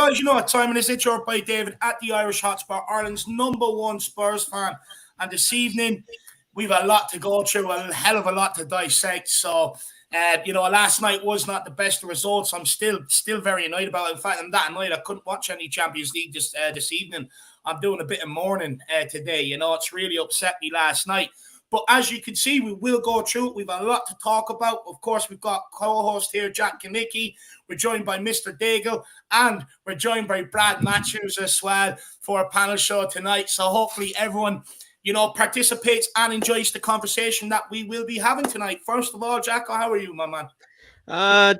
guys, you know what time it is. It's your boy David at the Irish Hotspur, Ireland's #1 Spurs fan. And this evening, we've a lot to go through, a hell of a lot to dissect. So, last night was not the best of results. I'm still very annoyed about it. In fact, I'm that annoyed I couldn't watch any Champions League this evening. I'm doing a bit of mourning today. It's really upset me last night. But as you can see, we will go through it. We've a lot to talk about. Of course, we've got co-host here, Jack Kanicki. We're joined by Mr. Daigle, and we're joined by Brad Matthews as well for a panel show tonight. So hopefully everyone, participates and enjoys the conversation that we will be having tonight. First of all, Jack, how are you, my man?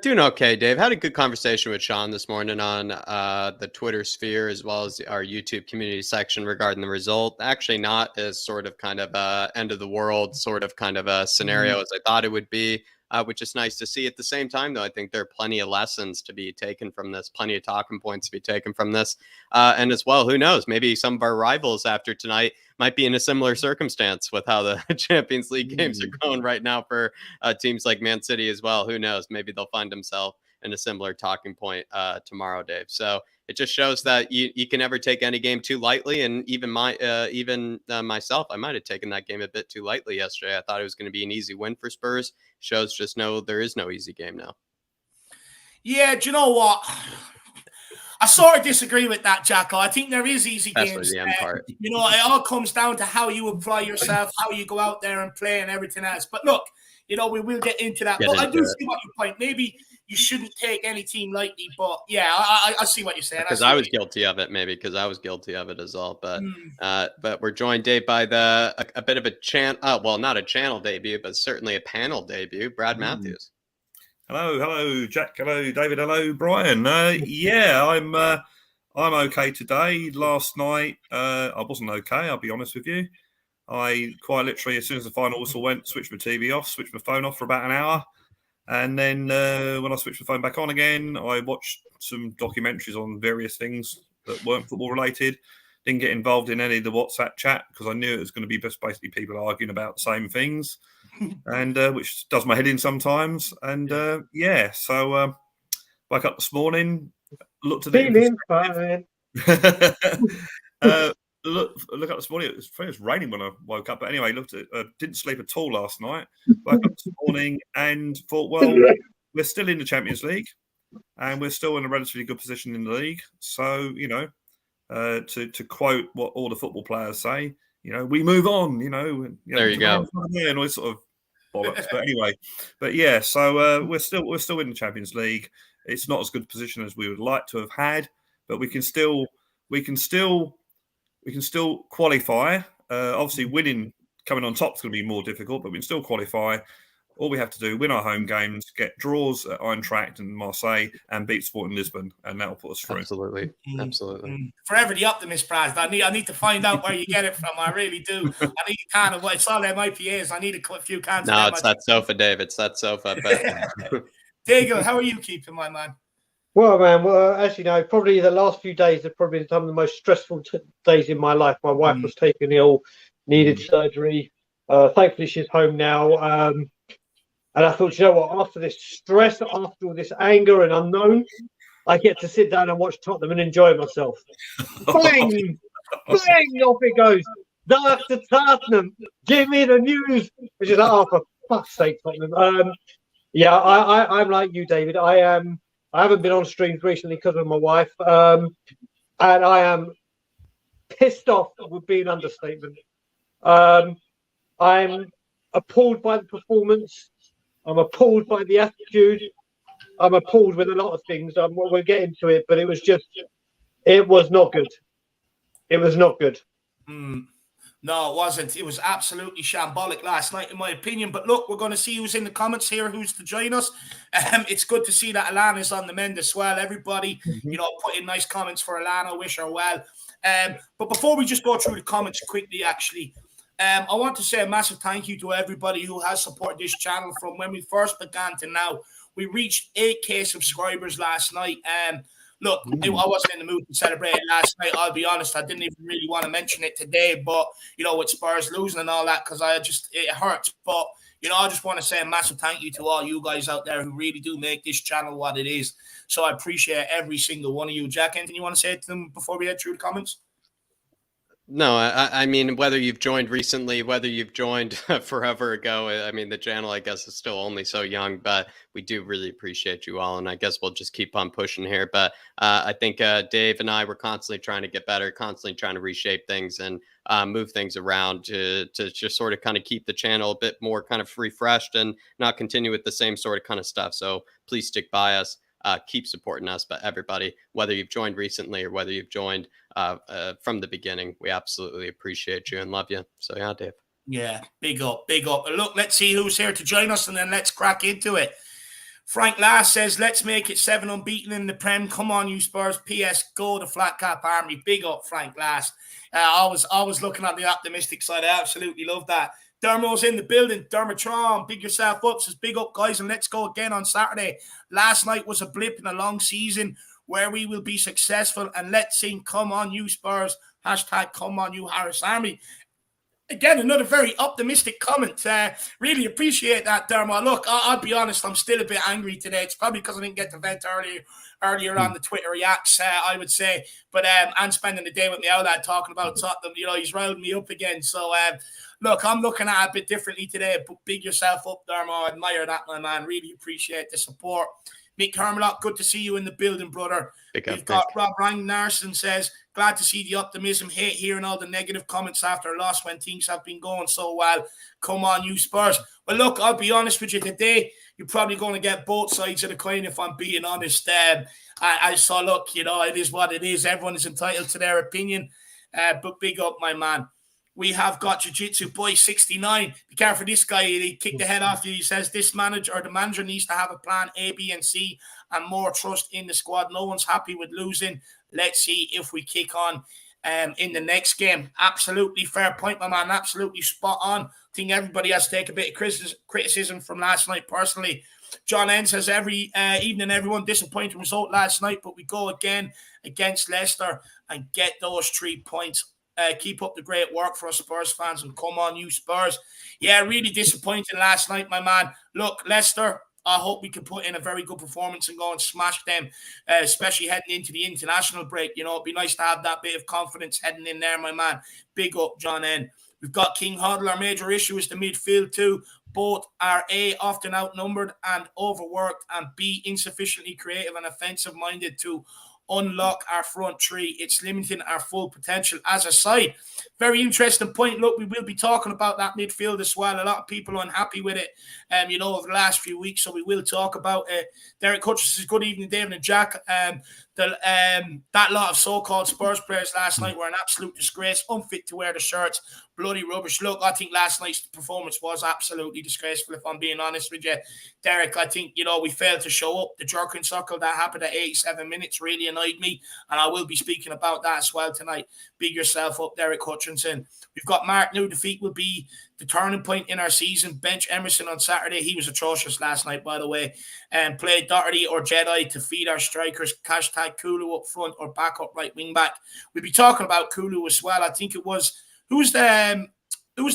Doing okay, Dave. Had a good conversation with Sean this morning on the Twitter sphere as well as our YouTube community section regarding the result. Actually, not as sort of kind of end of the world sort of kind of a scenario as I thought it would be, which is nice to see. At the same time, though, I think there are plenty of lessons to be taken from this, plenty of talking points to be taken from this. And as well, who knows, maybe some of our rivals after tonight might be in a similar circumstance with how the Champions League games are going right now for teams like Man City as well. Who knows? Maybe they'll find themselves in a similar talking point tomorrow, Dave. So it just shows that you can never take any game too lightly. And even myself, I might have taken that game a bit too lightly yesterday. I thought it was going to be an easy win for Spurs. Shows just there is no easy game now. Yeah, do you know what? I sort of disagree with that, Jacko. I think there is easy games. The end part. It all comes down to how you apply yourself, how you go out there and play and everything else. But look, we will get into that. But I do see what your point. Maybe you shouldn't take any team lightly. But yeah, I see what you're saying. Because I was guilty of it, maybe because I was guilty of it as well. But we're joined, Dave, by a bit of a not a channel debut, but certainly a panel debut, Brad Matthews. Hello, Jack. Hello, David. Hello, Brian. I'm okay today. Last night, I wasn't okay. I'll be honest with you. I quite literally, as soon as the final whistle went, switched my TV off, switched my phone off for about an hour, and then when I switched the phone back on again, I watched some documentaries on various things that weren't football related. Didn't get involved in any of the WhatsApp chat because I knew it was going to be just basically people arguing about the same things. And which does my head in sometimes. And so woke up this morning, looked at it. Feeling fine. Look up this morning. It was raining when I woke up. But anyway, didn't sleep at all last night. Woke up this morning and thought, well, we're still in the Champions League and we're still in a relatively good position in the league. So, to quote what all the football players say, we move on, there you go. And all sort of bollocks. But anyway, so we're still in the Champions League. It's not as good a position as we would like to have had, but we can still qualify. Obviously, winning coming on top is going to be more difficult, but we can still qualify. All we have to do, win our home games, get draws at Eintracht and Marseille, and beat Sporting Lisbon, and that'll put us through. Absolutely. Forever the optimist, Brad. I need to find out where you get it from. I really do. I need a can of it's all them IPAs. I need a few cans. No, it's that sofa, Dave. It's that sofa. Daigle, how are you keeping, my man? Well, man, as you know, probably the last few days have probably been some of the most stressful days in my life. My wife was taken ill, needed surgery. Thankfully, she's home now. And I thought, after this stress, after all this anger and unknown, I get to sit down and watch Tottenham and enjoy myself. Bang! Bang! Off it goes. Dark to Tottenham. Give me the news. Which is like, for fuck's sake, Tottenham. I'm like you, David. I haven't been on streams recently because of my wife. And I am pissed off would be an understatement. I'm appalled by the performance. I'm appalled by the attitude. I'm appalled with a lot of things. We'll get into it, but it was not good. It was not good. No, it wasn't. It was absolutely shambolic last night, in my opinion. But look, we're going to see who's in the comments here, who's to join us. It's good to see that Alana's on the mend as well. Everybody, put in nice comments for Alana. Wish her well. But before we just go through the comments quickly, actually, I want to say a massive thank you to everybody who has supported this channel from when we first began to now. We reached 8K subscribers last night. Look, I wasn't in the mood to celebrate it last night. I'll be honest. I didn't even really want to mention it today, but with Spurs losing and all that, because it hurts. But I just want to say a massive thank you to all you guys out there who really do make this channel what it is. So I appreciate every single one of you. Jack, anything you want to say to them before we head through the comments? No, I mean, whether you've joined recently, whether you've joined forever ago, I mean, the channel, I guess, is still only so young, but we do really appreciate you all. And I guess we'll just keep on pushing here. But I think Dave and I were constantly trying to get better, constantly trying to reshape things and move things around to just sort of kind of keep the channel a bit more kind of refreshed and not continue with the same sort of kind of stuff. So please stick by us. Keep supporting us, but everybody, whether you've joined recently or whether you've joined from the beginning, we absolutely appreciate you and love you. So yeah, Dave. Yeah, big up. Look, let's see who's here to join us, and then let's crack into it. Frank Lass says, let's make it 7 unbeaten in the Prem. Come on, you Spurs. P.S. Go the Flat Cap Army. Big up, Frank Lass. I was looking at the optimistic side. I absolutely love that. Dermo's in the building. Dermotron, big yourself up. Says, big up, guys, and let's go again on Saturday. Last night was a blip in a long season where we will be successful. And let's sing, come on, you Spurs. Hashtag, come on, you Harris Army. Again, another very optimistic comment. Really appreciate that, Dermo. Look, I'll be honest, I'm still a bit angry today. It's probably because I didn't get to vent earlier on the Twitter reacts, I would say. But and spending the day with my old lad talking about Tottenham, he's riled me up again. So, look, I'm looking at it a bit differently today. But big yourself up, Dermo. I admire that, my man. Really appreciate the support. Mick Hermelot, good to see you in the building, brother. We've got Rob Ragnarsson says, glad to see the optimism, hearing all the negative comments after a loss when things have been going so well. Come on, you Spurs. Well, look, I'll be honest with you today. You're probably going to get both sides of the coin, if I'm being honest. I saw, look, it is what it is. Everyone is entitled to their opinion. But big up, my man. We have got Jiu-Jitsu Boy 69. Be careful, this guy, he kicked the head off you. He says the manager needs to have a plan A, B, and C, and more trust in the squad. No one's happy with losing. Let's see if we kick on in the next game. Absolutely fair point, my man. Absolutely spot on. I think everybody has to take a bit of criticism from last night personally. John N says, every evening, everyone, disappointing result last night, but we go again against Leicester and get those 3 points. Keep up the great work for us Spurs fans, and come on, you Spurs. Yeah, really disappointing last night, my man. Look, Leicester, I hope we can put in a very good performance and go and smash them, especially heading into the international break. It'd be nice to have that bit of confidence heading in there, my man. Big up, John N. We've got King Huddle. Our major issue is the midfield too. Both are A, often outnumbered and overworked, and B, insufficiently creative and offensive-minded to unlock our front three. It's limiting our full potential as a side. Very interesting point. Look, we will be talking about that midfield as well. A lot of people are unhappy with it, over the last few weeks, so we will talk about it. Derek Hutchins says, good evening, David and Jack. That lot of so-called Spurs players last night were an absolute disgrace, unfit to wear the shirts, bloody rubbish. Look, I think last night's performance was absolutely disgraceful, if I'm being honest with you. Derek, I think, we failed to show up. The jerking circle that happened at 87 minutes really annoyed me, and I will be speaking about that as well tonight. Big yourself up, Derek Hutchinson. We've got Mark New. Defeat will be the turning point in our season. Bench Emerson on Saturday. He was atrocious last night, by the way. And play Doherty or Jedi to feed our strikers. Hashtag Kulu up front or back up right wing back. We'll be talking about Kulu as well. I think it was who was the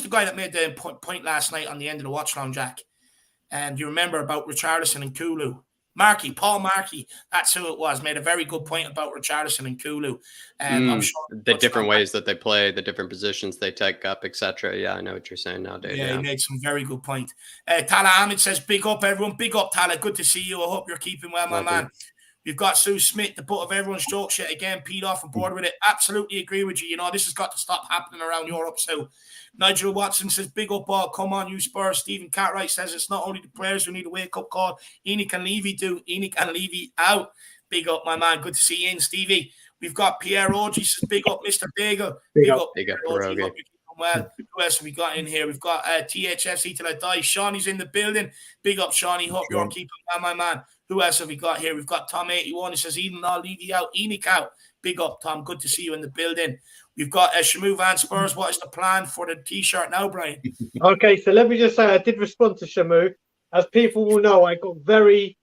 guy that made the point last night on the end of the watch round, Jack? And you remember about Richarlison and Kulu? Paul Markey, that's who it was, made a very good point about Richarlison and Kulu. I'm sure the different ways that they play, the different positions they take up, etc. Yeah, I know what you're saying now, Dave. Yeah, he made some very good point. Tala Ahmed says, big up, everyone. Big up, Tala. Good to see you. I hope you're keeping well, my man. We've got Sue Smith, the butt of everyone's joke shit again, peed off and bored with it. Absolutely agree with you. This has got to stop happening around Europe. So Nigel Watson says, big up all. Come on, you Spurs. Stephen Cartwright says, it's not only the players who need a wake-up call. Enoch and Levy do. Enoch and Levy out. Big up, my man. Good to see you in, Stevie. We've got Pierre Ogie says, big up, Mr. Bagel. Big up, Ogie. Well, who else have we got in here? We've got THFC till I die. Shawnee's in the building. Big up, Shawnee. Hope you're keeping well, my man. Who else have we got here? We've got Tom81. He says, even I'll leave you out. Enoch out. Big up, Tom. Good to see you in the building. We've got Shamu Van Spurs. What is the plan for the T-shirt now, Brian? Okay, so let me just say I did respond to Shamu. As people will know, I got very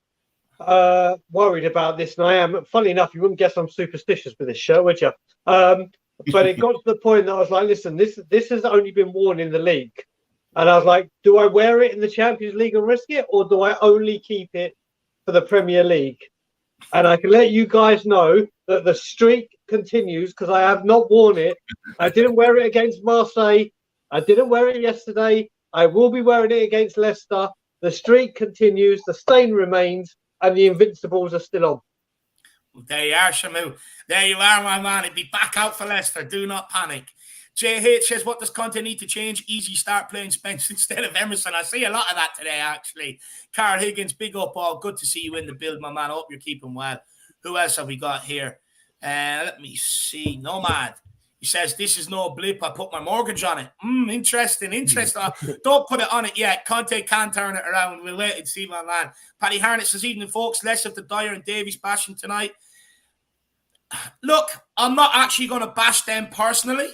worried about this, and I am. Funny enough, you wouldn't guess I'm superstitious with this shirt, would you? But it got to the point that I was like, listen, this has only been worn in the league. And I was like, do I wear it in the Champions League and risk it, or do I only keep it for the Premier League? And I can let you guys know that the streak continues because I have not worn it. I didn't wear it against Marseille. I didn't wear it yesterday. I will be wearing it against Leicester. The streak continues. The stain remains. And the Invincibles are still on. Well, there you are, Shamu. There you are, my man. He'll be back out for Leicester. Do not panic. JH says, what does Conte need to change? Easy, start playing Spence instead of Emerson. I see a lot of that today, actually. Carl Higgins, big up all. Good to see you in the build, my man. I hope you're keeping well. Who else have we got here? Let me see. Nomad. He says, this is no blip. I put my mortgage on it. Interesting. Don't put it on it yet. Conte can turn it around. We'll wait and see, my man. Paddy Harnett says, evening, folks. Less of the Dyer and Davies bashing tonight. Look, I'm not actually going to bash them personally,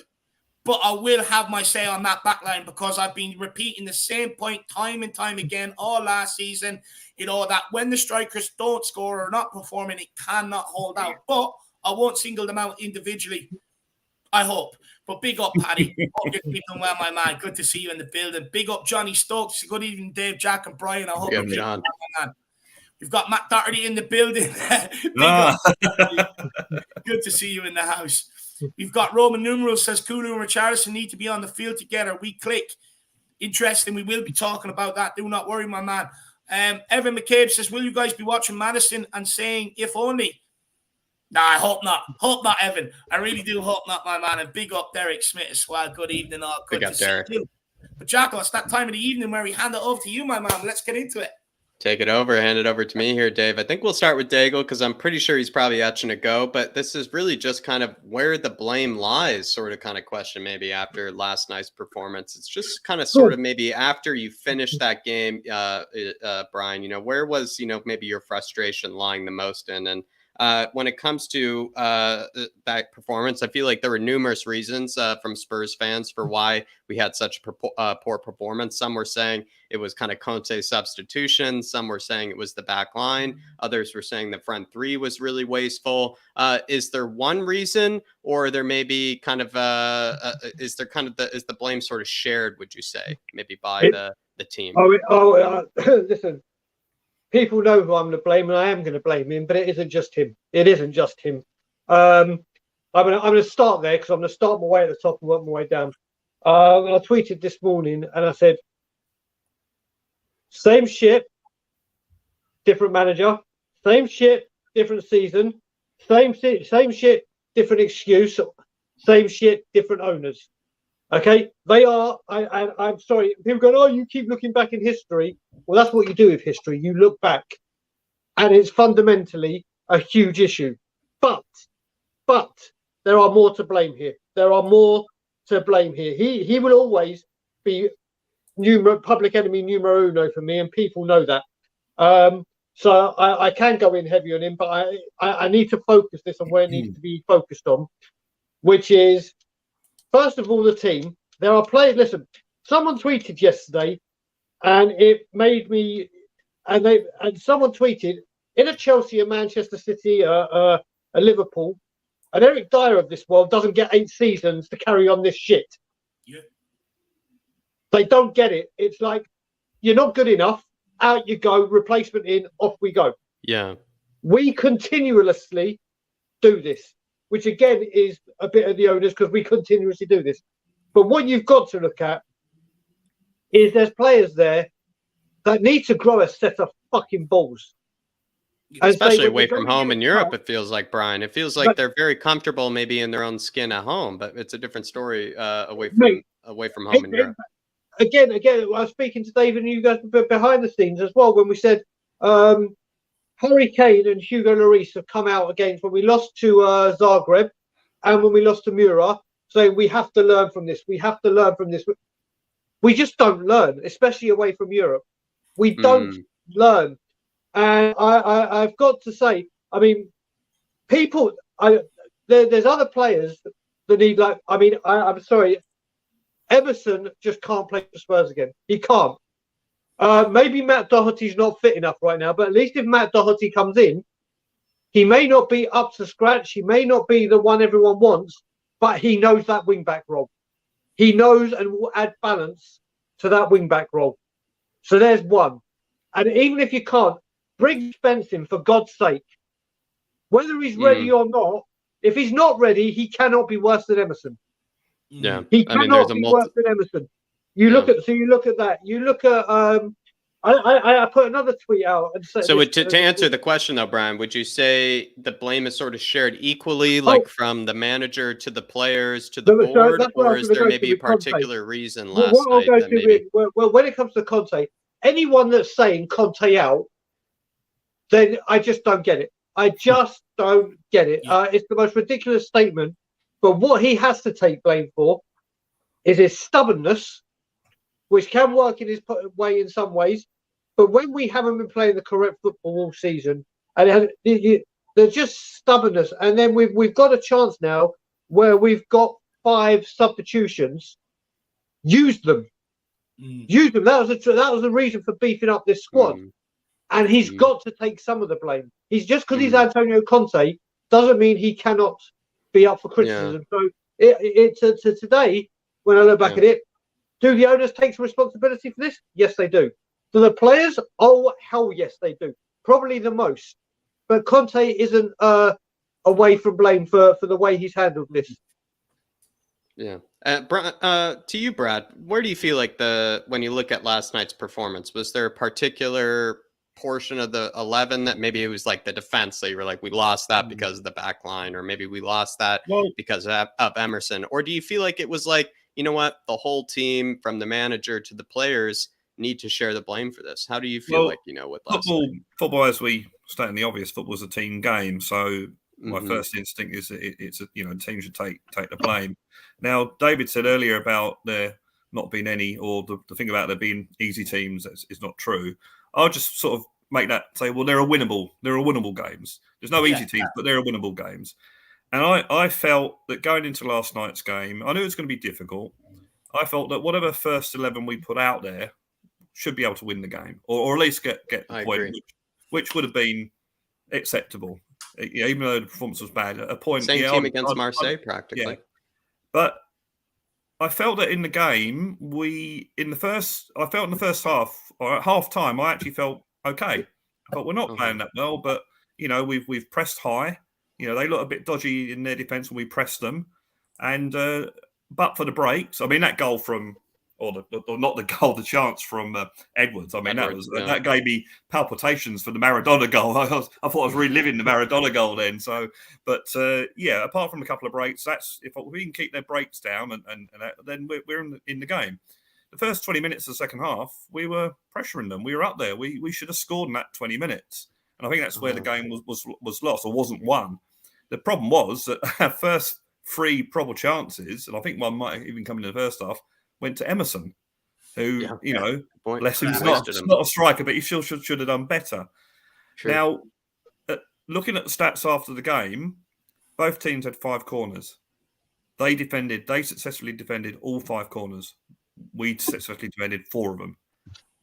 but I will have my say on that backline because I've been repeating the same point time and time again all last season, that when the strikers don't score or not performing, it cannot hold out. But I won't single them out individually, I hope. But big up, Paddy. Hope you're keeping well, my man. Good to see you in the building. Big up, Johnny Stokes. Good evening, Dave, Jack, and Brian. I hope you're keeping well, my man. We've got Matt Doherty in the building. Big up. Good to see you in the house. We've got Roman numerals says Kulu and Richarlison need to be on the field together. We click. Interesting. We will be talking about that. Do not worry, my man. Evan McCabe says, will you guys be watching Madison and saying if only? Nah, I hope not. Hope not, Evan. I really do hope not, my man. And big up Derek Smith as well. Good evening. All. Good to see you. But Jacko, it's that time of the evening where we hand it over to you, my man. Let's get into it. Take it over. Hand it over to me here, Dave. I think we'll start with Daigle because I'm pretty sure he's probably etching to go. But this is really just kind of where the blame lies sort of kind of question maybe after last night's performance. It's just kind of sort of maybe after you finish that game, Brian, where was, maybe your frustration lying the most in? And when it comes to that performance, I feel like there were numerous reasons from Spurs fans for why we had such poor performance. Some were saying it was kind of Conte's substitution. Some were saying it was the back line. Others were saying the front three was really wasteful. Is there one reason, or there may be kind of is the blame sort of shared? Would you say maybe by the team? Listen. People know who I'm going to blame, and I am going to blame him, but it isn't just him. It isn't just him. I'm going to start there because I'm going to start my way at the top and work my way down. I tweeted this morning and I said, same shit, different manager. Same shit, different season. Same shit, different excuse. Same shit, different owners. Okay, they are. I'm sorry. People go, oh, you keep looking back in history. Well, that's what you do with history. You look back, and it's fundamentally a huge issue. But there are more to blame here. There are more to blame here. He will always be public enemy numero uno for me, and people know that. So I can go in heavy on him, but I need to focus this on where it needs to be focused on, which is. First of all, the team. There are players. Listen, someone tweeted yesterday, and it made me. And someone tweeted in a Chelsea, a Manchester City, a Liverpool, an Eric Dyer of this world doesn't get 8 seasons to carry on this shit. Yeah. They don't get it. It's like you're not good enough. Out you go. Replacement in. Off we go. Yeah. We continuously do this. Which again is a bit of the owners because we continuously do this. But what you've got to look at is there's players there that need to grow a set of fucking balls. Especially away from home in Europe, it feels like, Brian. It feels like they're very comfortable maybe in their own skin at home, but it's a different story away from home in Europe. Again, I was speaking to David and you guys behind the scenes as well when we said Harry Kane and Hugo Lloris have come out against when we lost to Zagreb and when we lost to Mura, saying we have to learn from this. We have to learn from this. We just don't learn, especially away from Europe. We don't learn. And I've got to say, I mean, there's other players that need I'm sorry, Emerson just can't play for Spurs again. He can't. Maybe Matt Doherty's not fit enough right now, but at least if Matt Doherty comes in, he may not be up to scratch. He may not be the one everyone wants, but he knows that wing-back role. He knows and will add balance to that wing-back role. So there's one. And even if you can't, bring Spence in, for God's sake. Whether he's ready or not, if he's not ready, he cannot be worse than Emerson. Yeah, He cannot be worse than Emerson. You look at that. You look at I put another tweet out and said. So to answer the question though, Brian, would you say the blame is sort of shared equally, like from the manager to the players to the board, or is there maybe a particular reason last night that maybe? Well, when it comes to Conte, anyone that's saying Conte out, then I just don't get it. I just don't get it. It's the most ridiculous statement. But what he has to take blame for is his stubbornness, which can work in his way in some ways. But when we haven't been playing the correct football all season, and they're just stubbornness, and then we've got a chance now where we've got 5 substitutions. Use them. Use them. That was the reason for beefing up this squad. And he's got to take some of the blame. He's just because he's Antonio Conte doesn't mean he cannot be up for criticism. So today, when I look back at it, do the owners take some responsibility for this? Yes, they do. Do the players? Oh, hell yes, they do. Probably the most. But Conte isn't away from blame for the way he's handled this. Yeah. To you, Brad, where do you feel like when you look at last night's performance, was there a particular portion of the 11 that maybe it was like the defense that you were like, we lost that because of the back line, or maybe we lost that because of Emerson? Or do you feel like it was like, you know what, the whole team from the manager to the players need to share the blame for this? How do you feel with last night? Football, as we state in the obvious, football's a team game. So my first instinct is it's a team should take the blame. Now, David said earlier about there not being any, or the thing about there being easy teams is not true. I'll just sort of make that say, well, there are winnable games. There's no easy teams, but there are winnable games. And I felt that going into last night's game, I knew it was going to be difficult. I felt that whatever first 11 we put out there should be able to win the game, or at least get the point, which would have been acceptable. Even though the performance was bad, a point. Same team against Marseille, practically. Yeah. But I felt that in the game, in the first half or at half time, I actually felt okay. But we're not playing that well. But we've pressed high. They look a bit dodgy in their defence when we pressed them. And but for the breaks, I mean, that goal from, or not the goal, the chance from Edwards. I mean, that gave me palpitations for the Maradona goal. I thought I was reliving the Maradona goal then. So, but apart from a couple of breaks, that's if we can keep their breaks down, and then we're in the game. The first 20 minutes of the second half, we were pressuring them. We were up there. We should have scored in that 20 minutes, and I think that's where the game was lost or wasn't won. The problem was that our first 3 probable chances, and I think one might have even come in the first half, went to Emerson, who, bless him, he's not a striker, but he should have done better. True. Now, looking at the stats after the game, both teams had 5 corners. They successfully defended all 5 corners. We successfully defended 4 of them.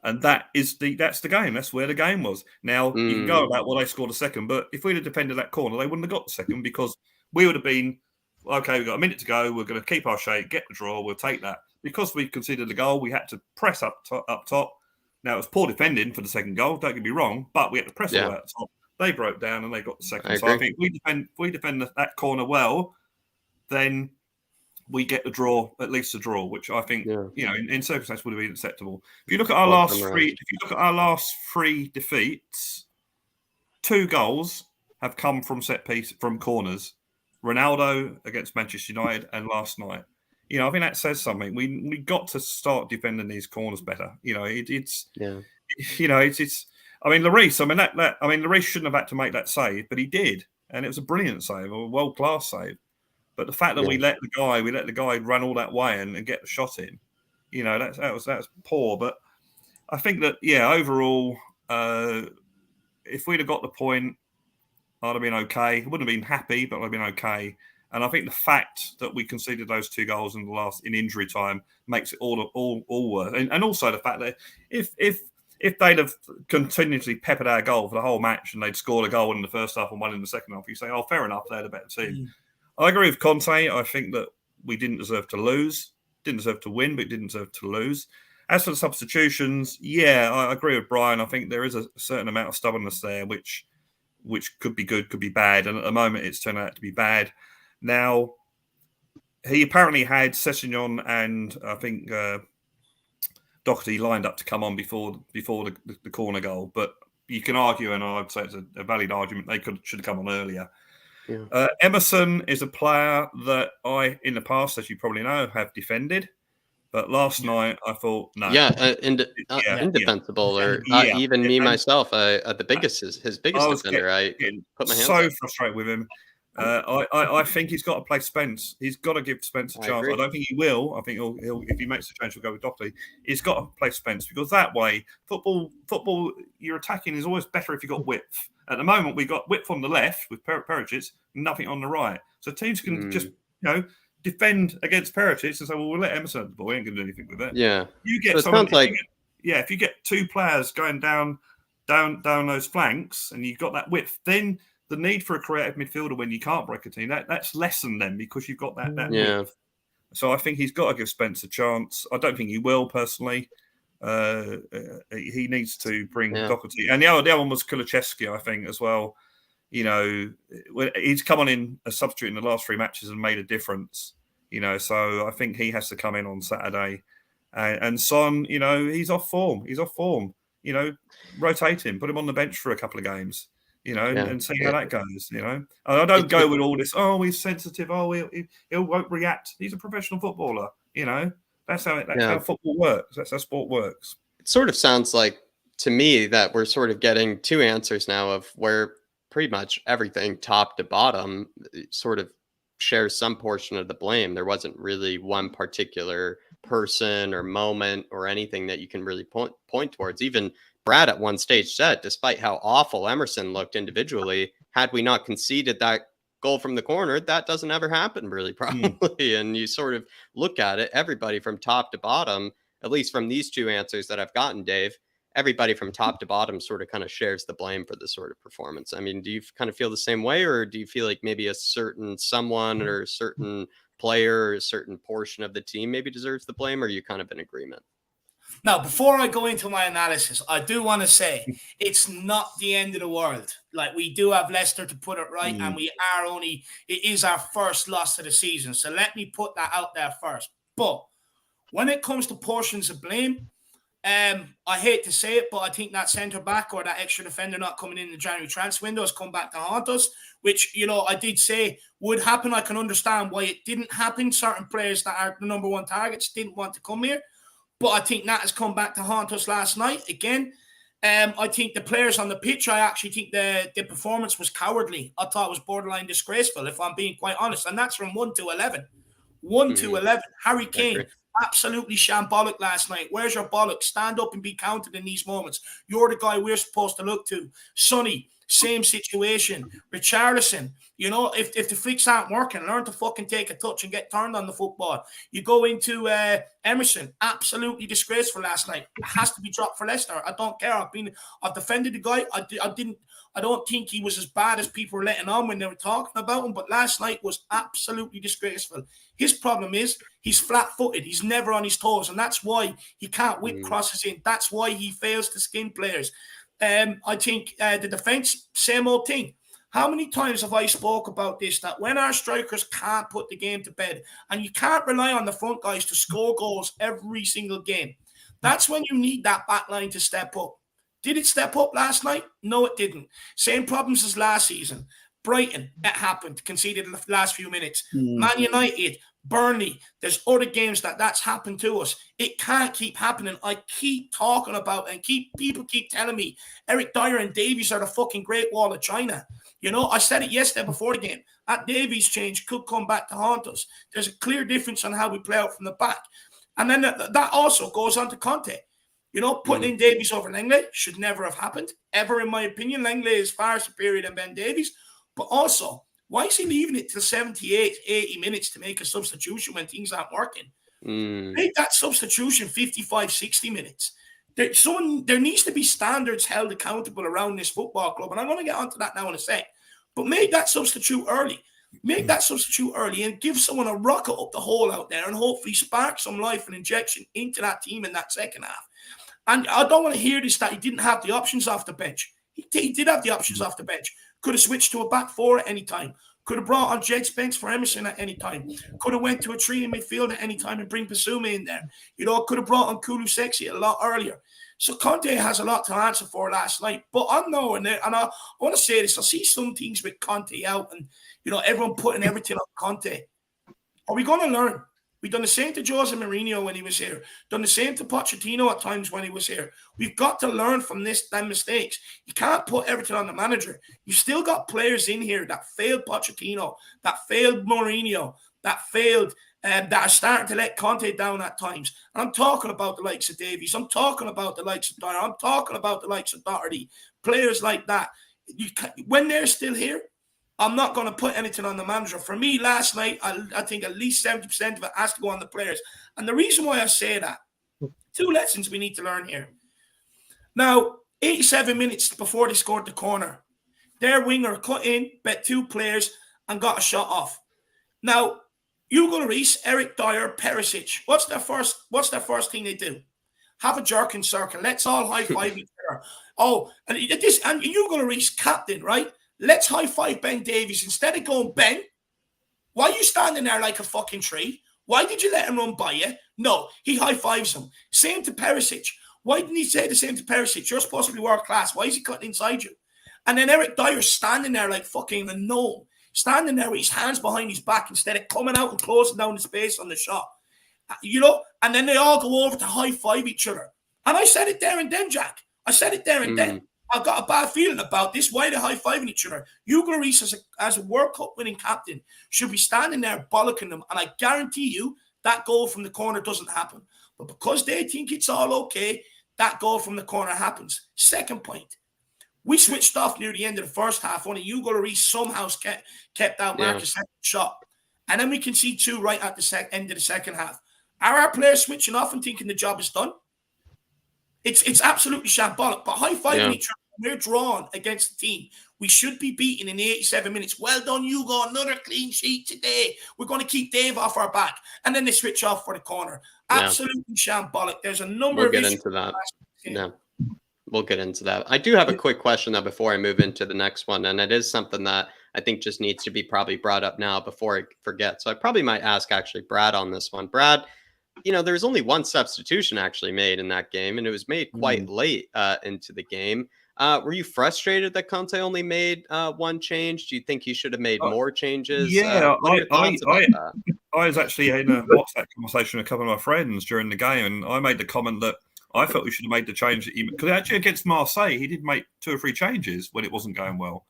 And that's the game. That's where the game was. Now, you can go about, they scored a second, but if we'd have defended that corner, they wouldn't have got the second, because we would have been, okay, we've got a minute to go, we're going to keep our shape, get the draw, we'll take that. Because we conceded the goal, we had to press up top. Now, it was poor defending for the second goal, don't get me wrong, but we had to press all up top. They broke down and they got the second. I think if we defend that corner well, then we get the draw, at least a draw, which I think, in circumstances would have been acceptable. If you look at our last 3 defeats, 2 goals have come from set piece, from corners. Ronaldo against Manchester United and last night. I think that says something. We got to start defending these corners better. It's. I mean, Lloris. Lloris shouldn't have had to make that save, but he did, and it was a brilliant save, a world class save. But the fact that we let the guy run all that way and get the shot in, that was poor. But I think that overall, if we'd have got the point, I'd have been okay. I wouldn't have been happy, but I'd have been okay. And I think the fact that we conceded those 2 goals in injury time makes it all worse. And also the fact that if if they'd have continuously peppered our goal for the whole match and they'd scored a goal in the first half and one in the second half, you say, oh, fair enough, they're the better team. I agree with Conte. I think that we didn't deserve to lose, didn't deserve to win, but didn't deserve to lose. As for the substitutions, yeah, I agree with Brian. I think there is a certain amount of stubbornness there, which could be good, could be bad. And at the moment, it's turned out to be bad. Now, he apparently had Sessegnon and I think Doherty lined up to come on before the corner goal. But you can argue, and I'd say it's a valid argument, they should have come on earlier. Yeah. Emerson is a player that I, in the past, as you probably know, have defended. But last night, I thought, no. Yeah, indefensible. Or even me, myself, the biggest, his biggest defender. I put my hands so up. Frustrated with him. I think he's got to play Spence. He's got to give Spence a chance. I don't think he will. I think he'll if he makes a change, he'll go with Doherty. He's got to play Spence because that way, football, your attacking is always better if you've got width. At the moment, we've got width on the left with Perisic, nothing on the right. So teams can just, defend against Perisic and say, well, we'll let Emerson have the ball. We ain't going to do anything with it. Yeah. You get someone, if you get two players going down those flanks and you've got that width, then the need for a creative midfielder when you can't break a team, that's lessened then because you've got that width. So I think he's got to give Spence a chance. I don't think he will, personally. He needs to bring Doherty. And the other one was Kulusevski, I think, as well. He's come on in a substitute in the last 3 matches and made a difference. So I think he has to come in on Saturday. And Son, he's off form. Rotate him, put him on the bench for a couple of games. And see how that goes. I don't go with all this. Oh, he's sensitive. Oh, he won't react. He's a professional footballer. That's how football works. That's how sport works. It sort of sounds like to me that we're sort of getting 2 answers now of where pretty much everything, top to bottom, sort of shares some portion of the blame. There wasn't really one particular person or moment or anything that you can really point towards. Even Brad at one stage said, despite how awful Emerson looked individually, had we not conceded that goal from the corner, that doesn't ever happen really, probably. And you sort of look at it, everybody from top to bottom, at least from these 2 answers that I've gotten, Dave, everybody from top to bottom sort of kind of shares the blame for this sort of performance. I mean, do you kind of feel the same way, or do you feel like maybe a certain someone or a certain player or a certain portion of the team maybe deserves the blame, or are you kind of in agreement? Now, before I go into my analysis, I do want to say it's not the end of the world. Like, we do have Leicester to put it right, and it is our first loss of the season. So let me put that out there first. But when it comes to portions of blame, I hate to say it, but I think that centre-back or that extra defender not coming in the January transfer window has come back to haunt us, which, I did say would happen. I can understand why it didn't happen. Certain players that are the number 1 targets didn't want to come here. But I think that has come back to haunt us last night again. I think the players on the pitch, I actually think the performance was cowardly. I thought it was borderline disgraceful, if I'm being quite honest. And that's from 1 to 11. 1 to 11. Harry Kane, absolutely shambolic last night. Where's your bollock? Stand up and be counted in these moments. You're the guy we're supposed to look to. Sonny, same situation. Richarlison, if the flicks aren't working, learn to fucking take a touch and get turned on the football. You go into Emerson, absolutely disgraceful last night. It has to be dropped for Leicester. I don't care. I've defended the guy. I don't think he was as bad as people were letting on when they were talking about him, but last night was absolutely disgraceful. His problem is he's flat-footed. He's never on his toes, and that's why he can't whip crosses in. That's why he fails to skin players. I think the defence, same old thing. How many times have I spoke about this, that when our strikers can't put the game to bed, and you can't rely on the front guys to score goals every single game, that's when you need that back line to step up. Did it step up last night? No, it didn't. Same problems as last season. Brighton, it happened, conceded the last few minutes. Man United, Burnley, there's other games that's happened to us. It can't keep happening. I keep talking about and people keep telling me Eric Dyer and Davies are the fucking Great Wall of China. I said it yesterday before the game. That Davies change could come back to haunt us. There's a clear difference on how we play out from the back. And then that also goes on to Conte. Putting in Davies over Langley should never have happened, ever, in my opinion. Langley is far superior than Ben Davies. But also, why is he leaving it till 78, 80 minutes to make a substitution when things aren't working? Make that substitution 55, 60 minutes. There needs to be standards held accountable around this football club, and I'm going to get onto that now in a sec. But make that substitute early. Make that substitute early and give someone a rocket up the hole out there and hopefully spark some life and injection into that team in that second half. And I don't want to hear this that he didn't have the options off the bench. He did have the options off the bench. Could have switched to a back four at any time. Could have brought on Jed Spence for Emerson at any time. Could have went to a 3 in midfield at any time and bring Basuma in there. Could have brought on Kulusevski a lot earlier. So Conte has a lot to answer for last night. But I'm knowing it, and I want to say this. I see some things with Conte out and, everyone putting everything on Conte. Are we going to learn? We've done the same to Jose Mourinho when he was here. Done the same to Pochettino at times when he was here. We've got to learn from them mistakes. You can't put everything on the manager. You've still got players in here that failed Pochettino, that failed Mourinho, that failed, that are starting to let Conte down at times. And I'm talking about the likes of Davies. I'm talking about the likes of Dyer. I'm talking about the likes of Doherty. Players like that. When they're still here, I'm not going to put anything on the manager. For me, last night, I think at least 70% of it has to go on the players. And the reason why I say that, 2 lessons we need to learn here. Now, 87 minutes before they scored the corner, their winger cut in, bet 2 players, and got a shot off. Now, Hugo Lloris, Eric Dyer, Perisic, what's their first thing they do? Have a jerking circle. Let's all high-five each other. Oh, and Hugo Lloris, captain, right? Let's high-five Ben Davies. Instead of going, Ben, why are you standing there like a fucking tree? Why did you let him run by you? No, he high-fives him. Same to Perisic. Why didn't he say the same to Perisic? You're supposed to be world-class. Why is he cutting inside you? And then Eric Dyer's standing there like fucking a gnome. Standing there with his hands behind his back instead of coming out and closing down the space on the shot. And then they all go over to high-five each other. And I said it there and then, Jack. I said it there and then. I've got a bad feeling about this. Why are they high-fiving each other? Hugo Lloris, as a World Cup winning captain, should be standing there bollocking them. And I guarantee you that goal from the corner doesn't happen. But because they think it's all okay, that goal from the corner happens. Second point. We switched off near the end of the first half. Only Hugo Lloris somehow kept out Marcus' shot. And then we can see 2 right at the end of the second half. Are our players switching off and thinking the job is done? It's absolutely shambolic. But high-fiving each other, we're drawn against the team we should be beating in the 87 minutes. Well done, Hugo. Another clean sheet today. We're going to keep Dave off our back. And then they switch off for the corner. Absolutely shambolic. There's a number of issues. We'll get into that. No. We'll get into that. I do have a quick question, though, before I move into the next one. And it is something that I think just needs to be probably brought up now before I forget. So I probably might ask, actually, Brad on this one. Brad, there's only one substitution actually made in that game, and it was made quite late into the game. Were you frustrated that Conte only made one change? Do you think he should have made more changes? Yeah, I was actually in a WhatsApp conversation with a couple of my friends during the game, and I made the comment that I felt we should have made the change because actually against Marseille, he did make 2 or 3 changes when it wasn't going well.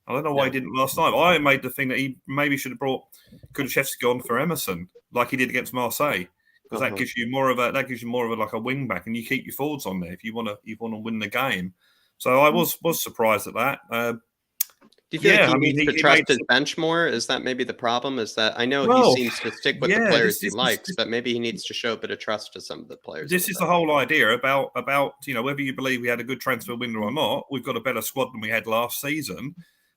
I don't know why he didn't last time. I made the thing that he maybe should have brought Kulusevski on for Emerson, like he did against Marseille, because that gives you more of a like a wing back, and you keep your forwards on there if you want to win the game. So I was surprised at that. Do you feel like he needs to trust his bench more? Is that maybe the problem? Is that I know he seems to stick with the players he likes, but maybe he needs to show a bit of trust to some of the players. This is the whole idea about whether you believe we had a good transfer window or not. We've got a better squad than we had last season,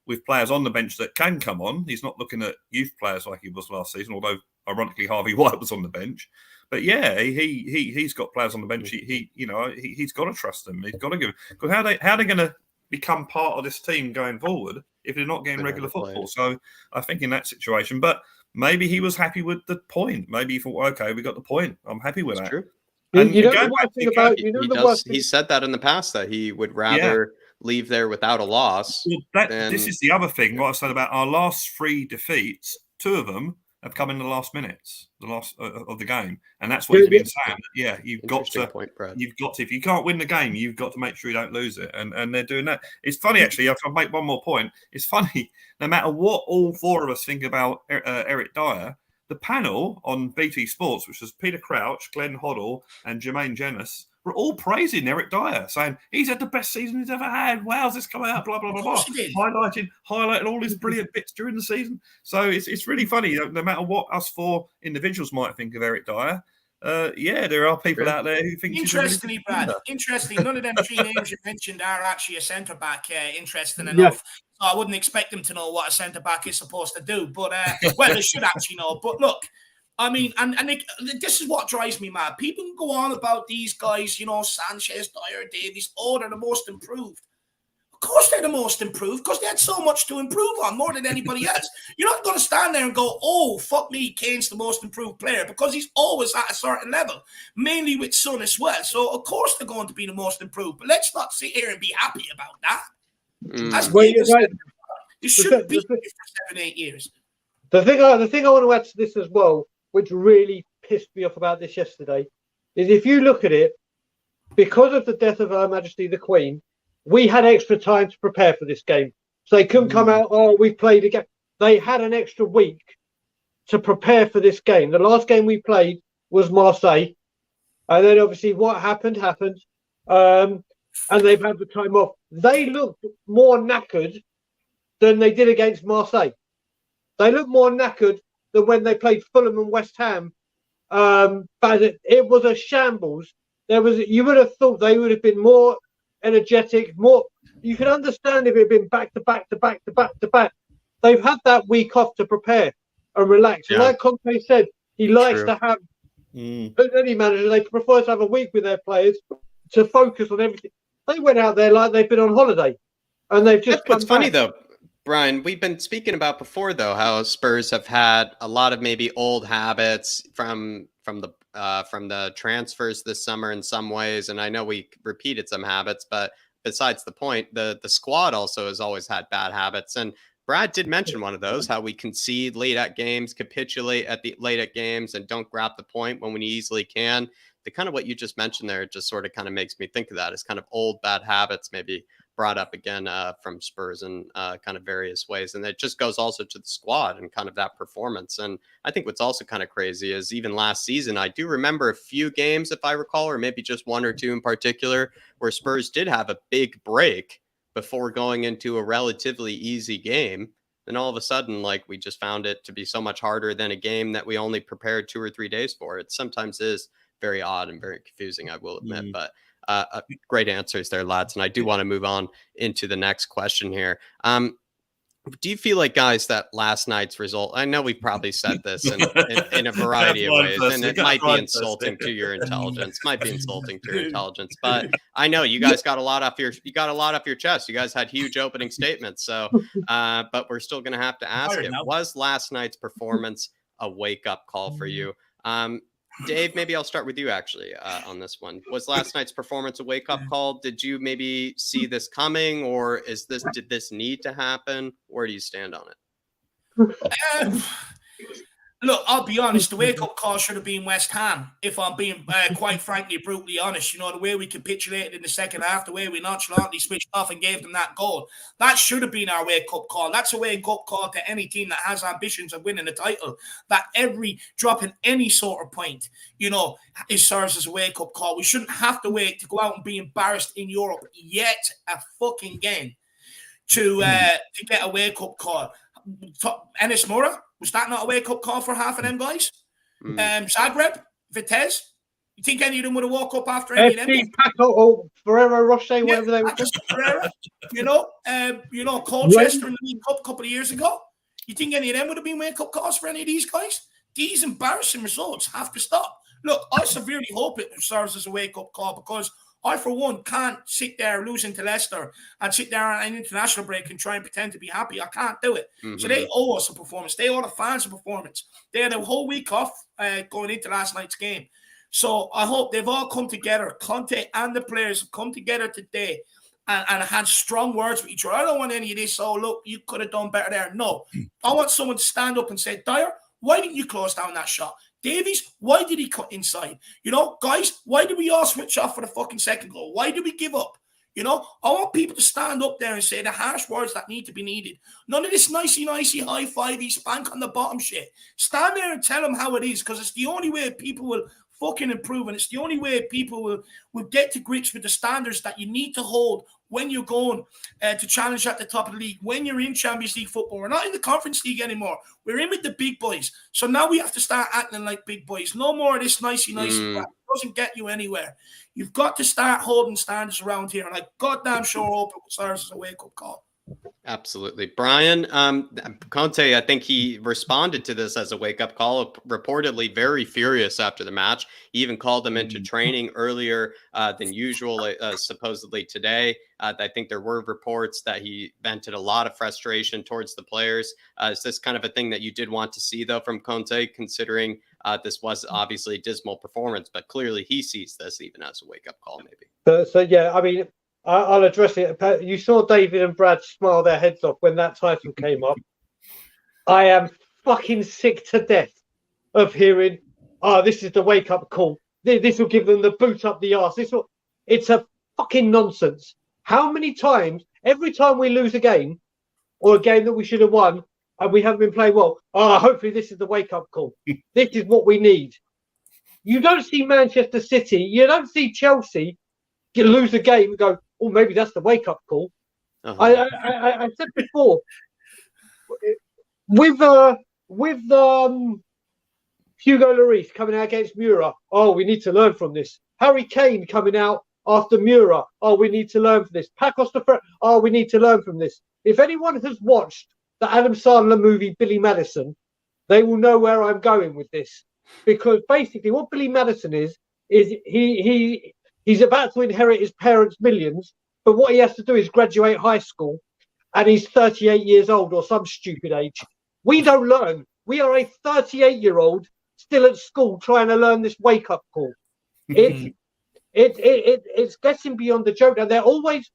with players on the bench that can come on. He's not looking at youth players like he was last season, although ironically Harvey White was on the bench. But yeah, he's got players on the bench. He's got to trust them. He's got to give. Because how are they going to become part of this team going forward if they're not getting regular football? So I think in that situation, but maybe he was happy with the point. Maybe he thought, okay, we got the point. I'm happy with that. True. And he said that in the past that he would rather leave there without a loss. Well, this is the other thing. What I said about our last 3 defeats, 2 of them have come in the last minutes, the last of the game, and that's what he's been saying. Yeah, you've got to. If you can't win the game, you've got to make sure you don't lose it, and they're doing that. It's funny actually. I'll make one more point. It's funny. No matter what all 4 of us think about Eric Dyer, the panel on BT Sports, which was Peter Crouch, Glenn Hoddle, and Jermaine Jenas, were all praising Eric Dyer, saying he's had the best season he's ever had. Wow's this coming out? Blah blah blah blah. Highlighting all his brilliant bits during the season. So it's really funny. No matter what us 4 individuals might think of Eric Dyer, yeah, there are people out there who think Interestingly, he's a really Brad, good interestingly, none of them three names you mentioned are actually a centre-back, interesting Yeah. enough. So I wouldn't expect them to know what a centre-back is supposed to do. But, well, they should actually know. But look, I mean, and this is what drives me mad. People can go on about these guys, you know, Sanchez, Dyer, Davies, oh, they're the most improved. Of course they're the most improved because they had so much to improve on, more than anybody else. You're not going to stand there and go, oh, fuck me, Kane's the most improved player, because he's always at a certain level, mainly with Son as well. So, of course, they're going to be the most improved. But let's not sit here and be happy about that. As Well, you're right. You shouldn't be here for 7-8 years. The thing I want to add to this as well, which really pissed me off about this yesterday, is if you look at it, because of the death of Her Majesty the Queen, we had extra time to prepare for this game. So they couldn't come out, oh, we played again. They had an extra week to prepare for this game. The last game we played was Marseille. And then obviously what happened. And they've had the time off. They looked more knackered than they did against Marseille. They looked more knackered than when they played Fulham and West Ham. But it was a shambles. You would have thought they would have been more energetic, more. You could understand if it had been back to back to back to back to back. They've had that week off to prepare and relax. Yeah. And like Conte said, he likes to have any manager. They prefer to have a week with their players to focus on everything. They went out there like they've been on holiday, and they've just. What's funny though, Brian, we've been speaking about before though how Spurs have had a lot of maybe old habits from the transfers this summer in some ways, and I know we repeated some habits, but besides the point, the squad also has always had bad habits. And Brad did mention one of those, how we concede late at games, capitulate late at games, and don't grab the point when we easily can. The kind of what you just mentioned there, just sort of kind of makes me think of that as kind of old bad habits, maybe brought up again from Spurs in kind of various ways. And it just goes also to the squad and kind of that performance. And I think what's also kind of crazy is even last season, I do remember a few games, if I recall, or maybe just one or two in particular, where Spurs did have a big break before going into a relatively easy game. And all of a sudden, like, we just found it to be so much harder than a game that we only prepared 2 or 3 days for. It sometimes is very odd and very confusing, I will admit, but great answers there, lads. And I do want to move on into the next question here. Do you feel like, guys, that last night's result, I know we've probably said this in a variety of ways, and it might be insulting to your intelligence, but I know you guys got a lot off your chest. You guys had huge opening statements. So, but we're still going to have to ask it. Was last night's performance a wake-up call for you? Dave, maybe I'll start with you actually on this one. Was last night's performance a wake-up call? Did you maybe see this coming, or did this need to happen? Where do you stand on it? Look, I'll be honest, the wake-up call should have been West Ham, if I'm being quite frankly, brutally honest. You know, the way we capitulated in the second half, the way we nonchalantly switched off and gave them that goal, that should have been our wake-up call. That's a wake-up call to any team that has ambitions of winning a title, that every drop in any sort of point, you know, it serves as a wake-up call. We shouldn't have to wait to go out and be embarrassed in Europe yet fucking again to get a wake-up call. Enes Mora, was that not a wake-up call for half of them guys? Zagreb, Vitesse, you think any of them would have woke up after any of them? Paco or Ferrero Rocher, whatever they were called. You know, Colchester in the League Cup a couple of years ago. You think any of them would have been wake-up calls for any of these guys? These embarrassing results have to stop. Look, I severely hope it serves as a wake-up call, because I, for one, can't sit there losing to Leicester and sit there on an international break and try and pretend to be happy. I can't do it. So they owe us a performance. They owe the fans a performance. They had a whole week off going into last night's game. So I hope they've all come together. Conte and the players have come together today and had strong words with each other. I don't want any of this, oh, look, you could have done better there. No. I want someone to stand up and say, Dyer, why didn't you close down that shot? Davies, why did he cut inside? You know, guys, why did we all switch off for the fucking second goal? Why did we give up? You know, I want people to stand up there and say the harsh words that need to be needed. None of this nicey high-fivey spank on the bottom shit. Stand there and tell them how it is, because it's the only way people will fucking improve, and it's the only way people will get to grips with the standards that you need to hold when you're going to challenge at the top of the league, when you're in Champions League football. We're not in the Conference League anymore. We're in with the big boys. So now we have to start acting like big boys. No more of this nicey crap. It doesn't get you anywhere. You've got to start holding standards around here. And I goddamn sure hope it serves as a wake-up call. Absolutely. Brian, Conte, I think he responded to this as a wake-up call, reportedly very furious after the match. He even called them into training earlier than usual, supposedly today. I think there were reports that he vented a lot of frustration towards the players. Is this kind of a thing that you did want to see, though, from Conte, considering this was obviously a dismal performance, but clearly he sees this even as a wake-up call, maybe? So yeah, I mean, I'll address it. You saw David and Brad smile their heads off when that title came up. I am fucking sick to death of hearing, this is the wake-up call. This will give them the boot up the arse. It's a fucking nonsense. How many times, every time we lose a game, or a game that we should have won, and we haven't been playing well, hopefully this is the wake-up call. This is what we need. You don't see Manchester City, you don't see Chelsea lose a game and go, oh, maybe that's the wake-up call. I said before, with Hugo Lloris coming out against Mura, we need to learn from this. Harry Kane coming out after Mura, we need to learn from this. Pacos de Ferreira, we need to learn from this. If anyone has watched the Adam Sandler movie Billy Madison, they will know where I'm going with this. Because basically what Billy Madison is he's about to inherit his parents' millions, but what he has to do is graduate high school, and he's 38 years old or some stupid age. We don't learn. We are a 38-year-old still at school trying to learn this wake-up call. It's getting beyond the joke. And they're always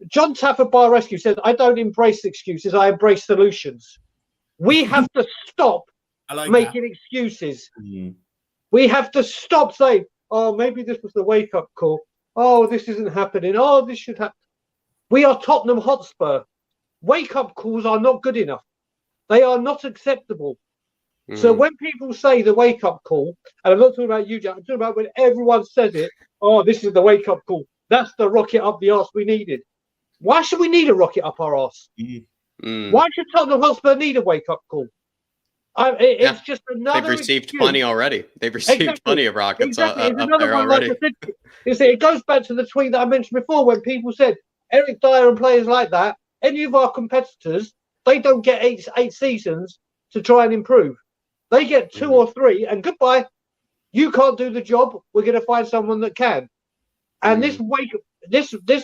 John Tafford Bar Rescue says, I don't embrace excuses, I embrace solutions. We have to stop making excuses. We have to stop saying, maybe this was the wake-up call. This isn't happening. This should happen. We are Tottenham Hotspur. Wake-up calls are not good enough. They are not acceptable. So when people say the wake-up call, and I'm not talking about you, Jack, I'm talking about when everyone says it, this is the wake-up call. That's the rocket up the arse we needed. Why should we need a rocket up our arse? Why should Tottenham Hotspur need a wake-up call? It's just another. They've received plenty already. They've received plenty of rockets up there already. It goes back to the tweet that I mentioned before when people said Eric Dyer and players like that, any of our competitors, they don't get eight seasons to try and improve. They get 2 or 3 and goodbye. You can't do the job. We're going to find someone that can. And this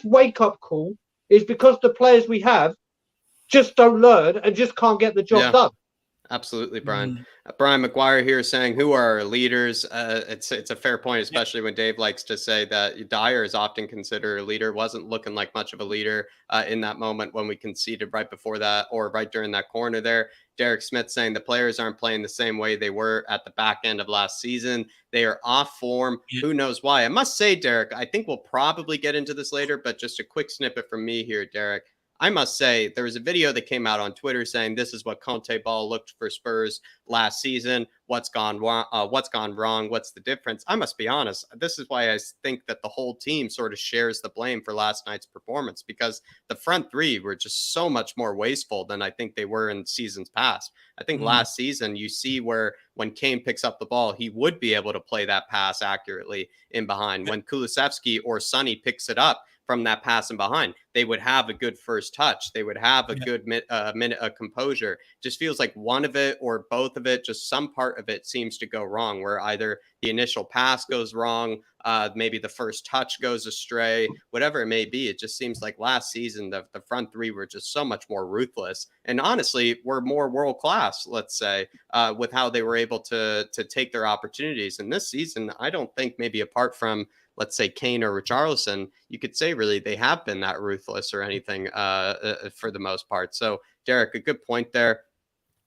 wake up call is because the players we have just don't learn and just can't get the job done. Absolutely, Brian. Brian McGuire here saying, who are our leaders? It's a fair point, especially when Dave likes to say that Dyer is often considered a leader. Wasn't looking like much of a leader in that moment when we conceded right before that, or right during that corner there. Derek Smith saying the players aren't playing the same way they were at the back end of last season. They are off form. Who knows why? I must say, Derek, I think we'll probably get into this later, but just a quick snippet from me here, Derek. I must say there was a video that came out on Twitter saying this is what Conte ball looked for Spurs last season. What's gone wrong? What's the difference? I must be honest. This is why I think that the whole team sort of shares the blame for last night's performance, because the front three were just so much more wasteful than I think they were in seasons past. I think last season you see where when Kane picks up the ball, he would be able to play that pass accurately in behind. When Kulusevski or Sonny picks it up from that pass and behind, they would have a good first touch. They would have a good minute of composure. Just feels like one of it or both of it, just some part of it seems to go wrong, where either the initial pass goes wrong, maybe the first touch goes astray, whatever it may be. It just seems like last season, the front three were just so much more ruthless. And honestly, were more world-class, let's say, with how they were able to take their opportunities. And this season, I don't think, maybe apart from, let's say, Kane or Richarlison, you could say really they have been that ruthless or anything for the most part. So, Derek, a good point there.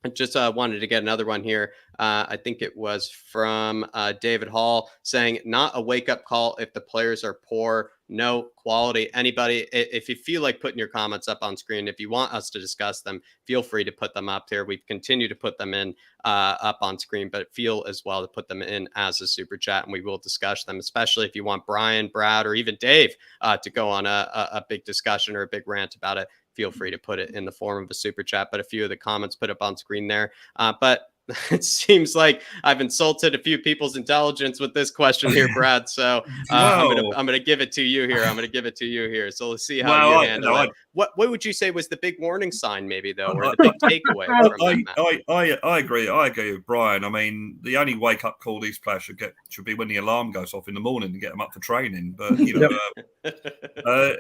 I just wanted to get another one here. I think it was from David Hall saying, not a wake-up call if the players are poor no quality. Anybody, if you feel like putting your comments up on screen, if you want us to discuss them, feel free to put them up here. We continue to put them in up on screen, but feel as well to put them in as a super chat, and we will discuss them, especially if you want Brian, Brad, or even Dave to go on a big discussion or a big rant about it. Feel free to put it in the form of a super chat, but a few of the comments put up on screen there. But it seems like I've insulted a few people's intelligence with this question here, Brad. So I'm gonna give it to you here. So let's see how you handle it. What would you say was the big warning sign, maybe though, or the big takeaway from that match? I agree. I agree with Brian. I mean, the only wake up call these players should be when the alarm goes off in the morning to get them up for training. But you know,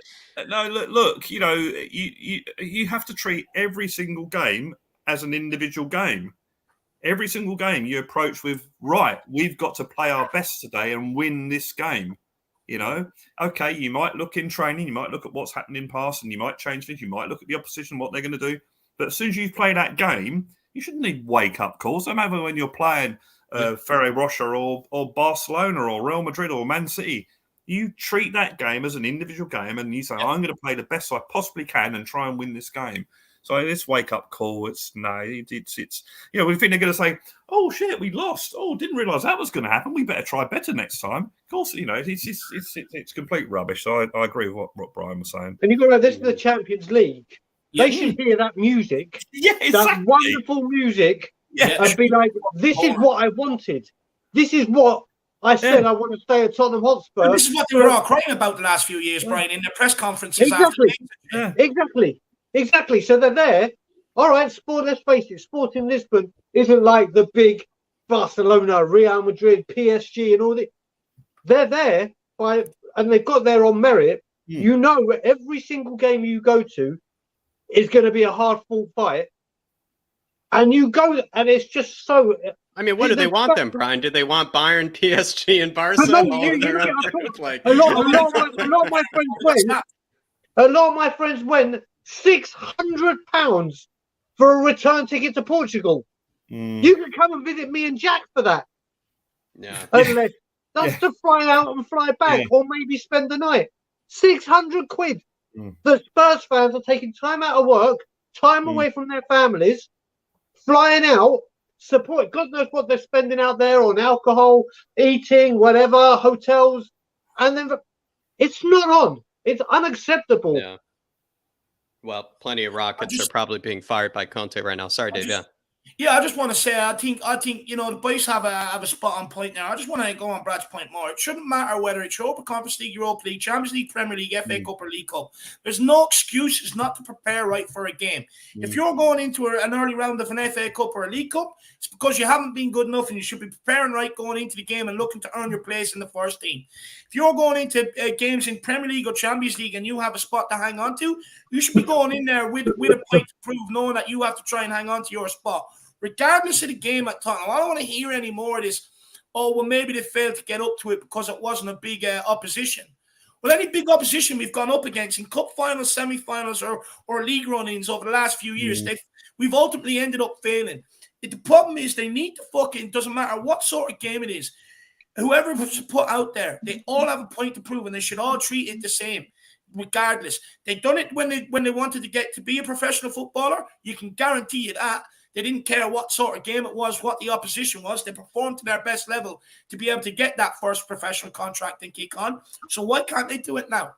no, look. You know, you have to treat every single game as an individual game. Every single game you approach with, right, we've got to play our best today and win this game. You know, okay, you might look in training, you might look at what's happened in past, and you might change things. You might look at the opposition, what they're going to do. But as soon as you've played that game, you shouldn't need wake-up calls. No matter when you're playing Ferre Rocher or Barcelona or Real Madrid or Man City. You treat that game as an individual game and you say, I'm going to play the best I possibly can and try and win this game. So this wake-up call, it's you know, we think they're going to say, oh, shit, we lost. Oh, didn't realise that was going to happen. We better try better next time. Of course, you know, it's complete rubbish. So I agree with what Brian was saying. And you've got to remember, this is the Champions League. They should hear that music, that wonderful music, and be like, this is what I wanted. This is what I said I want to stay at Tottenham Hotspur. And this is what they were all crying about the last few years, Brian, in the press conferences. Exactly. So they're there. All right, let's face it, Sporting Lisbon isn't like the big Barcelona, Real Madrid, PSG, and all that. They're there and they've got there on merit. You know, every single game you go to is going to be a hard-fought fight. And you go, and it's just so... I mean, what do they want then, Brian? Do they want Bayern, PSG, and Barca? A lot of my friends went £600 for a return ticket to Portugal. You can come and visit me and Jack for that. Yeah. Unless that's to fly out and fly back, or maybe spend the night. 600 quid. The Spurs fans are taking time out of work, time away from their families, flying out, support. God knows what they're spending out there on alcohol, eating, whatever, hotels, and then it's not on. It's unacceptable. Yeah. Well, plenty of rockets are probably being fired by Conte right now. Sorry, Dave. I just want to say, I think you know, the boys have a spot on point now. I just want to go on Brad's point more. It shouldn't matter whether it's Europa Conference League, Europa League, Champions League, Premier League, FA Cup, or League Cup. There's no excuses not to prepare right for a game. If you're going into an early round of an FA Cup or a League Cup, it's because you haven't been good enough, and you should be preparing right going into the game and looking to earn your place in the first team. If you're going into games in Premier League or Champions League and you have a spot to hang on to, you should be going in there with a point to prove, knowing that you have to try and hang on to your spot. Regardless of the game at Tottenham, I don't want to hear any more of this, maybe they failed to get up to it because it wasn't a big opposition. Well, any big opposition we've gone up against in cup finals, semi-finals, or league run-ins over the last few years, we've ultimately ended up failing. The problem is they need to doesn't matter what sort of game it is, whoever was put out there, they all have a point to prove, and they should all treat it the same. Regardless, they've done it when they wanted to get to be a professional footballer. You can guarantee you that. They didn't care what sort of game it was, what the opposition was. They performed to their best level to be able to get that first professional contract and kick on. So why can't they do it now?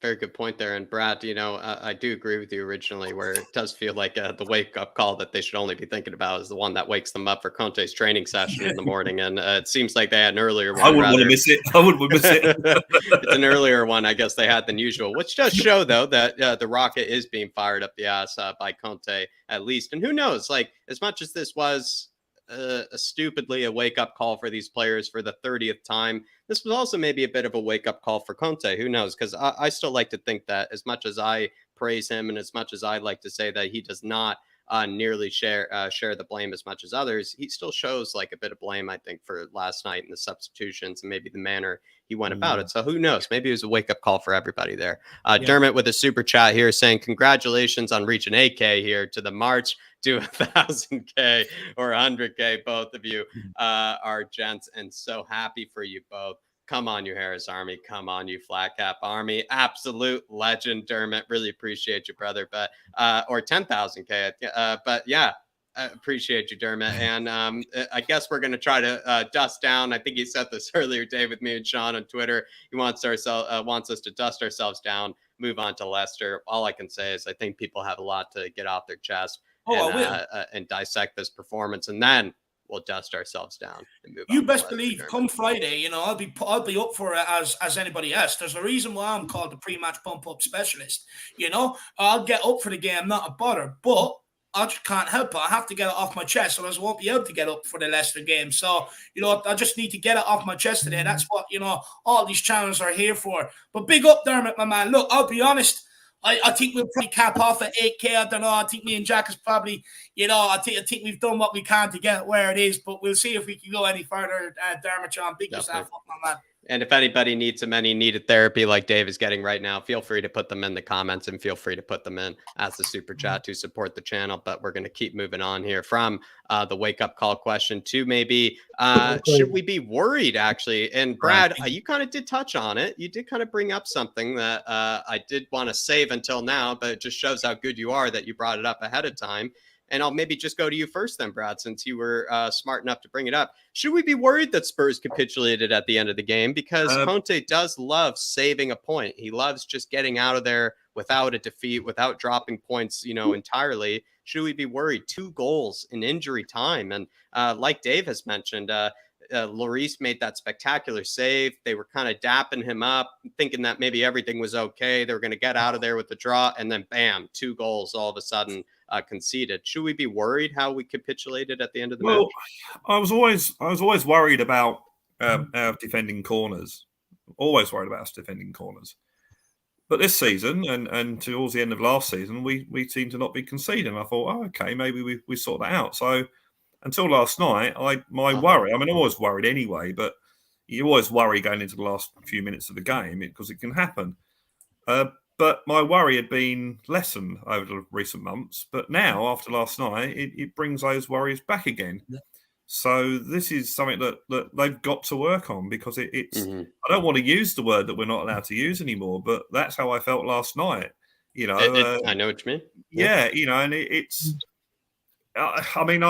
Very good point there. And Brad, you know, I do agree with you originally, where it does feel like the wake-up call that they should only be thinking about is the one that wakes them up for Conte's training session in the morning. And it seems like they had an earlier one. I wouldn't want to miss it. It's an earlier one, I guess they had than usual, which does show, though, that the rocket is being fired up the ass by Conte, at least. And who knows, like, as much as this was stupidly a wake-up call for these players for the 30th time, this was also maybe a bit of a wake-up call for Conte. Who knows? Because I still like to think that as much as I praise him and as much as I like to say that he does not nearly share the blame as much as others, he still shows like a bit of blame, I think, for last night and the substitutions and maybe the manner he went about it. So who knows? Maybe it was a wake-up call for everybody there. Dermot with a super chat here saying, congratulations on reaching 8K here to the March to 1,000K or 100K. Both of you are gents, and so happy for you both. Come on, you Harris Army. Come on, you Flat Cap Army. Absolute legend, Dermot. Really appreciate you, brother. But or 10,000K. But yeah, I appreciate you, Dermot. And I guess we're going to try to dust down. I think he said this earlier, Dave, with me and Sean on Twitter. He wants us to dust ourselves down, move on to Leicester. All I can say is I think people have a lot to get off their chest and dissect this performance, and then we'll dust ourselves down and move on. You best believe, come Friday, I'll be up for it as anybody else. There's a reason why I'm called the pre-match bump-up specialist. I'll get up for the game, not a bother, but I just can't help it. I have to get it off my chest, otherwise I won't be able to get up for the Leicester game. So, I just need to get it off my chest today. That's what, all these channels are here for. But big up, Dermot, my man. Look, I'll be honest. I think we'll probably cap off at 8K. I don't know. I think me and Jack is probably, I think we've done what we can to get where it is, but we'll see if we can go any further. Dermot, John, big yourself up, my man. And if anybody needs any needed therapy like Dave is getting right now, feel free to put them in the comments and feel free to put them in as the super chat to support the channel. But we're going to keep moving on here from the wake up call question to maybe should we be worried, actually? And Brad, you kind of did touch on it. You did kind of bring up something that I did want to save until now, but it just shows how good you are that you brought it up ahead of time. And I'll maybe just go to you first then, Brad, since you were smart enough to bring it up. Should we be worried that Spurs capitulated at the end of the game? Because Conte does love saving a point. He loves just getting out of there without a defeat, without dropping points, entirely. Should we be worried? 2 goals in injury time. And like Dave has mentioned, Lloris made that spectacular save. They were kind of dapping him up, thinking that maybe everything was okay. They were going to get out of there with the draw. And then, bam, 2 goals all of a sudden. Conceded. Should we be worried how we capitulated at the end of the match? I was always worried about our defending corners. Always worried about us defending corners. But this season and towards the end of last season, we seemed to not be conceding. I thought, okay, maybe we sort that out. So until last night, my worry. I mean, I'm always worried anyway, but you always worry going into the last few minutes of the game because it can happen. But my worry had been lessened over the recent months. But now, after last night, it brings those worries back again. Yeah. So this is something that they've got to work on because it's. Mm-hmm. I don't want to use the word that we're not allowed to use anymore, but that's how I felt last night. I know what you mean. Yeah, and it's. I mean,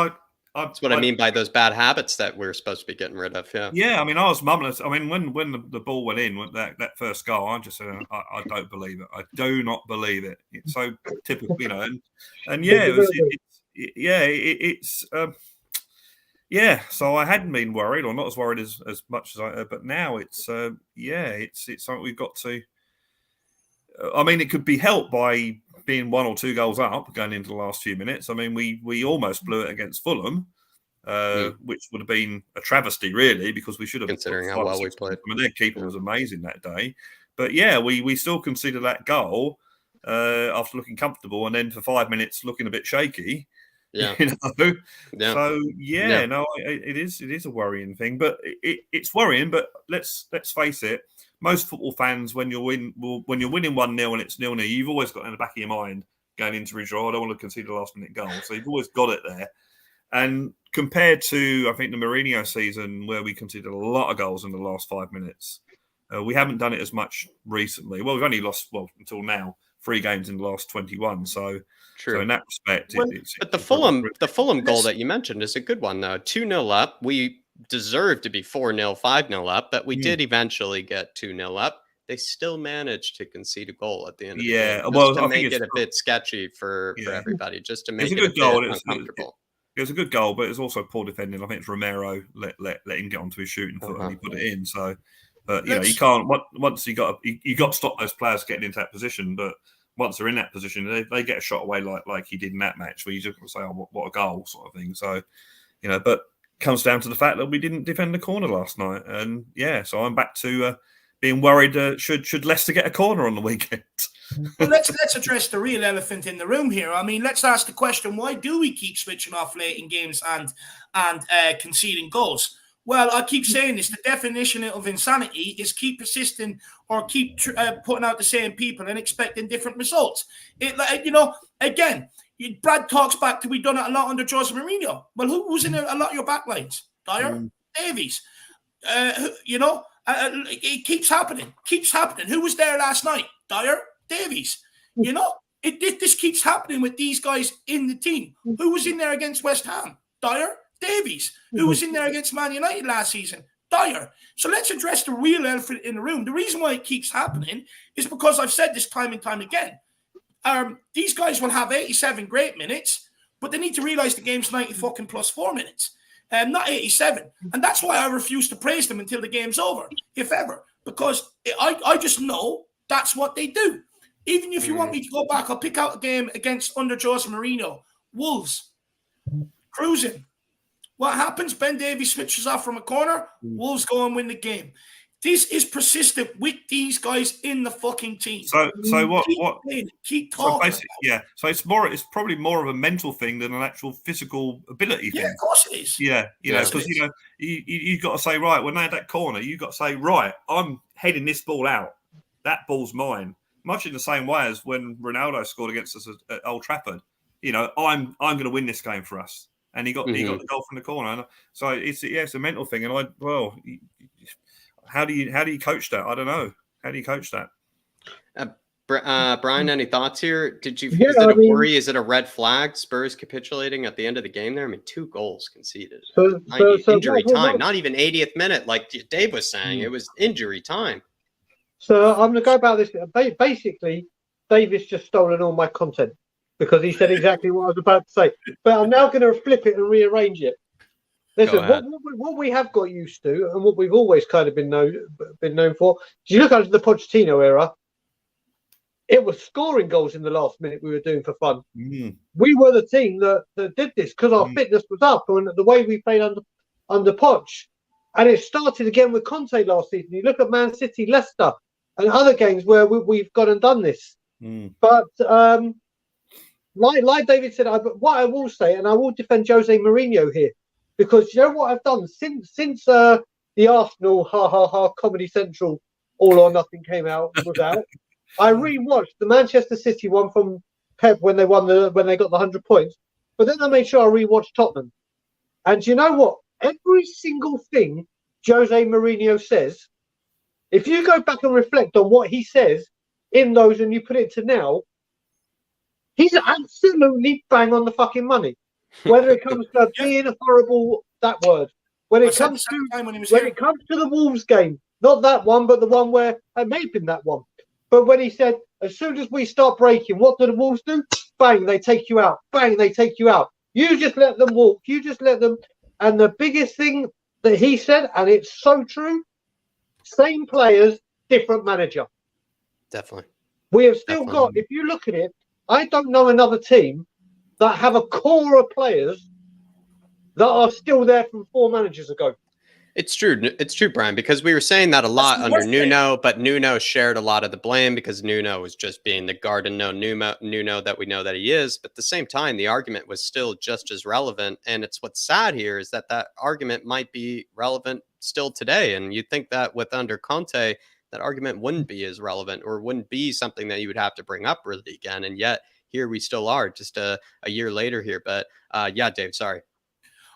that's what I mean by those bad habits that we're supposed to be getting rid of. Yeah. Yeah. I mean, I was mumbling. I mean, when the ball went in, that first goal, I just said, I don't believe it. I do not believe it. It's so typical, and yeah, So I hadn't been worried, or not as worried as much as but now it's something we've got to. I mean, it could be helped by being 1 or 2 goals up going into the last few minutes. I mean, we almost blew it against Fulham, which would have been a travesty, really, because we should have. Considering how well we played. I mean, their keeper was amazing that day. But, yeah, we still consider that goal after looking comfortable and then for 5 minutes looking a bit shaky. Yeah. Yeah. So, no, it is a worrying thing. But it's worrying, but let's face it. Most football fans, when you're winning 1-0 and it's 0-0, you've always got in the back of your mind going into redraw, I don't want to concede a last-minute goal. So you've always got it there. And compared to, I think, the Mourinho season, where we conceded a lot of goals in the last 5 minutes, we haven't done it as much recently. Well, we've only lost, until now, 3 games in the last 21. So, true. So in that respect, but the Fulham goal that you mentioned is a good one, though. 2-0 up. We deserved to be 4-0, 5-0 up, but we did eventually get 2-0 up. They still managed to concede a goal at the end of the game. Well, to make it a bit sketchy for everybody, just to make it a bit uncomfortable. It was a good goal, but it's also poor defending. I think it's Romero let him get onto his shooting foot and he put it in. So, but you can't. Once you got to stop those players getting into that position. But once they're in that position, they get a shot away like he did in that match, where you just say, "Oh, what a goal!" sort of thing. So, but comes down to the fact that we didn't defend the corner last night, and so I'm back to being worried. Should Leicester get a corner on the weekend? Well, let's address the real elephant in the room here. I mean, let's ask the question: why do we keep switching off late in games and conceding goals? Well, I keep saying this: the definition of insanity is keep persisting or keep putting out the same people and expecting different results. Again. Brad talks back to we done it a lot under Jose Mourinho. Well, who's in a lot of your backlines? Dyer, Davies, It keeps happening. Who was there last night? Dyer, Davies. You know, this keeps happening with these guys in the team. Who was in there against West Ham? Dyer, Davies. Who was in there against Man United last season? Dyer. So let's address the real elephant in the room. The reason why it keeps happening is because I've said this time and time again. These guys will have 87 great minutes, but they need to realize the game's 90 fucking plus 4 minutes. Not 87. And that's why I refuse to praise them until the game's over, if ever. Because I just know that's what they do. Even if you want me to go back, I'll pick out a game under Jose Mourinho. Wolves. Cruising. What happens? Ben Davies switches off from a corner. Wolves go and win the game. This is persistent with these guys in the fucking team. So what? Keep talking. So it's probably more of a mental thing than an actual physical ability thing. Yeah, of course it is. Yeah, because you got to say, right, when they had that corner, you got to say, right, I'm heading this ball out. That ball's mine. Much in the same way as when Ronaldo scored against us at Old Trafford. You know, I'm going to win this game for us, and he got the goal from the corner. And so it's a mental thing. And how do you coach that? I don't know. How do you coach that? Brian, any thoughts here? Is it a worry? Is it a red flag? Spurs capitulating at the end of the game there? I mean, 2 goals conceded. Injury time. Not even 80th minute, like Dave was saying. It was injury time. So I'm going to go about this. Basically, Davis just stolen all my content because he said exactly what I was about to say. But I'm now going to flip it and rearrange it. Listen, what we have got used to, and what we've always kind of been known for, if you look under the Pochettino era, it was scoring goals in the last minute we were doing for fun. We were the team that did this because our fitness was up and the way we played under Poch. And it started again with Conte last season. You look at Man City, Leicester, and other games where we've gone and done this. But like David said, what I will say, and I will defend Jose Mourinho here, because you know what I've done since the Arsenal Comedy Central All or Nothing came out. I rewatched the Manchester City one from Pep when they got the 100 points, but then I made sure I rewatched Tottenham. And you know what? Every single thing Jose Mourinho says, if you go back and reflect on what he says in those and you put it to now, he's absolutely bang on the fucking money. Whether it comes to being horrible, that word. When it comes to the Wolves game, not that one, but the one where it may have been that one. But when he said, as soon as we start breaking, what do the Wolves do? Bang, they take you out. Bang, they take you out. You just let them walk. You just let them. And the biggest thing that he said, and it's so true, same players, different manager. Definitely. We have still got, if you look at it, I don't know another team that have a core of players that are still there from 4 managers ago. It's true. It's true, Brian, because we were saying that a lot under Nuno, but Nuno shared a lot of the blame because Nuno was just being the Nuno that we know that he is. But at the same time, the argument was still just as relevant. And it's what's sad here is that argument might be relevant still today. And you'd think that with under Conte, that argument wouldn't be as relevant or wouldn't be something that you would have to bring up really again. And yet here we still are just a year later here. But Dave, sorry.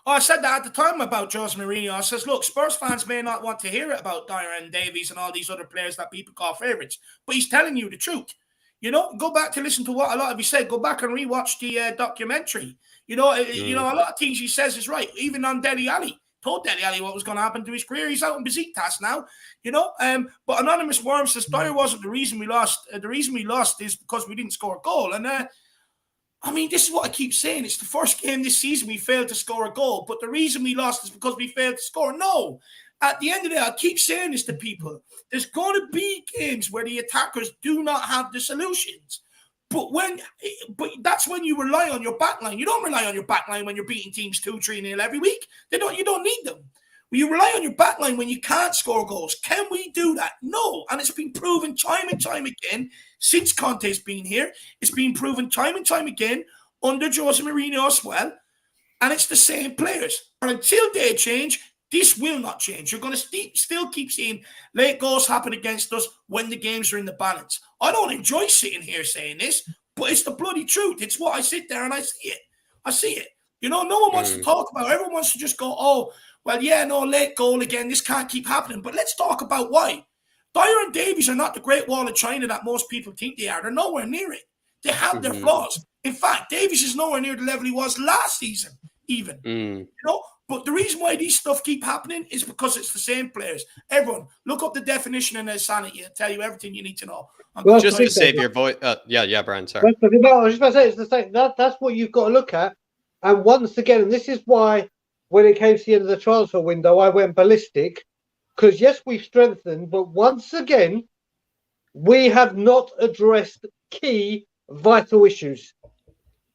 I said that at the time about Jose Mourinho. I says, look, Spurs fans may not want to hear it about Dyer and Davies and all these other players that people call favourites, but he's telling you the truth. You know, go back to listen to what a lot of you said. Go back and rewatch the documentary. You know, a lot of things he says is right. Even on Dele Alli, told Dele Alli what was going to happen to his career. He's out in Besiktas now. You know, but Anonymous Worm says Dyer wasn't the reason we lost. The reason we lost is because we didn't score a goal. And I mean, this is what I keep saying. It's the first game this season we failed to score a goal, but the reason we lost is because we failed to score. No. At the end of the day, I keep saying this to people. There's going to be games where the attackers do not have the solutions. But that's when you rely on your backline. You don't rely on your backline when you're beating teams 2-3-0 every week. You don't need them. You rely on your backline when you can't score goals. Can we do that? No. And it's been proven time and time again since Conte's been here. It's been proven time and time again under Jose Mourinho as well. And it's the same players. And until they change, this will not change. You're going to still keep seeing late goals happen against us when the games are in the balance. I don't enjoy sitting here saying this, but it's the bloody truth. It's what I sit there and I see it. You know, no one wants to talk about it. Everyone wants to just go, oh, well, yeah, no, late goal again. This can't keep happening. But let's talk about why. Dyer and Davies are not the Great Wall of China that most people think they are. They're nowhere near it. They have their flaws. In fact, Davies is nowhere near the level he was last season, even. You know, but the reason why these stuff keep happening is because it's the same players. Everyone, look up the definition in insanity. It'll tell you everything you need to know. Well, just to save your voice. Yeah, Brian, sorry. I was just about to say, it's the same. That's what you've got to look at. And once again, and this is why when it came to the end of the transfer window, I went ballistic. Because, yes, we've strengthened, but once again, we have not addressed key vital issues.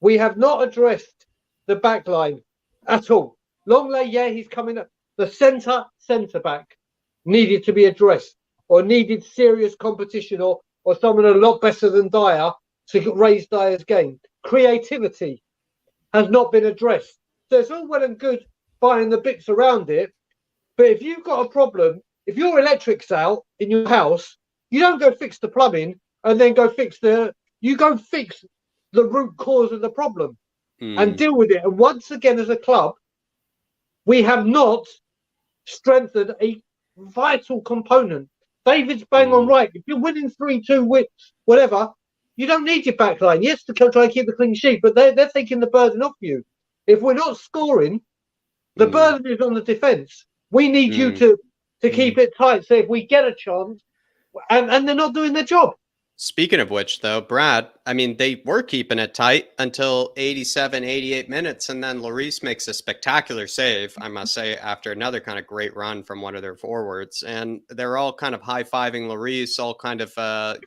We have not addressed the back line at all. Longley, yeah, he's coming up. The centre back needed to be addressed or needed serious competition or someone a lot better than Dyer to raise Dyer's game. Creativity has not been addressed. So it's all well and good buying the bits around it. But if you've got a problem, if your electric's out in your house, you don't go fix the plumbing and then you go fix the root cause of the problem and deal with it. And once again, as a club, we have not strengthened a vital component. David's bang on right. If you're winning 3-2, whatever, you don't need your back line. Yes, to try and keep the clean sheet, but they're taking the burden off you. If we're not scoring, the burden is on the defence. We need you to keep it tight. So if we get a chance, and they're not doing their job. Speaking of which, though, Brad, I mean, they were keeping it tight until 87, 88 minutes. And then Lloris makes a spectacular save, I must say, after another kind of great run from one of their forwards. And they're all kind of high-fiving Lloris, all kind of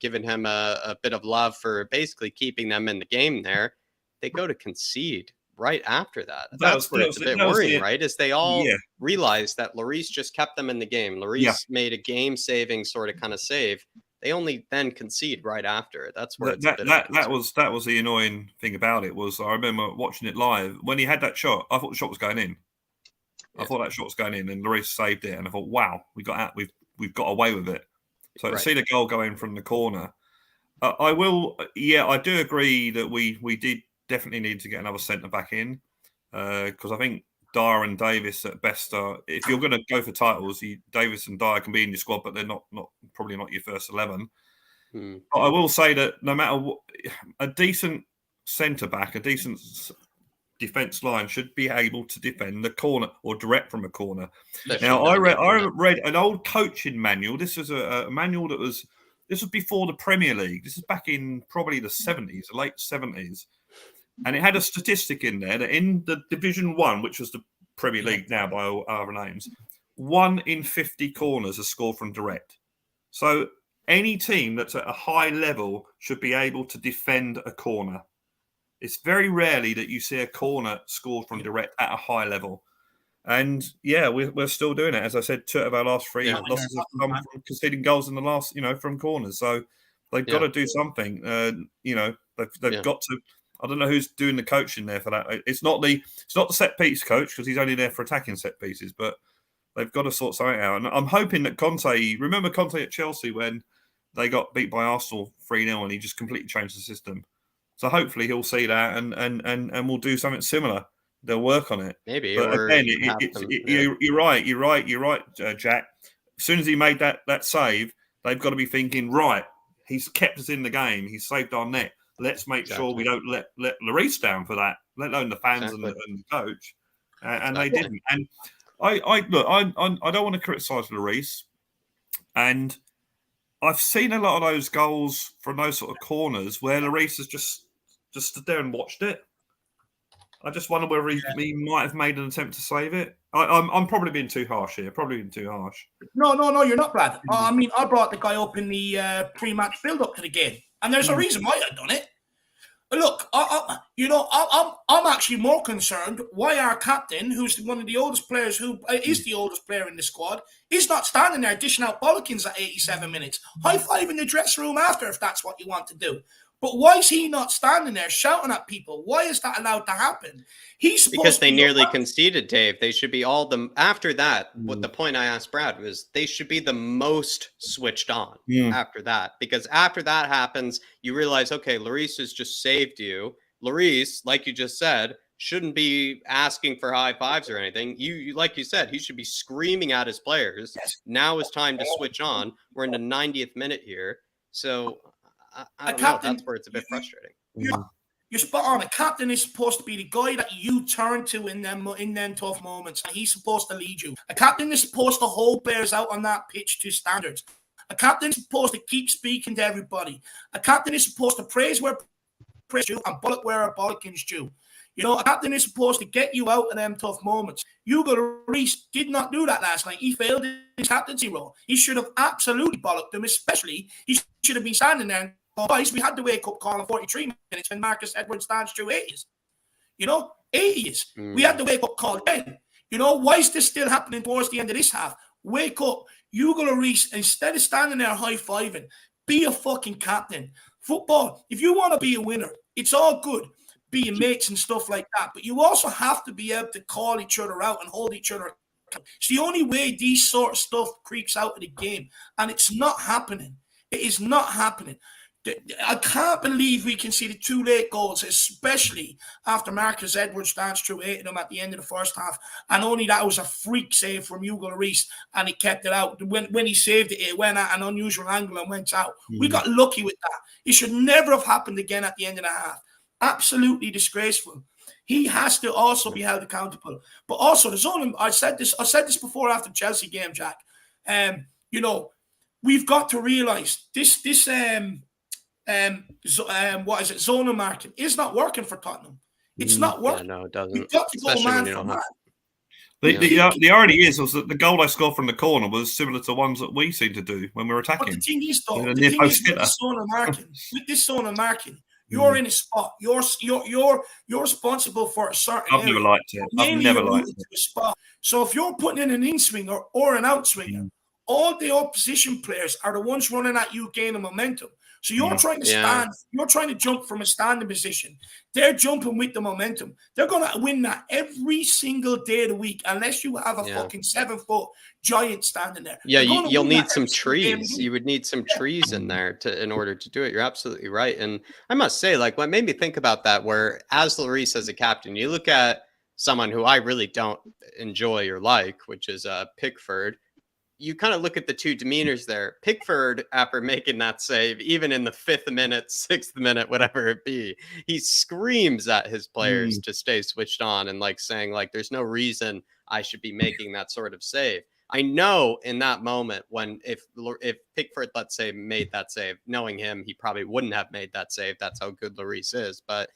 giving him a bit of love for basically keeping them in the game there. They go to concede right after that. That's where it's a bit worrying, right? Is they all realize that Lloris just kept them in the game. Lloris made a game-saving sort of kind of save. They only then concede right after. That's where that was the annoying thing about it. Was I remember watching it live when he had that shot. I thought the shot was going in. I thought that shot was going in, and Lloris saved it. And I thought, wow, we've got away with it. So to see the goal go in from the corner, I do agree that we did definitely need to get another centre back in because I think Dyer and Davis at best are. If you're going to go for titles, Davis and Dyer can be in your squad, but they're probably not your first 11. But I will say that no matter what, a decent centre back, a decent defence line should be able to defend the corner or direct from a corner. Now, I read an old coaching manual. This was a manual this was before the Premier League. This is back in probably the 70s, the late 70s. And it had a statistic in there that in the Division 1, which was the Premier League now by all other names, 1 in 50 corners are scored from direct. So any team that's at a high level should be able to defend a corner. It's very rarely that you see a corner scored from direct at a high level. And we're still doing it. As I said, 2 of our last 3 losses have come from conceding goals in the last, from corners. So they've got to do something. They've got to. I don't know who's doing the coaching there for that. It's not the set piece coach because he's only there for attacking set pieces, but they've got to sort something out. And I'm hoping that remember Conte at Chelsea when they got beat by Arsenal 3-0 and he just completely changed the system. So hopefully he'll see that and we'll do something similar. They'll work on it. Maybe. But again, you're right, Jack. As soon as he made that save, they've got to be thinking, right, he's kept us in the game. He's saved our net. Let's make sure we don't let Lloris down for that, let alone the fans and the coach. And they didn't. And I don't want to criticise Lloris. And I've seen a lot of those goals from those sort of corners where Lloris has just stood there and watched it. I just wonder whether he might have made an attempt to save it. I'm probably being too harsh here. No, you're not, Brad. I mean, I brought the guy up in the pre-match build-up to the game. And there's a reason why I've done it. Look, I'm actually more concerned why our captain, who's one of the oldest players, who is the oldest player in the squad, is not standing there dishing out bollockings at 87 minutes. High five in the dressing room after if that's what you want to do. But why is he not standing there shouting at people? Why is that allowed to happen? Because they nearly conceded, Dave. They should be after that. What the point I asked Brad was they should be the most switched on after that. Because after that happens, you realize, okay, Lloris has just saved you. Lloris, like you just said, shouldn't be asking for high fives or anything. You like you said, he should be screaming at his players. Yes. Now is time to switch on. We're in the 90th minute here. So I don't know. captain, That's where it's a bit frustrating. You're spot on. A captain is supposed to be the guy that you turn to in them tough moments, and he's supposed to lead you. A captain is supposed to hold players out on that pitch to standards. A captain is supposed to keep speaking to everybody. A captain is supposed to praise where praise due and bollock where a bollocking's due. You know, a captain is supposed to get you out of them tough moments. Hugo Lloris did not do that last night. He failed his captaincy role. He should have absolutely bollocked them, especially he should have been standing there. Guys, we had the wake up call in 43 minutes when Marcus Edwards stands through 80s. You know, 80s. We had the wake up call then. You know, why is this still happening towards the end of this half? Wake up. Hugo Lloris, instead of standing there high-fiving, be a fucking captain. Football, if you want to be a winner, it's all good being mates and stuff like that, but you also have to be able to call each other out and hold each other accountable. It's the only way these sort of stuff creeps out of the game, and it's not happening. It is not happening. I can't believe we can see the 2 late goals, especially after Marcus Edwards danced through 8 of them at the end of the first half, and only that was a freak save from Hugo Lloris, and he kept it out. When he saved it, it went at an unusual angle and went out. We got lucky with that. It should never have happened again at the end of the half. Absolutely disgraceful. He has to also be held accountable. But also, the zone. I said this before after the Chelsea game, Jack. You know, we've got to realise this. What is it? Zonal marking is not working for Tottenham. It's not working. Yeah, no, it doesn't. We've got to go man for man. The irony is that the goal I scored from the corner was similar to ones that we seem to do when we're attacking. But the thing is, though, with this zonal marking, you're in a spot. You're responsible for a certain I've never liked it. I've never liked it. A spot. So if you're putting in an in swinger or an out swinger, all the opposition players are the ones running at you gaining momentum. So you're trying to stand, you're trying to jump from a standing position. They're jumping with the momentum. They're going to win that every single day of the week unless you have a fucking 7-foot giant standing there. Yeah, you'll need some trees. You would need some trees in there in order to do it. You're absolutely right. And I must say, like, what made me think about that, where as Lloris as a captain, you look at someone who I really don't enjoy or like, which is Pickford. You kind of look at the two demeanors there. Pickford, after making that save, even in the 5th minute, 6th minute, whatever it be, he screams at his players to stay switched on and like saying, like, there's no reason I should be making that sort of save. I know in that moment when if Pickford, let's say, made that save, knowing him, he probably wouldn't have made that save. That's how good Lloris is. But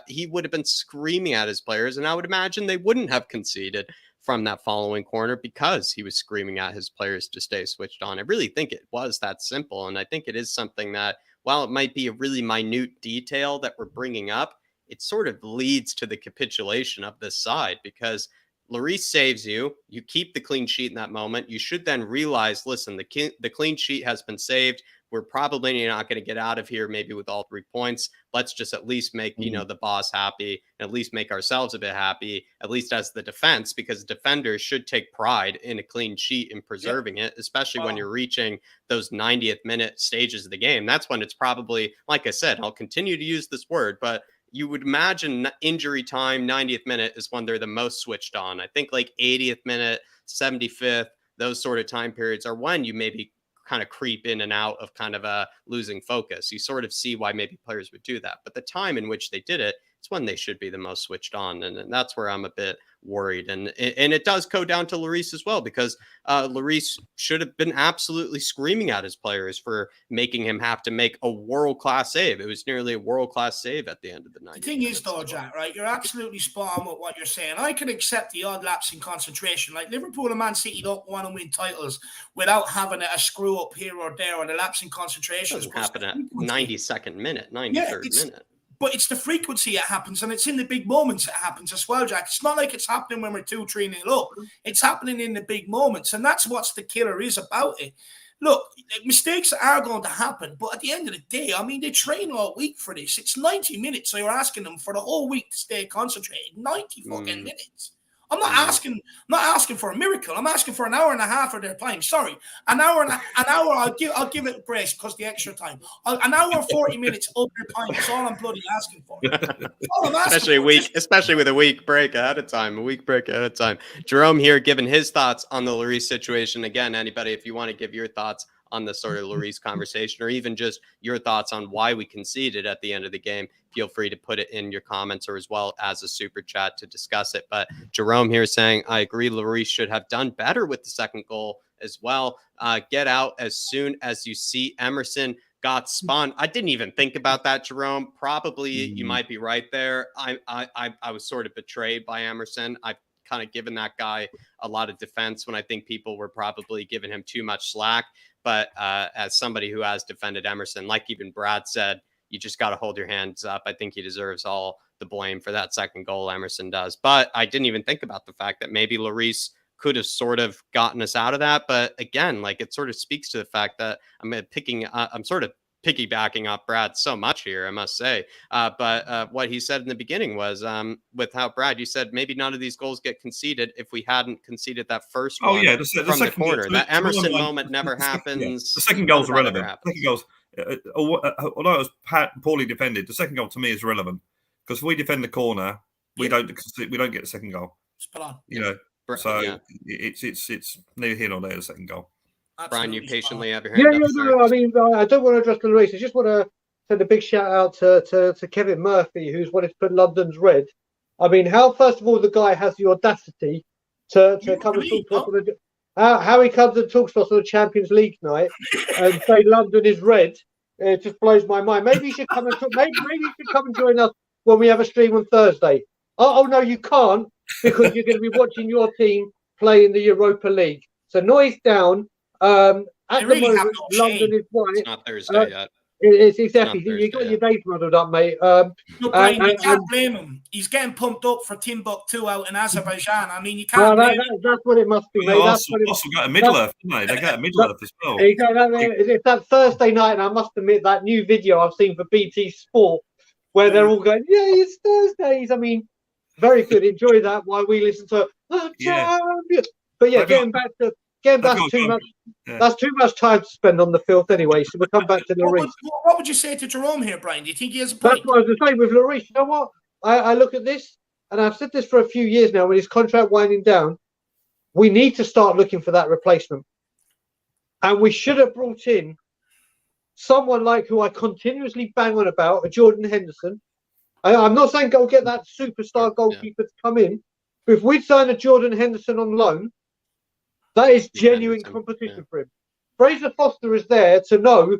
he would have been screaming at his players, and I would imagine they wouldn't have conceded from that following corner because he was screaming at his players to stay switched on. I really think it was that simple. And I think it is something that, while it might be a really minute detail that we're bringing up, it sort of leads to the capitulation of this side, because Lloris saves you. You keep the clean sheet in that moment. You should then realize, listen, the clean sheet has been saved. We're probably not going to get out of here maybe with all 3 points. Let's just at least make, the boss happy, and at least make ourselves a bit happy, at least as the defense, because defenders should take pride in a clean sheet and preserving it, especially when you're reaching those 90th minute stages of the game. That's when it's probably, like I said, I'll continue to use this word, but you would imagine injury time, 90th minute is when they're the most switched on. I think like 80th minute, 75th, those sort of time periods are when you maybe kind of creep in and out of kind of a losing focus. You sort of see why maybe players would do that. But the time in which they did it, it's when they should be the most switched on. And that's where I'm a bit worried. And it does go down to Lloris as well, because Lloris should have been absolutely screaming at his players for making him have to make a world-class save. It was nearly a world-class save at the end of the night. The thing is, though, Jack, right, you're absolutely spot on with what you're saying. I can accept the odd lapse in concentration. Like Liverpool and Man City don't want to win titles without having a screw-up here or there, and a lapse in concentration. It doesn't happen at 92nd minute, 93rd minute. But it's the frequency it happens, and it's in the big moments it happens as well, Jack. It's not like it's happening when we're 2-3-0 up. It's happening in the big moments, and that's what the killer is about it. Look, mistakes are going to happen, but at the end of the day, I mean, they train all week for this. It's 90 minutes, so you're asking them for the whole week to stay concentrated. 90 fucking minutes. I'm not asking for a miracle. I'm asking for an hour and a half of their playing. Sorry, an hour. I'll give it grace because the extra time. An hour and 40 minutes of their time is all I'm bloody asking for. Especially with a week break ahead of time. Jerome here giving his thoughts on the Lloris situation. Again, anybody, if you want to give your thoughts on the sort of Lloris conversation, or even just your thoughts on why we conceded at the end of the game, feel free to put it in your comments or as well as a super chat to discuss it. But Jerome here saying, I agree, Lloris should have done better with the second goal as well. Get out as soon as you see Emerson got spun. I didn't even think about that, Jerome. Probably you might be right there. I was sort of betrayed by Emerson. I've kind of given that guy a lot of defense when I think people were probably giving him too much slack. But as somebody who has defended Emerson, like even Brad said, you just got to hold your hands up. I think he deserves all the blame for that second goal. Emerson does. But I didn't even think about the fact that maybe Lloris could have sort of gotten us out of that. But again, like, it sort of speaks to the fact that I'm sort of piggybacking off Brad so much here, I must say. But what he said in the beginning was, with how, Brad, you said maybe none of these goals get conceded if we hadn't conceded that first one from the corner. That Emerson moment never happens. The second goal's irrelevant. Second goal's, although it was poorly defended, the second goal to me is relevant, because if we defend the corner, we don't get the second goal. Spot on. You know, so it's neither here nor there, the second goal. Brian, you patiently have your hand up. No, I mean, I don't want to address the race. I just want to send a big shout out to Kevin Murphy, who's wanted to put London's red. I mean, how, first of all, the guy has the audacity to come and talk to us on how he comes and talks to us on a Champions League night and say London is red. It just blows my mind. Maybe you should come and maybe you should come and join us when we have a stream on Thursday. Oh no, you can't, because you're going to be watching your team play in the Europa League. So noise down. At the moment, London is white. It's not Thursday yet. It's exactly. You got your days muddled up, mate. You can't blame him. He's getting pumped up for Timbuktu out in Azerbaijan. I mean, you can't blame him. That's what it must be, mate. Also got a Middle-earth, don't they? They got a Middle-earth as well. It's that Thursday night, and I must admit, that new video I've seen for BT Sport, where they're all going, yeah, it's Thursdays. I mean, very good. Enjoy that while we listen to the champion. But yeah, getting back too much. Yeah. That's too much time to spend on the filth anyway. So we'll come back to Lloris. What would you say to Jerome here, Brian? Do you think he has a point? That's what I was going to say with Lloris. You know what? I look at this, and I've said this for a few years now. When his contract winding down, we need to start looking for that replacement, and we should have brought in someone like who I continuously bang on about, a Jordan Henderson. I'm not saying go get that superstar goalkeeper to come in, but if we'd sign a Jordan Henderson on loan, that is genuine competition for him. Fraser Foster is there to know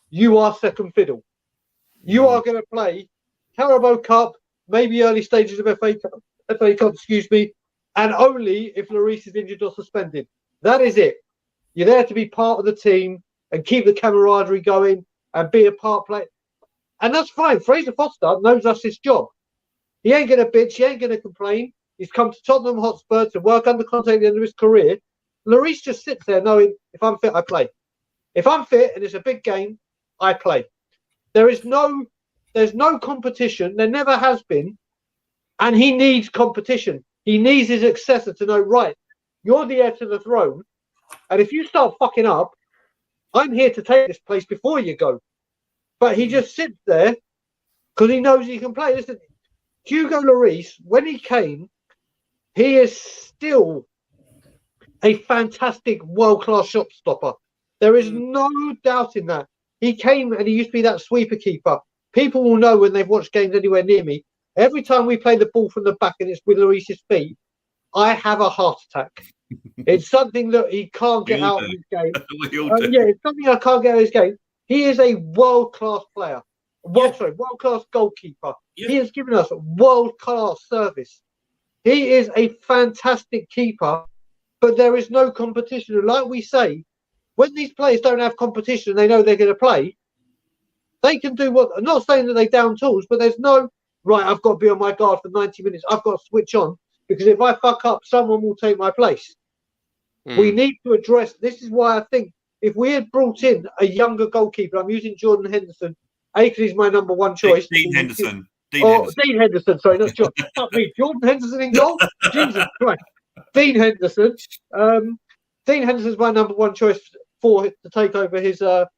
you are second fiddle. You are going to play Carabao Cup, maybe early stages of FA Cup, and only if Lloris is injured or suspended. That is it. You're there to be part of the team and keep the camaraderie going and be a part player. And that's fine. Fraser Foster knows that's his job. He ain't going to bitch. He ain't going to complain. He's come to Tottenham Hotspur to work under Conte at the end of his career. Lloris just sits there knowing, if I'm fit, I play. If I'm fit and it's a big game, I play. There's no competition. There never has been. And he needs competition. He needs his successor to know, right, you're the heir to the throne. And if you start fucking up, I'm here to take this place before you go. But he just sits there because he knows he can play. Listen, Hugo Lloris, when he came, he is still a fantastic world-class shot stopper. There is no doubt in that. He came and he used to be that sweeper keeper. People will know when they've watched games anywhere near me. Every time we play the ball from the back and it's with Lloris's feet, I have a heart attack. It's something that he can't get out of his game. It's something I can't get out of his game. He is a world-class player. World-class goalkeeper. Yeah. He has given us world-class service. He is a fantastic keeper, but there is no competition. And like we say, when these players don't have competition, they know they're going to play. They can do what. I'm not saying that they down tools, but there's no right. I've got to be on my guard for 90 minutes. I've got to switch on because if I fuck up, someone will take my place. We need to address. This is why I think if we had brought in a younger goalkeeper, I'm using Jordan Henderson. Because he's my number one choice. Dean Henderson. Dean Henderson. Sorry, not John. Not me. Jordan Henderson in goal. Jesus Christ. Dean Henderson. Dean Henderson's my number one choice to take over his. But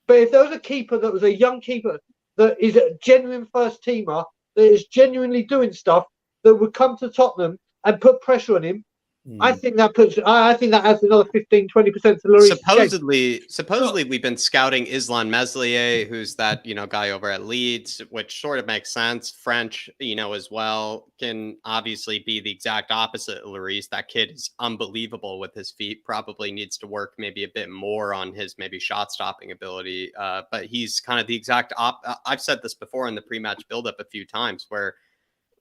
if there was a keeper that was a young keeper that is a genuine first teamer that is genuinely doing stuff that would come to Tottenham and put pressure on him, I think that adds another 15-20% to Lloris. Supposedly we've been scouting Islam Meslier, who's that guy over at Leeds, which sort of makes sense. French, as well, can obviously be the exact opposite of Lloris. That kid is unbelievable with his feet. Probably needs to work maybe a bit more on his maybe shot stopping ability. But he's kind of the exact I've said this before in the pre-match buildup a few times, where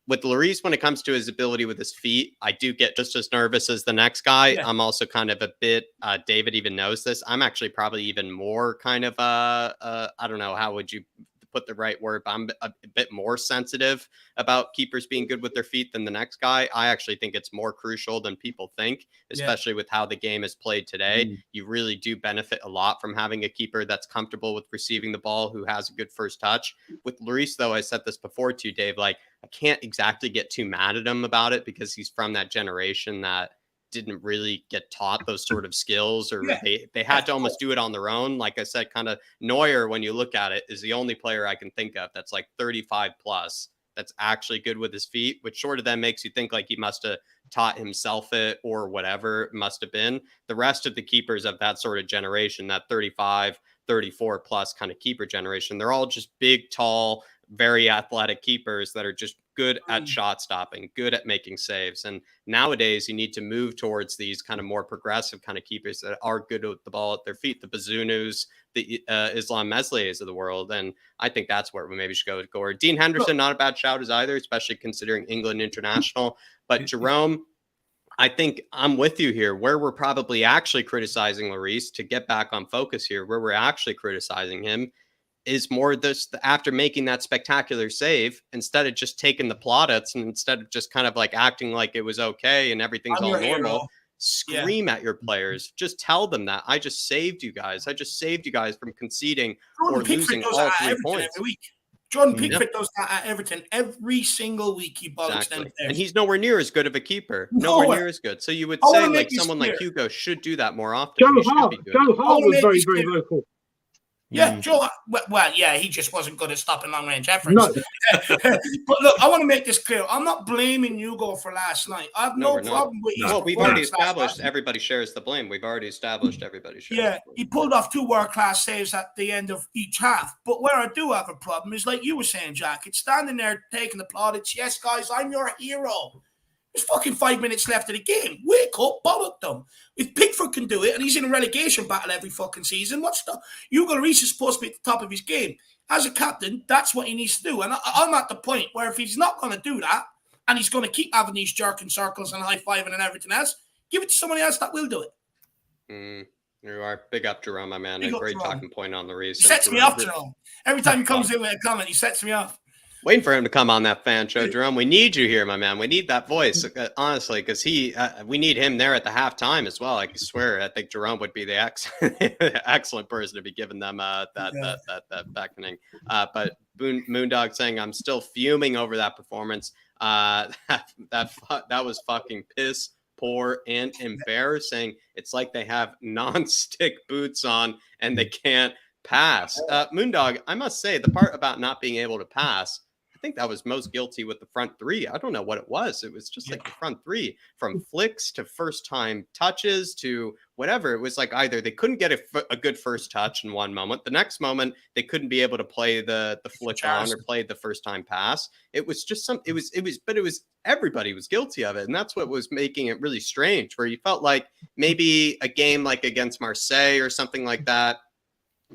with Lloris, when it comes to his ability with his feet, I do get just as nervous as the next guy. Yeah. I'm also kind of a bit, David even knows this. I'm actually probably even more kind of, I don't know, how would you put the right word, but I'm a bit more sensitive about keepers being good with their feet than the next guy. I actually think it's more crucial than people think, especially with how the game is played today. You really do benefit a lot from having a keeper that's comfortable with receiving the ball, who has a good first touch. With Lloris, though, I said this before too, Dave, like, I can't exactly get too mad at him about it, because he's from that generation that didn't really get taught those sort of skills, or they had to almost do it on their own. Like I said, kind of Neuer, when you look at it, is the only player I can think of that's like 35 plus that's actually good with his feet, which sort of then makes you think like he must have taught himself it or whatever it must have been. The rest of the keepers of that sort of generation, that 35, 34 plus kind of keeper generation, they're all just big, tall, very athletic keepers that are just good at shot stopping, good at making saves. And nowadays you need to move towards these kind of more progressive kind of keepers that are good with the ball at their feet, the Bazunus, the Islam Mesliers of the world. And I think that's where we maybe should go. Or Dean Henderson, not a bad shout as either, especially considering England international. But Jerome, I think I'm with you here. Where we're probably actually criticizing Lloris, to get back on focus here, where we're actually criticizing him is more this, after making that spectacular save, instead of just taking the plaudits and instead of just kind of like acting like it was okay and everything's all normal, scream at your players. Just tell them that I just saved you guys. I just saved you guys from conceding or losing all 3 points. Every week. Jordan Pickford does that at Everton every single week. He bollocks them there. And he's nowhere near as good of a keeper. Nowhere near as good. So you would say like someone like Hugo should do that more often. Joe Hart was very, very vocal. Yeah, Joe. Well, yeah, he just wasn't good at stopping long-range efforts. No. But look, I want to make this clear. I'm not blaming Hugo for last night. I have no problem with. Well, we've already established everybody shares the blame. We've already established everybody shares. Yeah, he pulled off 2 world-class saves at the end of each half. But where I do have a problem is, like you were saying, Jack, it's standing there taking the plaudits. Yes, guys, I'm your hero. There's fucking 5 minutes left of the game. Wake up, bollock them. If Pickford can do it, and he's in a relegation battle every fucking season, Hugo Lloris is supposed to be at the top of his game. As a captain, that's what he needs to do. And I'm at the point where if he's not going to do that, and he's going to keep having these jerking circles and high-fiving and everything else, give it to somebody else that will do it. You are. Big up, Jerome, my man. A great talking point on Lloris. He sets me off, Jerome. Every time he comes in with a comment, he sets me off. Waiting for him to come on that fan show, Jerome. We need you here, my man. We need that voice, honestly, because we need him there at the halftime as well. I swear, I think Jerome would be the excellent person to be giving them that beckoning. But Moondog saying, I'm still fuming over that performance. That was fucking piss poor and embarrassing. It's like they have non-stick boots on and they can't pass. Moondog, I must say, the part about not being able to pass, I think that was most guilty with the front 3. I don't know what it was. It was just like the front 3, from flicks to first time touches to whatever. It was like either they couldn't get a good first touch in one moment. The next moment, they couldn't be able to play the flick on or play the first time pass. It was just everybody was guilty of it. And that's what was making it really strange, where you felt like maybe a game like against Marseille or something like that,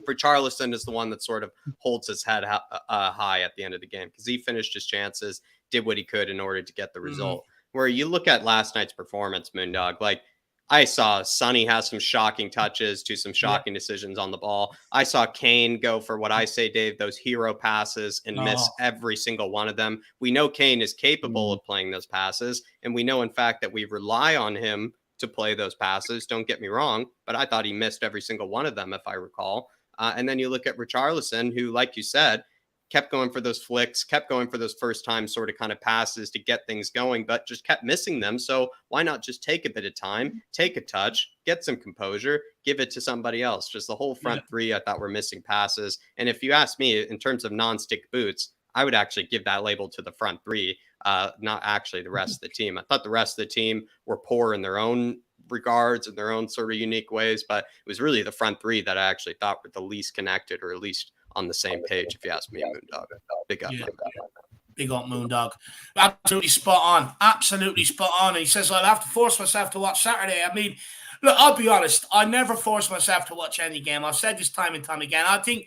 Richarlison is the one that sort of holds his head high at the end of the game, because he finished his chances, did what he could in order to get the result. Where you look at last night's performance, Moondog, like I saw Sonny has some shocking touches to some shocking decisions on the ball. I saw Kane go for what I say, Dave, those hero passes and miss every single one of them. We know Kane is capable of playing those passes, and we know, in fact, that we rely on him to play those passes. Don't get me wrong, but I thought he missed every single one of them, if I recall. And then you look at Richarlison, who, like you said, kept going for those flicks, kept going for those first time sort of kind of passes to get things going, but just kept missing them. So why not just take a bit of time, take a touch, get some composure, give it to somebody else? Just the whole front three, I thought were missing passes. And if you ask me in terms of non-stick boots, I would actually give that label to the front three, not actually the rest of the team. I thought the rest of the team were poor in their own regards, in their own sort of unique ways, but it was really the front three that I actually thought were the least connected, or at least on the same page, if you ask me, Moondog. Big up, Moondog. Big up, Moondog. Absolutely spot on. Absolutely spot on. And he says, I'll have to force myself to watch Saturday. I mean, look, I'll be honest. I never force myself to watch any game. I've said this time and time again. I think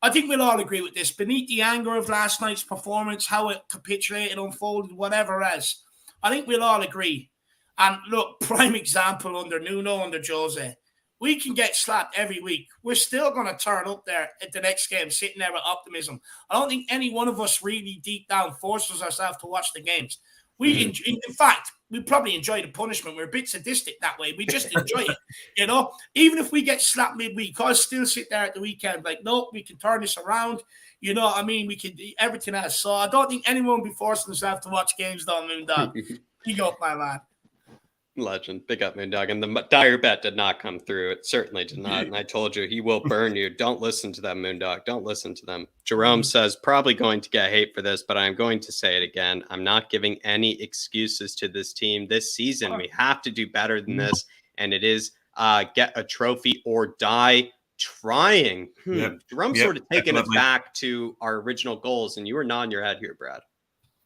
we'll all agree with this. Beneath the anger of last night's performance, how it capitulated, unfolded, whatever else, I think we'll all agree. And look, prime example under Nuno, under Jose. We can get slapped every week. We're still going to turn up there at the next game, sitting there with optimism. I don't think any one of us really deep down forces ourselves to watch the games. In fact, we probably enjoy the punishment. We're a bit sadistic that way. We just enjoy it, you know. Even if we get slapped midweek, I'll still sit there at the weekend like, no, we can turn this around. You know what I mean? We can do everything else. So I don't think anyone will be forcing themselves to watch games, though, Moondog. You go, my man. Legend. Big up, Moondog. And the dire bet did not come through. It certainly did not. And I told you, he will burn you. Don't listen to them, Moondog. Don't listen to them. Jerome says, probably going to get hate for this, but I'm going to say it again. I'm not giving any excuses to this team this season. We have to do better than this. And it is get a trophy or die trying. Jerome's sort of taking us back to our original goals. And you were nodding your head here, Brad.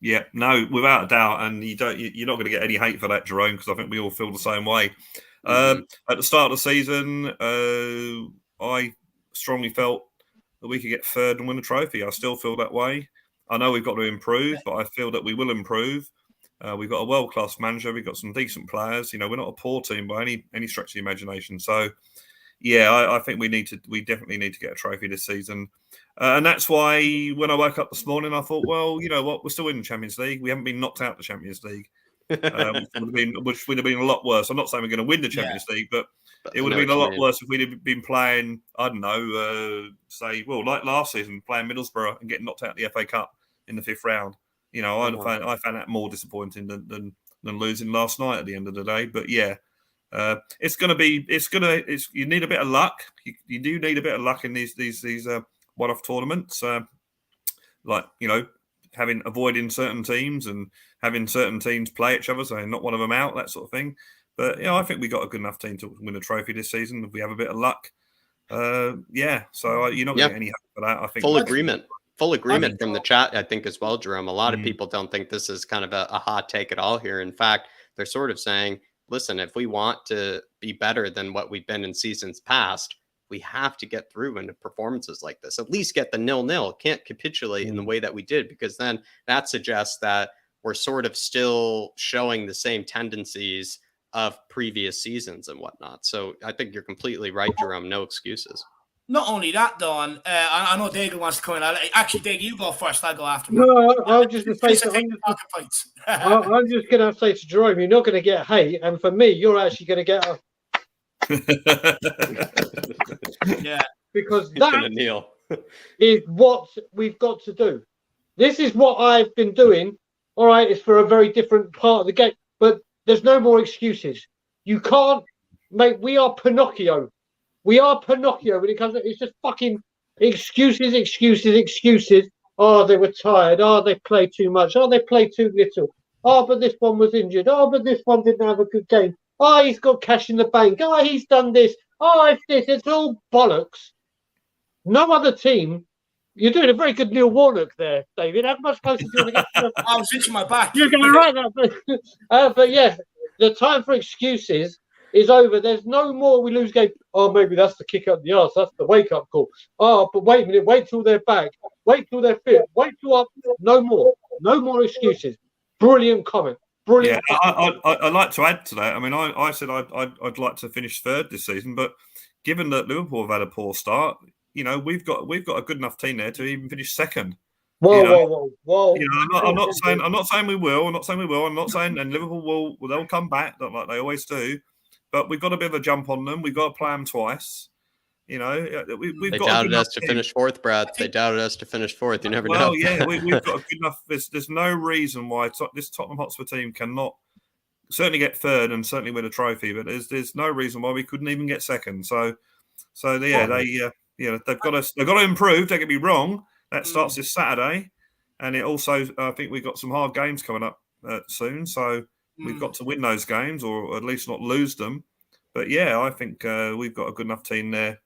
Yeah, no, without a doubt, and you're not going to get any hate for that, Jerome, because I think we all feel the same way. At the start of the season, I strongly felt that we could get third and win a trophy. I still feel that way. I know we've got to improve, but I feel that we will improve. We've got a world-class manager. We've got some decent players. You know, we're not a poor team by any stretch of the imagination. So, yeah, I think we definitely need to get a trophy this season. And that's why when I woke up this morning, I thought, well, you know what? We're still in the Champions League. We haven't been knocked out of the Champions League, which would have been a lot worse. I'm not saying we're going to win the Champions League, but it would have been a lot worse if we'd been playing, I don't know, like last season, playing Middlesbrough and getting knocked out of the FA Cup in the 5th round. You know, I found that more disappointing than losing last night at the end of the day. But yeah. You need a bit of luck. You do need a bit of luck in these one-off tournaments, like, you know, avoiding certain teams and having certain teams play each other, so not one of them out, that sort of thing. But you know, I think we got a good enough team to win a trophy this season if we have a bit of luck. So you're not going to get any help for that. I think full agreement from the chat, I think, as well, Jerome. A lot of people don't think this is kind of a hot take at all here. In fact, they're sort of saying, listen, if we want to be better than what we've been in seasons past, we have to get through into performances like this. At least get the 0-0. Can't capitulate in the way that we did, because then that suggests that we're sort of still showing the same tendencies of previous seasons and whatnot. So I think you're completely right, Jerome. No excuses. Not only that, Don, I know Dagan wants to come in. Actually, Dagan, you go first. I'll go after. No, I was just going to say I'm just going to say to Jerome, you're not going to get hate. And for me, you're actually going to get a... Yeah. Because that is what we've got to do. This is what I've been doing. All right, it's for a very different part of the game. But there's no more excuses. You can't make... We are Pinocchio. We are Pinocchio when it comes to... It's just fucking excuses. Oh, they were tired. Oh, they played too much. Oh, they played too little. Oh, but this one was injured. Oh, but this one didn't have a good game. Oh, he's got cash in the bank. Oh, he's done this. Oh, it's this. It's all bollocks. No other team... You're doing a very good Neil Warnock there, David. How much closer do you want to get to I was itching my back. You're going to write that. But yeah, the time for excuses is over. There's no more we lose game. Oh, maybe that's the kick up the arse. That's the wake-up call. Oh, but wait a minute. Wait till they're back. Wait till they're fit. Wait till up. No more. No more excuses. Brilliant comment. Brilliant. Yeah, I'd like to add to that. I mean, I said I'd like to finish third this season, but given that Liverpool have had a poor start, you know, we've got a good enough team there to even finish second. Whoa. You know, I'm not saying we will. I'm not saying, and Liverpool they'll come back like they always do. But we've got a bit of a jump on them. We've got to play them twice. You know, we've They got doubted us to finish fourth, Brad. They doubted us to finish fourth. You never know. Well, yeah, we've got a good enough. There's no reason why this Tottenham Hotspur team cannot certainly get third and certainly win a trophy. But there's no reason why we couldn't even get second. So yeah, they've got to improve. Don't get me wrong. That starts this Saturday, and it also I think we've got some hard games coming up soon. So we've got to win those games, or at least not lose them. But yeah, I think we've got a good enough team there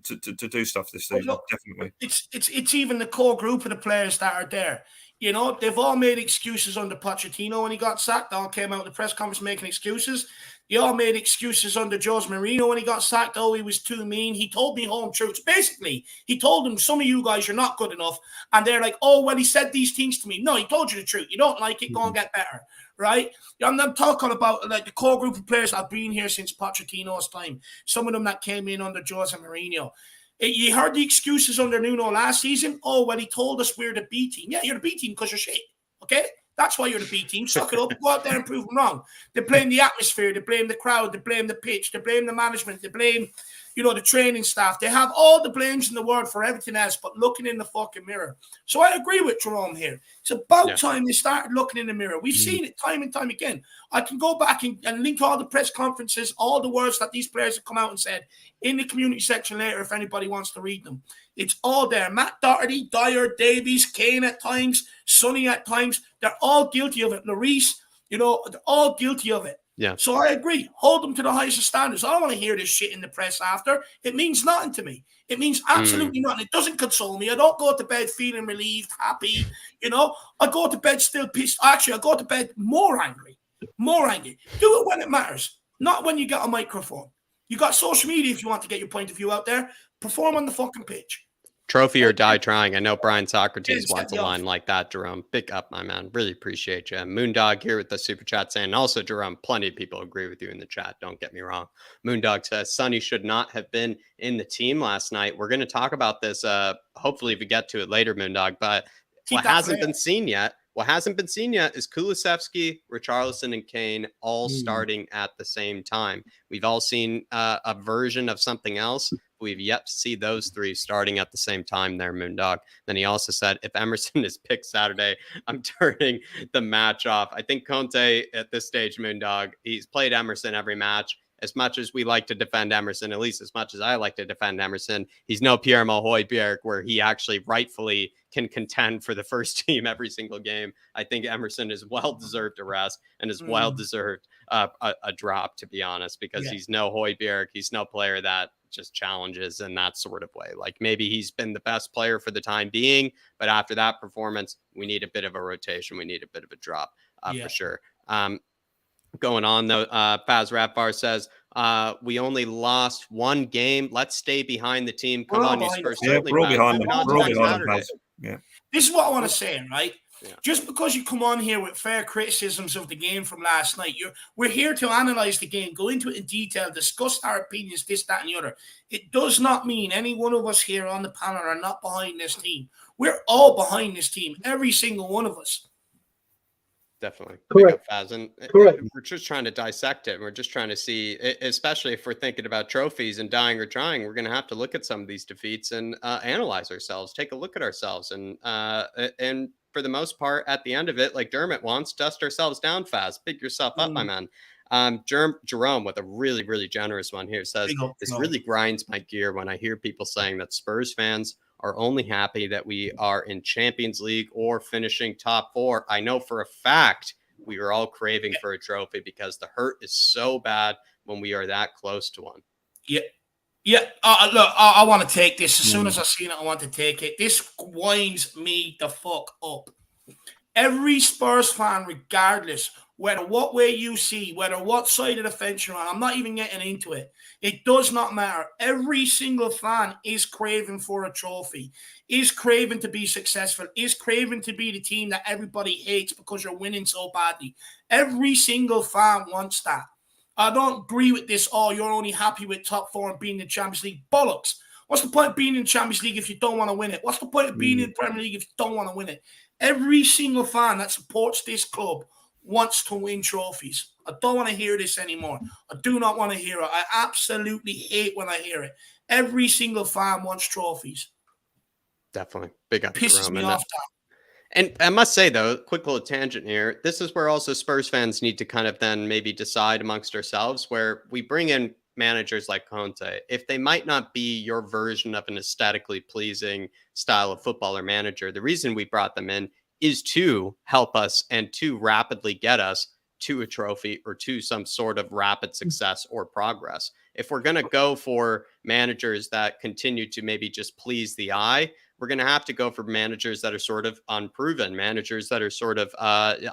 to do stuff this season. Look, definitely. It's even the core group of the players that are there. You know, they've all made excuses under Pochettino when he got sacked. They all came out in the press conference making excuses. They all made excuses under Jose Mourinho when he got sacked. Oh, he was too mean. He told me home truths. Basically, he told them, some of you guys, you're not good enough. And they're like, oh, well, he said these things to me. No, he told you the truth. You don't like it, go and get better. Right? I'm talking about like the core group of players that have been here since Pochettino's time. Some of them that came in under Jose Mourinho. You heard the excuses under Nuno last season. Oh, well, he told us we're the B team. Yeah, you're the B team because you're shit. Okay? That's why you're the B team. Suck it up. Go out there and prove them wrong. They blame the atmosphere. They blame the crowd. They blame the pitch. They blame the management. They blame, the training staff. They have all the blames in the world for everything else but looking in the fucking mirror. So I agree with Jerome here. It's about time they started looking in the mirror. We've seen it time and time again. I can go back and link all the press conferences, all the words that these players have come out and said in the community section later if anybody wants to read them. It's all there. Matt Doherty, Dyer, Davies, Kane at times, Sonny at times. They're all guilty of it. Lloris, they're all guilty of it. Yeah. So I agree. Hold them to the highest of standards. I don't want to hear this shit in the press after. It means nothing to me. It means absolutely nothing. It doesn't console me. I don't go to bed feeling relieved, happy. I go to bed still pissed. Actually, I go to bed more angry. More angry. Do it when it matters, not when you get a microphone. You got social media if you want to get your point of view out there. Perform on the fucking pitch. Trophy or die trying. I know Brian Socrates wants a line like that, Jerome. Big up, my man. Really appreciate you. Moondog here with the super chat saying, also, Jerome, plenty of people agree with you in the chat. Don't get me wrong. Moondog says, Sonny should not have been in the team last night. We're going to talk about this, hopefully, if we get to it later, Moondog. But what hasn't been seen yet is Kulusevski, Richarlison, and Kane all starting at the same time. We've all seen a version of something else. We've yet to see those three starting at the same time there, Moondog. Then he also said, if Emerson is picked Saturday, I'm turning the match off. I think Conte at this stage, Moondog, he's played Emerson every match. As much as we like to defend Emerson, at least as much as I like to defend Emerson, he's no Pierre-Emile Højbjerg where he actually rightfully can contend for the first team every single game. I think Emerson is well-deserved a rest and is well-deserved a drop, to be honest, because he's no Højbjerg. He's no player that just challenges in that sort of way. Like maybe he's been the best player for the time being, but after that performance, we need a bit of a rotation. We need a bit of a drop for sure. Going on though, Faz Rapbar says, we only lost one game. Let's stay behind the team. Come on, you Spurs. We're all behind them. We're all behind them. Yeah. This is what I want to say, right? Yeah. Just because you come on here with fair criticisms of the game from last night, we're here to analyze the game, go into it in detail, discuss our opinions, this, that, and the other. It does not mean any one of us here on the panel are not behind this team. We're all behind this team, every single one of us. Definitely. Correct. Correct. We're just trying to dissect it. We're just trying to see, especially if we're thinking about trophies and dying or trying, we're going to have to look at some of these defeats and analyze ourselves, take a look at ourselves. And for the most part, at the end of it, like Dermot wants, dust ourselves down fast. Pick yourself up, my man. Jerome with a really, really generous one here says, this really grinds my gear when I hear people saying that Spurs fans are only happy that we are in Champions League or finishing top 4. I know for a fact we are all craving for a trophy because the hurt is so bad when we are that close to one. Yeah. Look, I want to take this. As soon as I seen it, I want to take it. This winds me the fuck up. Every Spurs fan, regardless, whether what way you see, whether what side of the fence you're on, I'm not even getting into it. It does not matter. Every single fan is craving for a trophy, is craving to be successful, is craving to be the team that everybody hates because you're winning so badly. Every single fan wants that. I don't agree with this, you're only happy with top 4 and being in the Champions League. Bollocks. What's the point of being in the Champions League if you don't want to win it? What's the point of being in the Premier League if you don't want to win it? Every single fan that supports this club wants to win trophies. I don't want to hear this anymore. I do not want to hear it. I absolutely hate when I hear it. Every single fan wants trophies. Definitely. Big up Pisses Jerome. me off that. And I must say, though, quick little tangent here. This is where also Spurs fans need to kind of then maybe decide amongst ourselves, where we bring in managers like Conte. If they might not be your version of an aesthetically pleasing style of football or manager, the reason we brought them in is to help us and to rapidly get us to a trophy or to some sort of rapid success or progress. If we're going to go for managers that continue to maybe just please the eye, we're going to have to go for managers that are sort of unproven, managers that are sort of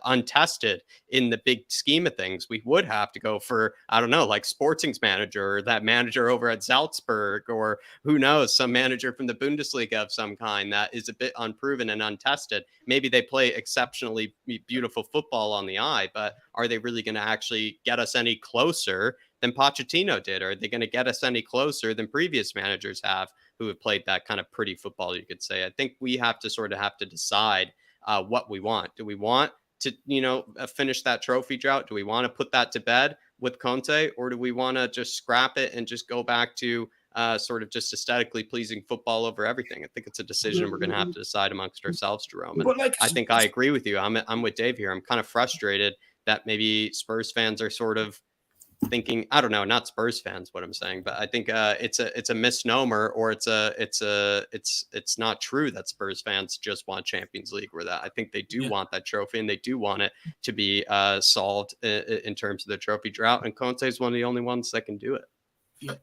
untested in the big scheme of things. We would have to go for, I don't know, like Sporting's manager or that manager over at Salzburg, or who knows, some manager from the Bundesliga of some kind that is a bit unproven and untested. Maybe they play exceptionally beautiful football on the eye, but are they really going to actually get us any closer than Pochettino did? Or are they going to get us any closer than previous managers have who have played that kind of pretty football, you could say? I think we have to decide what we want. Do we want to, finish that trophy drought? Do we want to put that to bed with Conte, or do we want to just scrap it and just go back to sort of just aesthetically pleasing football over everything? I think it's a decision we're going to have to decide amongst ourselves, Jerome. And I think I agree with you. I'm with Dave here. I'm kind of frustrated that maybe Spurs fans are sort of thinking, I don't know, not Spurs fans, what I'm saying, but I think it's a misnomer, or it's not true that Spurs fans just want Champions League. Where that I think they do want that trophy, and they do want it to be solved in terms of the trophy drought. And Conte is one of the only ones that can do it.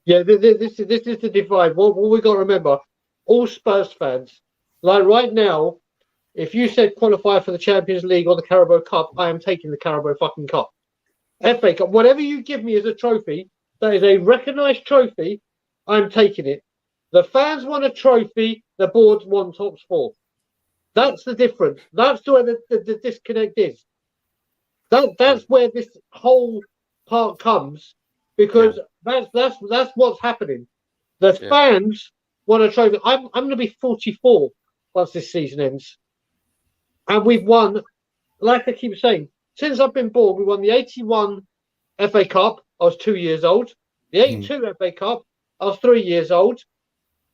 Yeah, this is the divide. What we got to remember, all Spurs fans, like right now, if you said qualify for the Champions League or the Carabao Cup, I am taking the Carabao fucking Cup. FA Cup, whatever you give me as a trophy, that is a recognised trophy, I'm taking it. The fans want a trophy, the board want top four. That's the difference. That's where the disconnect is. That's where this whole part comes, because that's what's happening. The fans want a trophy. I'm going to be 44 once this season ends, and we've won, like I keep saying, since I've been born. We won the 81 FA Cup. I was 2 years old. The 82 FA Cup. I was 3 years old.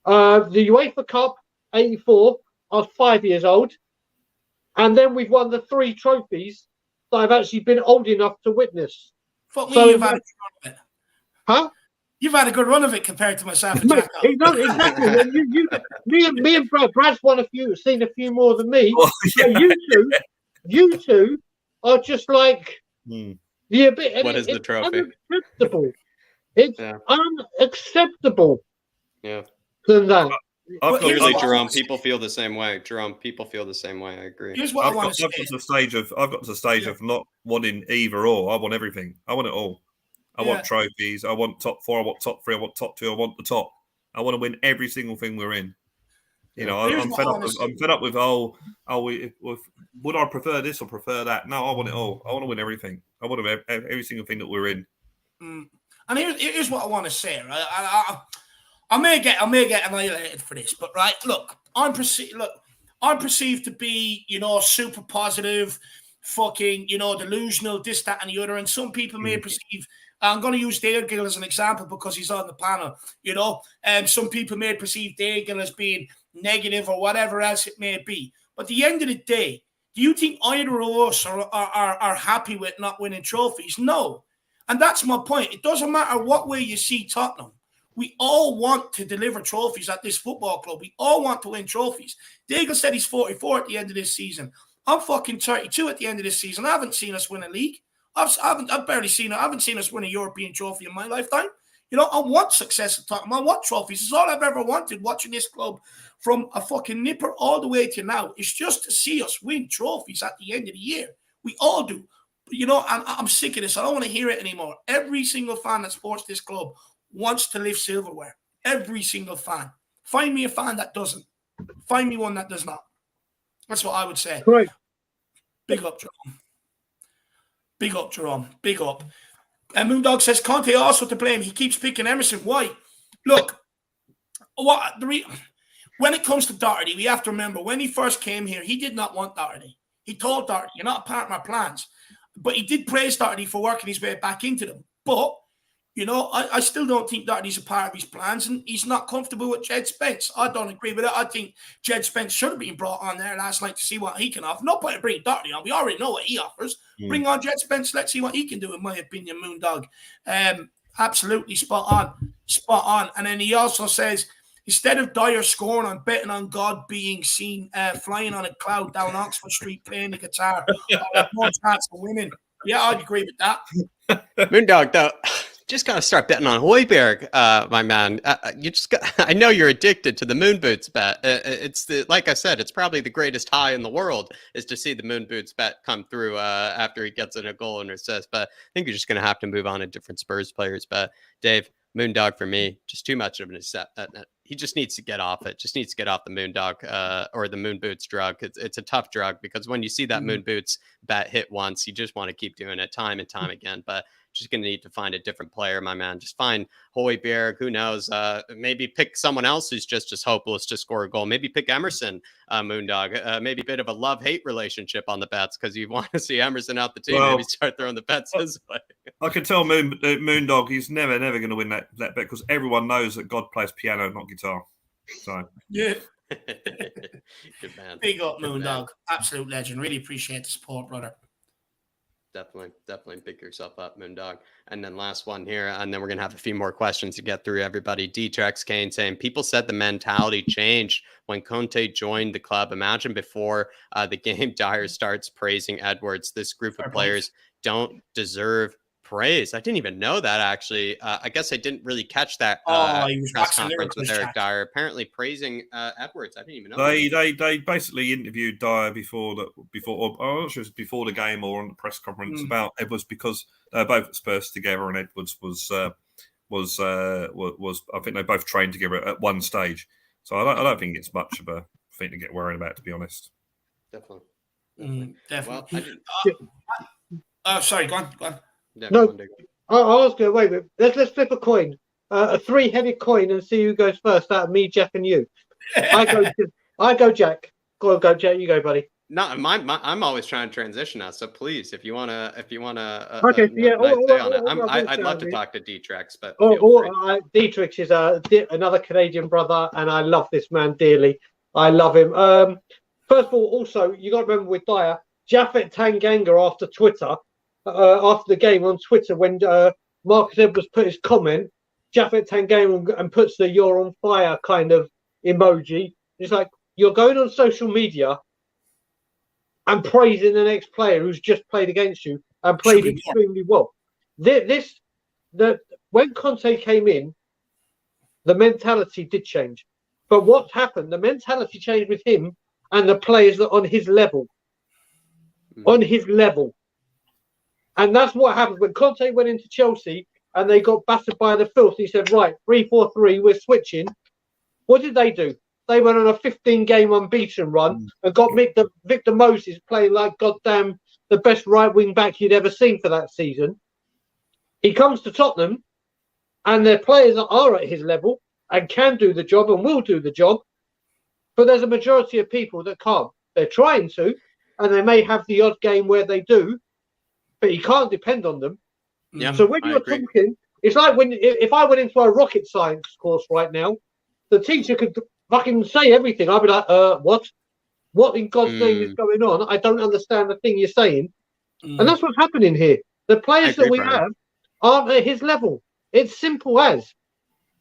The UEFA Cup 84. I was 5 years old. And then we've won the 3 trophies that I've actually been old enough to witness. Fuck me, you've had a good run of it. Huh? You've had a good run of it compared to myself and Jack. Exactly. me and Brad's seen a few more than me. Well, yeah. You two are just like What is it's the trophy? Unacceptable. It's unacceptable. Yeah. Than that. Clearly, Jerome, people feel the same way. I agree. Here's what I want to say. I've got to the stage of not wanting either or. I want everything. I want it all. I want trophies. I want top 4. I want top 3. I want top 2. I want the top. I want to win every single thing we're in. I'm fed up with would I prefer this or prefer that? No, I want it all. I want to win everything. I want to win every single thing that we're in. And here's what I want to say. Right, I may get annihilated for this, but right, look, I'm perceived to be super positive, fucking delusional, this, that, and the other, and some people may perceive. I'm going to use Daigle as an example because he's on the panel, and some people may perceive Daigle as being negative or whatever else it may be. But at the end of the day, do you think either of us are happy with not winning trophies? No. And that's my point. It doesn't matter what way you see Tottenham. We all want to deliver trophies at this football club. We all want to win trophies. Daigle said he's 44 at the end of this season. I'm fucking 32 at the end of this season. I haven't seen us win a league. I haven't seen us win a European trophy in my lifetime. I want success at Tottenham. I want trophies. It's all I've ever wanted watching this club from a fucking nipper all the way to now. It's just to see us win trophies at the end of the year. We all do. And I'm sick of this. I don't want to hear it anymore. Every single fan that supports this club wants to lift silverware. Every single fan. Find me a fan that doesn't. Find me one that does not. That's what I would say. Right. Big up, Jerome. Big up, Jerome. Big up. And Moondog says Conte also to blame. He keeps picking Emerson. Why? Look, when it comes to Doherty, we have to remember when he first came here, he did not want Doherty. He told Doherty, "You're not a part of my plans." But he did praise Doherty for working his way back into them. But You know, I still don't think that he's a part of his plans, and he's not comfortable with Jed Spence. I don't agree with it. I think Jed Spence should have been brought on there last night to see what he can offer. No point in bringing Doherty on. We already know what he offers. Bring on Jed Spence. Let's see what he can do, in my opinion, Moondog. Absolutely spot on. Spot on. And then he also says, instead of Dyer scoring, I'm betting on God being seen flying on a cloud down Oxford Street playing the guitar. I'll have more chance of winning. Yeah, I'd agree with that. Moondog, though, just gotta start betting on Højbjerg, my man. I know you're addicted to the moon boots bet. It's like I said, it's probably the greatest high in the world is to see the moon boots bet come through after he gets in a goal and assist. But I think you're just gonna have to move on to different Spurs players. But Dave, Moondog for me, just too much of an set. He just needs to get off it. Just needs to get off the Moondog or the moon boots drug. It's a tough drug because when you see that moon boots bet hit once, you just want to keep doing it time and time again. But just going to need to find a different player, my man. Just find Højbjerg. Who knows? Maybe pick someone else who's just as hopeless to score a goal. Maybe pick Emerson, Moondog. Maybe a bit of a love-hate relationship on the bets because you want to see Emerson out the team. Well, maybe start throwing the bets his way. I can tell Moondog he's never going to win that bet because everyone knows that God plays piano, not guitar. So yeah. Good man. Big up, Moondog. Absolute legend. Really appreciate the support, brother. Definitely pick yourself up, Moondog. And then last one here, and then we're gonna have a few more questions to get through. Everybody, D-Trex Kane saying people said the mentality changed when Conte joined the club. Imagine before the game, Dyer starts praising Edwards. This group of players don't deserve praise. I didn't even know that, actually. I guess I didn't really catch that press conference with Eric Dyer. Apparently praising Edwards. I didn't even know. They basically interviewed Dyer before I'm not sure if it was before the game or on the press conference about Edwards because they're both at Spurs together, and Edwards was I think they both trained together at one stage. So I don't think it's much of a thing to get worried about, to be honest. Definitely. Well, sorry, go on. No, I was going to wait. Let's flip a coin, a three-headed coin, and see who goes first. Out of me, Jack, and you. I go, Jack. Go, Jack. You go, buddy. No, I'm always trying to transition now. So please, if you wanna, okay, yeah. I'd love to talk to D-Trex, but D-Trex is another Canadian brother, and I love this man dearly. I love him. First of all, also you got to remember with Dyer, Japhet Tanganga after Twitter. After the game on Twitter, when Marcus Edwards put his comment, Japhet Tanganga and puts the "you're on fire" kind of emoji. It's like you're going on social media and praising the next player who's just played against you and played extremely well. When Conte came in, the mentality did change. But what happened? The mentality changed with him and the players that on his level. On his level. And that's what happened when Conte went into Chelsea and they got battered by the filth. He said, right, 3-4-3, we're switching. What did they do? They went on a 15-game unbeaten run and got Victor Moses playing like goddamn the best right wing back you'd ever seen for that season. He comes to Tottenham and their players are at his level and can do the job and will do the job. But there's a majority of people that can't. They're trying to, and they may have the odd game where they do, but you can't depend on them. Yeah, so when you're talking, it's like if I went into a rocket science course right now, the teacher could fucking say everything. I'd be like, what? What in God's name is going on? I don't understand the thing you're saying. And that's what's happening here. The players that we have aren't at his level. It's simple as.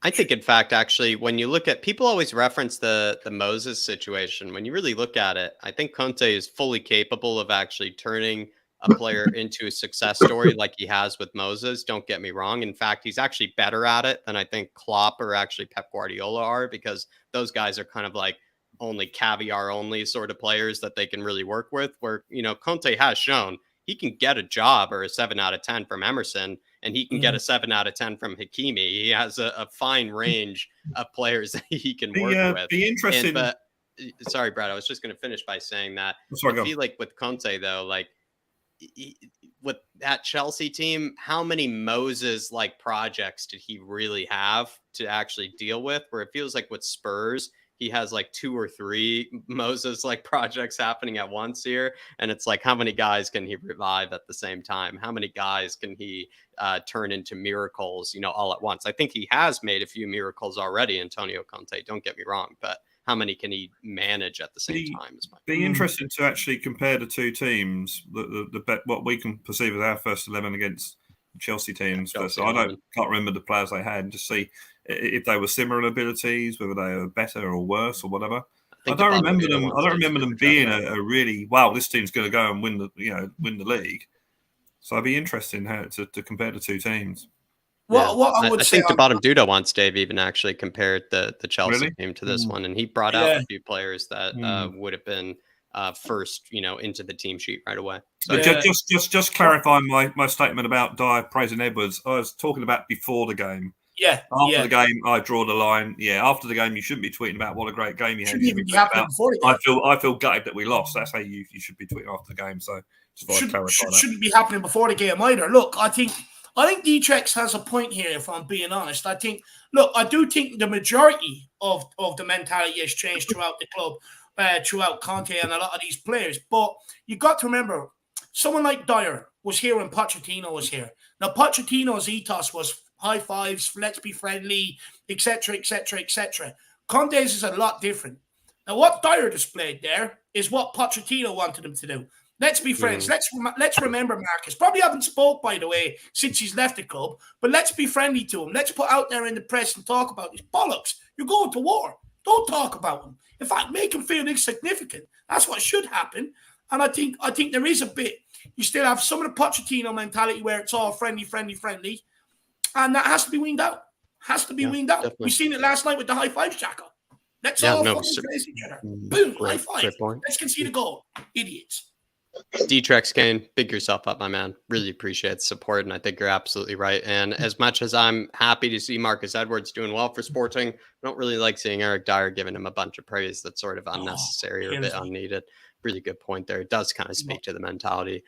I think, in fact, actually, when you look at people always reference the Moses situation. When you really look at it, I think Conte is fully capable of actually turning a player into a success story like he has with Moses. Don't get me wrong. In fact, he's actually better at it than I think Klopp or actually Pep Guardiola are, because those guys are kind of like only caviar only sort of players that they can really work with, where, you know, Conte has shown he can get a job or a 7 out of 10 from Emerson, and he can get a 7 out of 10 from Hakimi. He has a fine range of players that he can work with. Be interesting. But sorry, Brad, I was just going to finish by saying that I feel like with Conte, though, like, with that Chelsea team, how many Moses like projects did he really have to actually deal with? Where it feels like with Spurs, he has like 2 or 3 Moses like projects happening at once here. And it's like, how many guys can he revive at the same time? How many guys can he turn into miracles, all at once? I think he has made a few miracles already, Antonio Conte, don't get me wrong, but how many can he manage at the same time? Be interesting to actually compare the two teams, what we can perceive as our first 11 against Chelsea teams. Chelsea so can't remember the players they had, and just see if they were similar abilities, whether they were better or worse or whatever. I don't remember them being a really this team's going to go and win the league. So I'd be interested in to compare the two teams. I think the bottom Duda wants Dave even actually compared the Chelsea team to this one, and he brought out a few players that would have been first, into the team sheet right away. So just clarifying my statement about Dyer praising Edwards. I was talking about before the game. After the game, I draw the line. After the game, you shouldn't be tweeting about what a great game you had. Before the game. I feel gutted that we lost. That's how you should be tweeting after the game. So shouldn't be happening before the game either. Look, I think Dietrich has a point here, if I'm being honest. I do think the majority of the mentality has changed throughout the club, throughout Conte and a lot of these players. But you got to remember, someone like Dyer was here when Pochettino was here. Now, Pochettino's ethos was high fives, let's be friendly, etc., etc., etc. Conte's is a lot different. Now, what Dyer displayed there is what Pochettino wanted him to do. Let's be friends. Let's remember Marcus. Probably haven't spoke, by the way, since he's left the club. But let's be friendly to him. Let's put out there in the press and talk about his bollocks. You're going to war. Don't talk about him. In fact, make him feel insignificant. That's what should happen. And I think there is a bit. You still have some of the Pochettino mentality where it's all friendly, and that has to be weaned out. Weaned out. Definitely. We've seen it last night with the high fives, Jacko. Let's all praise each other. Boom, high five. Let's concede a goal. Idiots. Dietrich Kane, big yourself up, my man. Really appreciate the support, and I think you're absolutely right. And as much as I'm happy to see Marcus Edwards doing well for Sporting, I don't really like seeing Eric Dyer giving him a bunch of praise that's sort of unnecessary or a bit unneeded. Really good point there. It does kind of speak to the mentality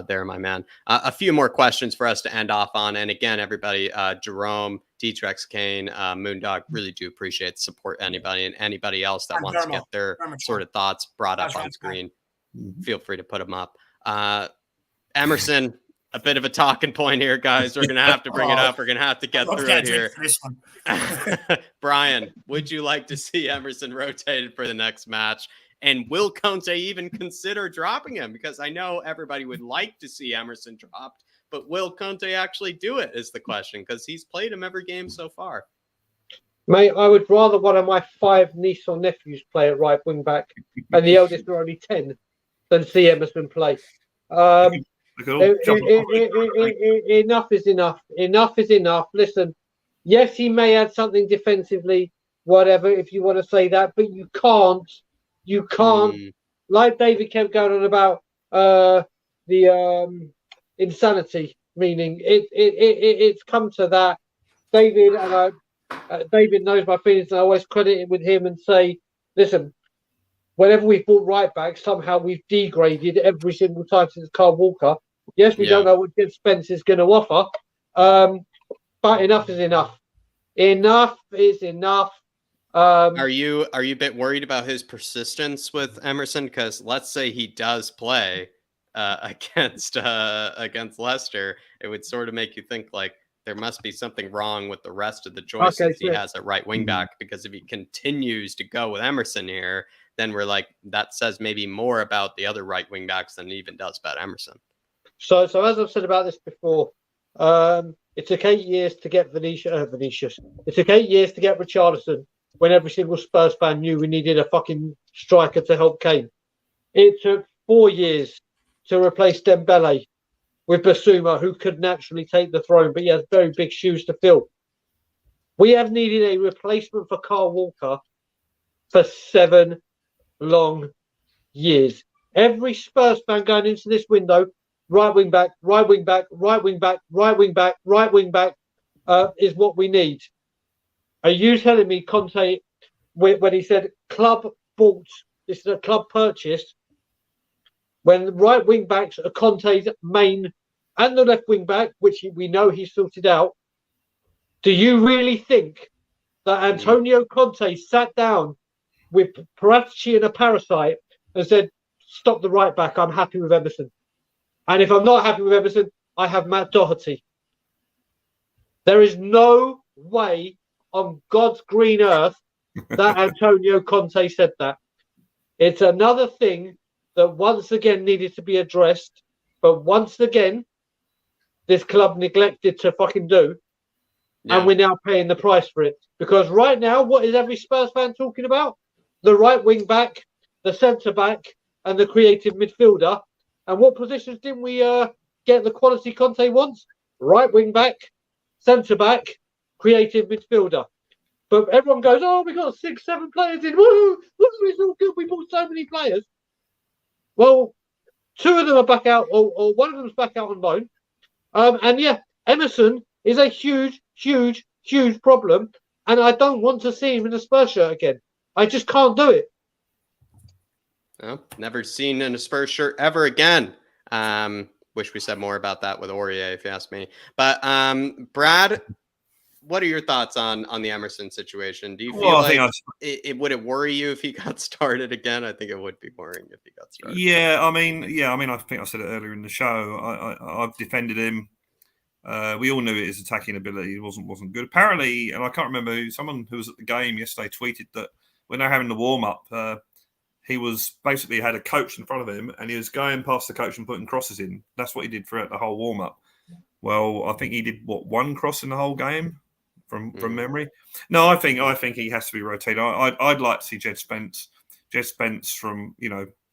there, my man. A few more questions for us to end off on. And again, everybody, Jerome, Dietrich Kane, Moondog, really do appreciate the support. Anybody and anybody else that wants to get their sort of thoughts brought up on screen. Feel free to put them up. Emerson, a bit of a talking point here, guys. We're going to have to bring it up. We're going to have to get through it here. Brian, would you like to see Emerson rotated for the next match? And will Conte even consider dropping him? Because I know everybody would like to see Emerson dropped, but will Conte actually do it is the question, because he's played him every game so far. Mate, I would rather one of my 5 niece or nephews play at right wing back, and the eldest are only 10, than see Emerson play. Enough is enough. Enough is enough. Listen, yes, he may add something defensively, whatever, if you want to say that, but you can't. Like David kept going on about the insanity, meaning it's come to that. David David knows my feelings, and I always credit it with him and say, listen, whenever we've bought right back, somehow we've degraded every single time since Carl Walker. Yes, we don't know what Jed Spence is going to offer, but enough is enough. Enough is enough. Are you a bit worried about his persistence with Emerson? Because let's say he does play against Leicester, it would sort of make you think like there must be something wrong with the rest of the choices he has at right wing back. Because if he continues to go with Emerson here, then we're like, that says maybe more about the other right wing backs than it even does about Emerson. So as I've said about this before, it took 8 years to get Vinicius. It took 8 years to get Richarlison, when every single Spurs fan knew we needed a fucking striker to help Kane. It took 4 years to replace Dembele with Basuma, who could naturally take the throne, but he has very big shoes to fill. We have needed a replacement for Carl Walker for 7 long years. Every Spurs fan going into this window, right wing back, right wing back, right wing back, right wing back, right wing back is what we need. Are you telling me Conte, when he said club bought, this is a club purchase, when the right wing backs are Conte's main and the left wing back, which we know he's sorted out, do you really think that Antonio Conte sat down with Parachi and a parasite and said, stop the right back, I'm happy with Emerson. And if I'm not happy with Emerson, I have Matt Doherty. There is no way on God's green earth that Antonio Conte said that. It's another thing that once again needed to be addressed, but once again, this club neglected to fucking do, and we're now paying the price for it. Because right now, what is every Spurs fan talking about? The right wing back, the centre back, and the creative midfielder. And what positions didn't we get the quality Conte wants? Right wing back, centre back, creative midfielder. But everyone goes, oh, we got 6-7 players in. Woo! It's all good. We bought so many players. Well, 2 of them are back out, or 1 of them's back out on loan. And yeah, Emerson is a huge, huge, huge problem. And I don't want to see him in a Spurs shirt again. I just can't do it. Well, never seen in a Spurs shirt ever again. Wish we said more about that with Aurier, if you ask me. But Brad, what are your thoughts on the Emerson situation? Do you feel it would it worry you if he got started again? I think it would be worrying if he got started. I think I said it earlier in the show. I've defended him. We all knew his attacking ability wasn't good. Apparently, and I can't remember someone who was at the game yesterday tweeted that when they're having the warm up, he was basically had a coach in front of him, and he was going past the coach and putting crosses in. That's what he did throughout the whole warm up. Well, I think he did 1 cross in the whole game. From memory, no, I think he has to be rotated. I'd like to see Jed Spence. Jed Spence, from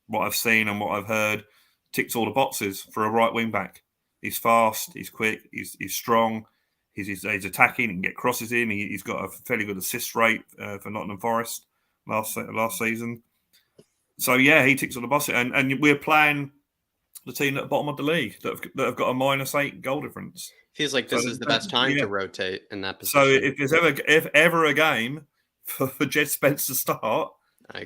what I've seen and what I've heard, ticks all the boxes for a right wing back. He's fast, he's quick, he's strong, he's attacking, he can get crosses in. He's got a fairly good assist rate for Nottingham Forest last season. So yeah, he ticks all the boxes, and we're playing the team at the bottom of the league that have got a -8 goal difference. Feels like this is the best time to rotate in that position. So if there's ever a game for Jed Spence to start,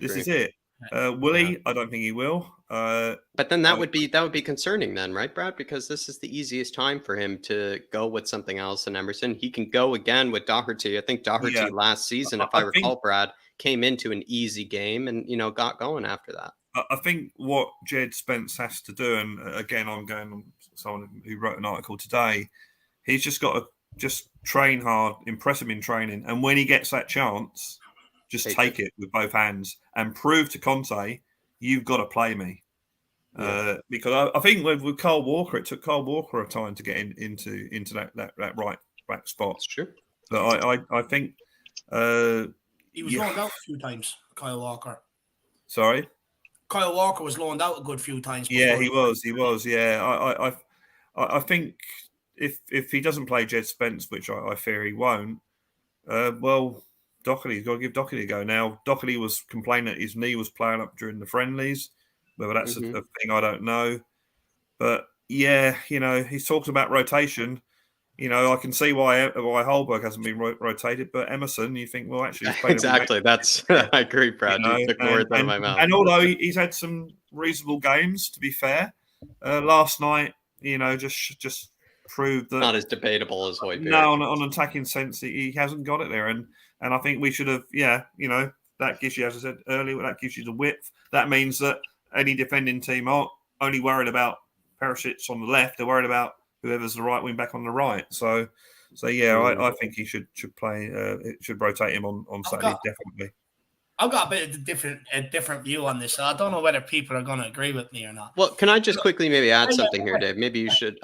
this is it. Will he? I don't think he will. But then that would be concerning then, right, Brad? Because this is the easiest time for him to go with something else than Emerson. He can go again with Doherty. I think Doherty last season, if I recall, Brad, came into an easy game and got going after that. I think what Jed Spence has to do, and again, I'm going on someone who wrote an article today. He's just got to train hard, impress him in training, and when he gets that chance, just take it with both hands and prove to Conte, you've got to play me. Because I think with Kyle Walker, it took Kyle Walker a time to get into that right back spot. That's true. But I think he was loaned out a few times, Kyle Walker. Sorry? Kyle Walker was loaned out a good few times. Yeah, he was. Yeah, I think if he doesn't play Jed Spence, which I fear he won't, well, Doherty's got to give Doherty a go. Now, Doherty was complaining that his knee was playing up during the friendlies. Whether that's a thing, I don't know. But yeah, he's talking about rotation. I can see why Holberg hasn't been rotated, but Emerson, you think, well, actually, he's exactly. That's I agree, Brad. You took the words out of my mouth. And although he's had some reasonable games, to be fair, last night, just proved that not as debatable as Hoybier. No, on an attacking sense, he hasn't got it there, and I think we should have, that gives you, as I said earlier, that gives you the width. That means that any defending team aren't only worried about Perisic on the left; they're worried about whoever's the right wing back on the right. So yeah, I think he should play. Should rotate him on Saturday, definitely. I've got a bit of a different view on this. So I don't know whether people are going to agree with me or not. Well, can I just quickly maybe add something here, Dave? Maybe you should.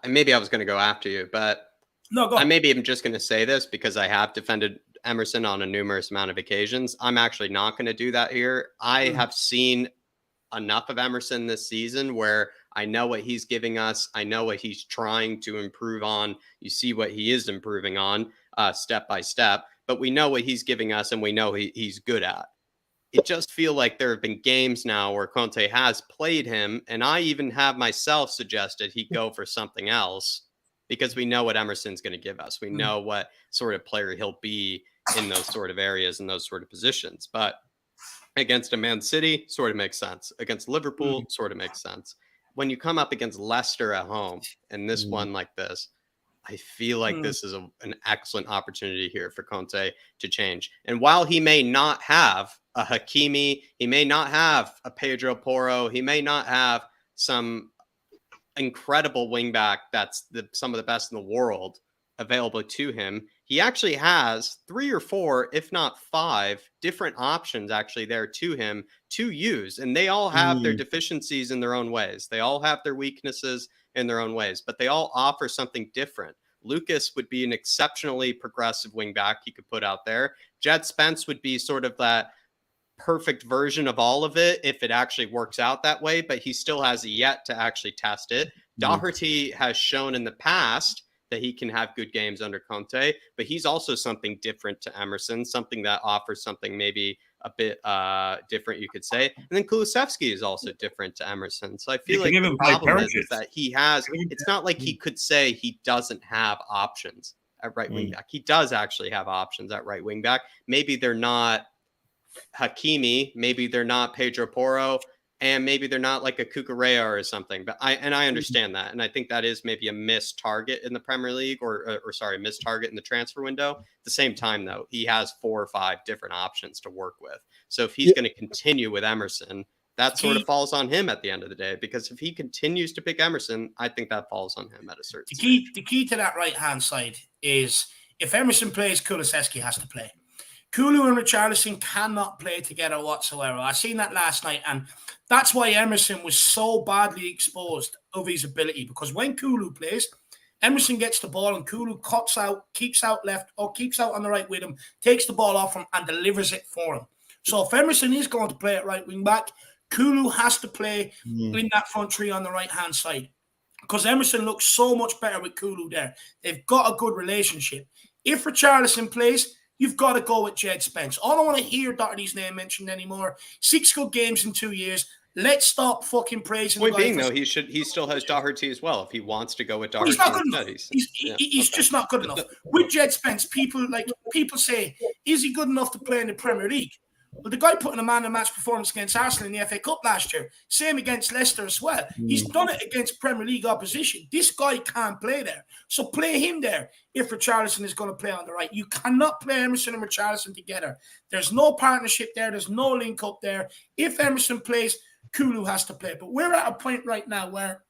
Maybe I was going to go after you, but no, go. I maybe am just going to say this because I have defended Emerson on a numerous amount of occasions. I'm actually not going to do that here. I have seen enough of Emerson this season where I know what he's giving us. I know what he's trying to improve on. You see what he is improving on step by step. But we know what he's giving us and we know he's good at. It just feels like there have been games now where Conte has played him, and I even have myself suggested he go for something else because we know what Emerson's going to give us. We know what sort of player he'll be in those sort of areas and those sort of positions. But against a Man City, sort of makes sense. Against Liverpool, sort of makes sense. When you come up against Leicester at home and this one like this, I feel like this is an excellent opportunity here for Conte to change. And while he may not have a Hakimi, he may not have a Pedro Porro, he may not have some incredible wingback that's some of the best in the world available to him, he actually has 3 or 4, if not 5, different options actually there to him to use. And they all have their deficiencies in their own ways. They all have their weaknesses in their own ways, but they all offer something different. Lucas would be an exceptionally progressive wingback you could put out there. Jed Spence would be sort of that perfect version of all of it if it actually works out that way, but he still has yet to actually test it. Doherty has shown in the past that he can have good games under Conte, but he's also something different to Emerson, something that offers something maybe a bit different, you could say. And then Kulusevski is also different to Emerson. So I feel like the problem is that he has, it's not like he could say he doesn't have options at right wing back. He does actually have options at right wing back. Maybe they're not Hakimi, maybe they're not Pedro Porro, and maybe they're not like a Cucurella or something. But I understand that, and I think that is maybe a missed target in the Premier League, or missed target in the transfer window. At the same time, though, he has 4 or 5 different options to work with. So if he's going to continue with Emerson, that sort of falls on him at the end of the day. Because if he continues to pick Emerson, I think that falls on him at a certain stage. The key to that right hand side is if Emerson plays, Kulusevski has to play. Kulu and Richarlison cannot play together whatsoever. I seen that last night, and that's why Emerson was so badly exposed of his ability, because when Kulu plays, Emerson gets the ball and Kulu cuts out, keeps out left, or keeps out on the right with him, takes the ball off him and delivers it for him. So if Emerson is going to play at right wing back, Kulu has to play in that front three on the right-hand side, because Emerson looks so much better with Kulu there. They've got a good relationship. If Richarlison plays, you've got to go with Jed Spence. I don't want to hear Doherty's name mentioned anymore. 6 good games in 2 years. Let's stop fucking praising. Point being, though, he still has Doherty as well if he wants to go with Doherty. He's not good enough. He's just not good enough. With Jed Spence, people say, is he good enough to play in the Premier League? Well, the guy put in a man-of-the-match performance against Arsenal in the FA Cup last year. Same against Leicester as well. He's done it against Premier League opposition. This guy can't play there. So play him there if Richarlison is going to play on the right. You cannot play Emerson and Richarlison together. There's no partnership there. There's no link up there. If Emerson plays, Kulu has to play. But we're at a point right now where,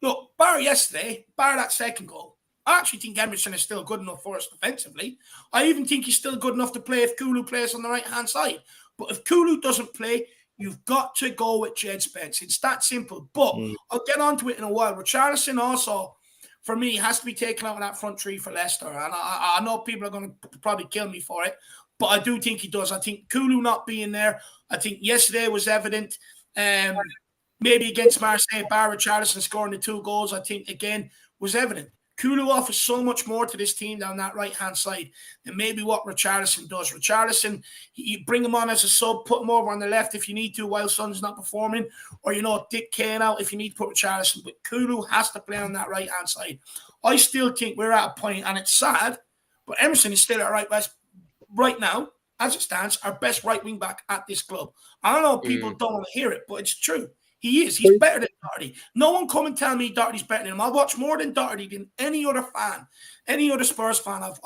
look, bar yesterday, bar that second goal, I actually think Emerson is still good enough for us defensively. I even think he's still good enough to play if Kulu plays on the right-hand side. But if Kulu doesn't play, you've got to go with Jed Spence. It's that simple. But I'll get onto it in a while. Richarlison also, for me, has to be taken out of that front three for Leicester. And I know people are going to probably kill me for it, but I do think he does. I think Kulu not being there, I think yesterday was evident. Maybe against Marseille, bar Richarlison scoring the 2 goals, I think, again, was evident. Kulu offers so much more to this team down that right-hand side than maybe what Richarlison does. Richarlison, you bring him on as a sub, put him over on the left if you need to while Son's not performing, or, Dick Kane out if you need to put Richarlison. But Kulu has to play on that right-hand side. I still think we're at a point, and it's sad, but Emerson is still right now, as it stands, our best right wing-back at this club. I don't know if people don't want to hear it, but it's true. He is. He's better than Doherty. No one come and tell me Doherty's better than him. I've watched more than Doherty than any other fan, any other Spurs fan. I've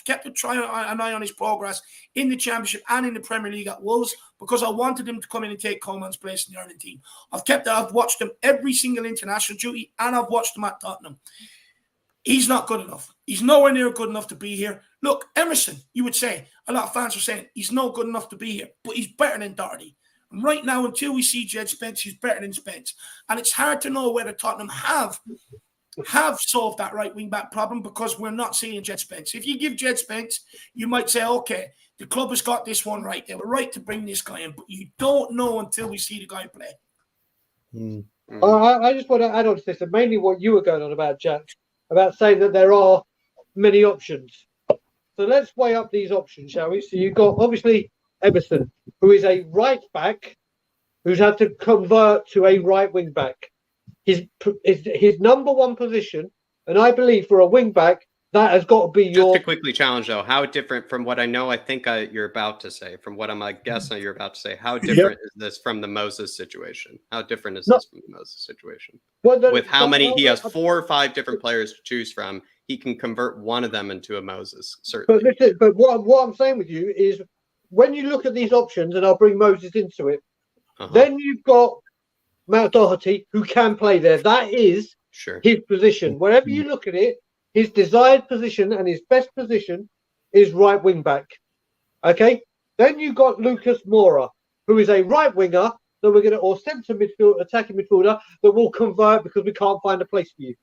kept an eye on his progress in the Championship and in the Premier League at Wolves because I wanted him to come in and take Coleman's place in the Ireland team. I've watched him every single international duty, and I've watched him at Tottenham. He's not good enough. He's nowhere near good enough to be here. Look, Emerson, you would say, a lot of fans are saying he's not good enough to be here, but he's better than Doherty. And right now, until we see Jed Spence, he's better than Spence. And it's hard to know whether Tottenham have solved that right wing-back problem because we're not seeing Jed Spence. If you give Jed Spence, you might say, okay, the club has got this one right. They were right to bring this guy in, but you don't know until we see the guy play. I just want to add on to this, and mainly what you were going on about, Jack, about saying that there are many options. So let's weigh up these options, shall we? So you've got, obviously, Emerson, who is a right back, who's had to convert to a right wing back. His number one position, and I believe for a wing back, That has got to be Just to quickly challenge, though, how different from what I know, you're about to say, from what I'm guessing you're about to say, how different is this from the Moses situation? How different is this from the Moses situation? With how many, he has 4 or 5 different players to choose from. He can convert one of them into a Moses, certainly. But what I'm saying with you is, when you look at these options, and I'll bring Moses into it, then you've got Matt Doherty, who can play there. That is his position. Wherever you look at it, his desired position and his best position is right wing back. Okay? Then you've got Lucas Moura, who is a right winger that we're going to, or centre midfield, attacking midfielder that will convert because we can't find a place for you.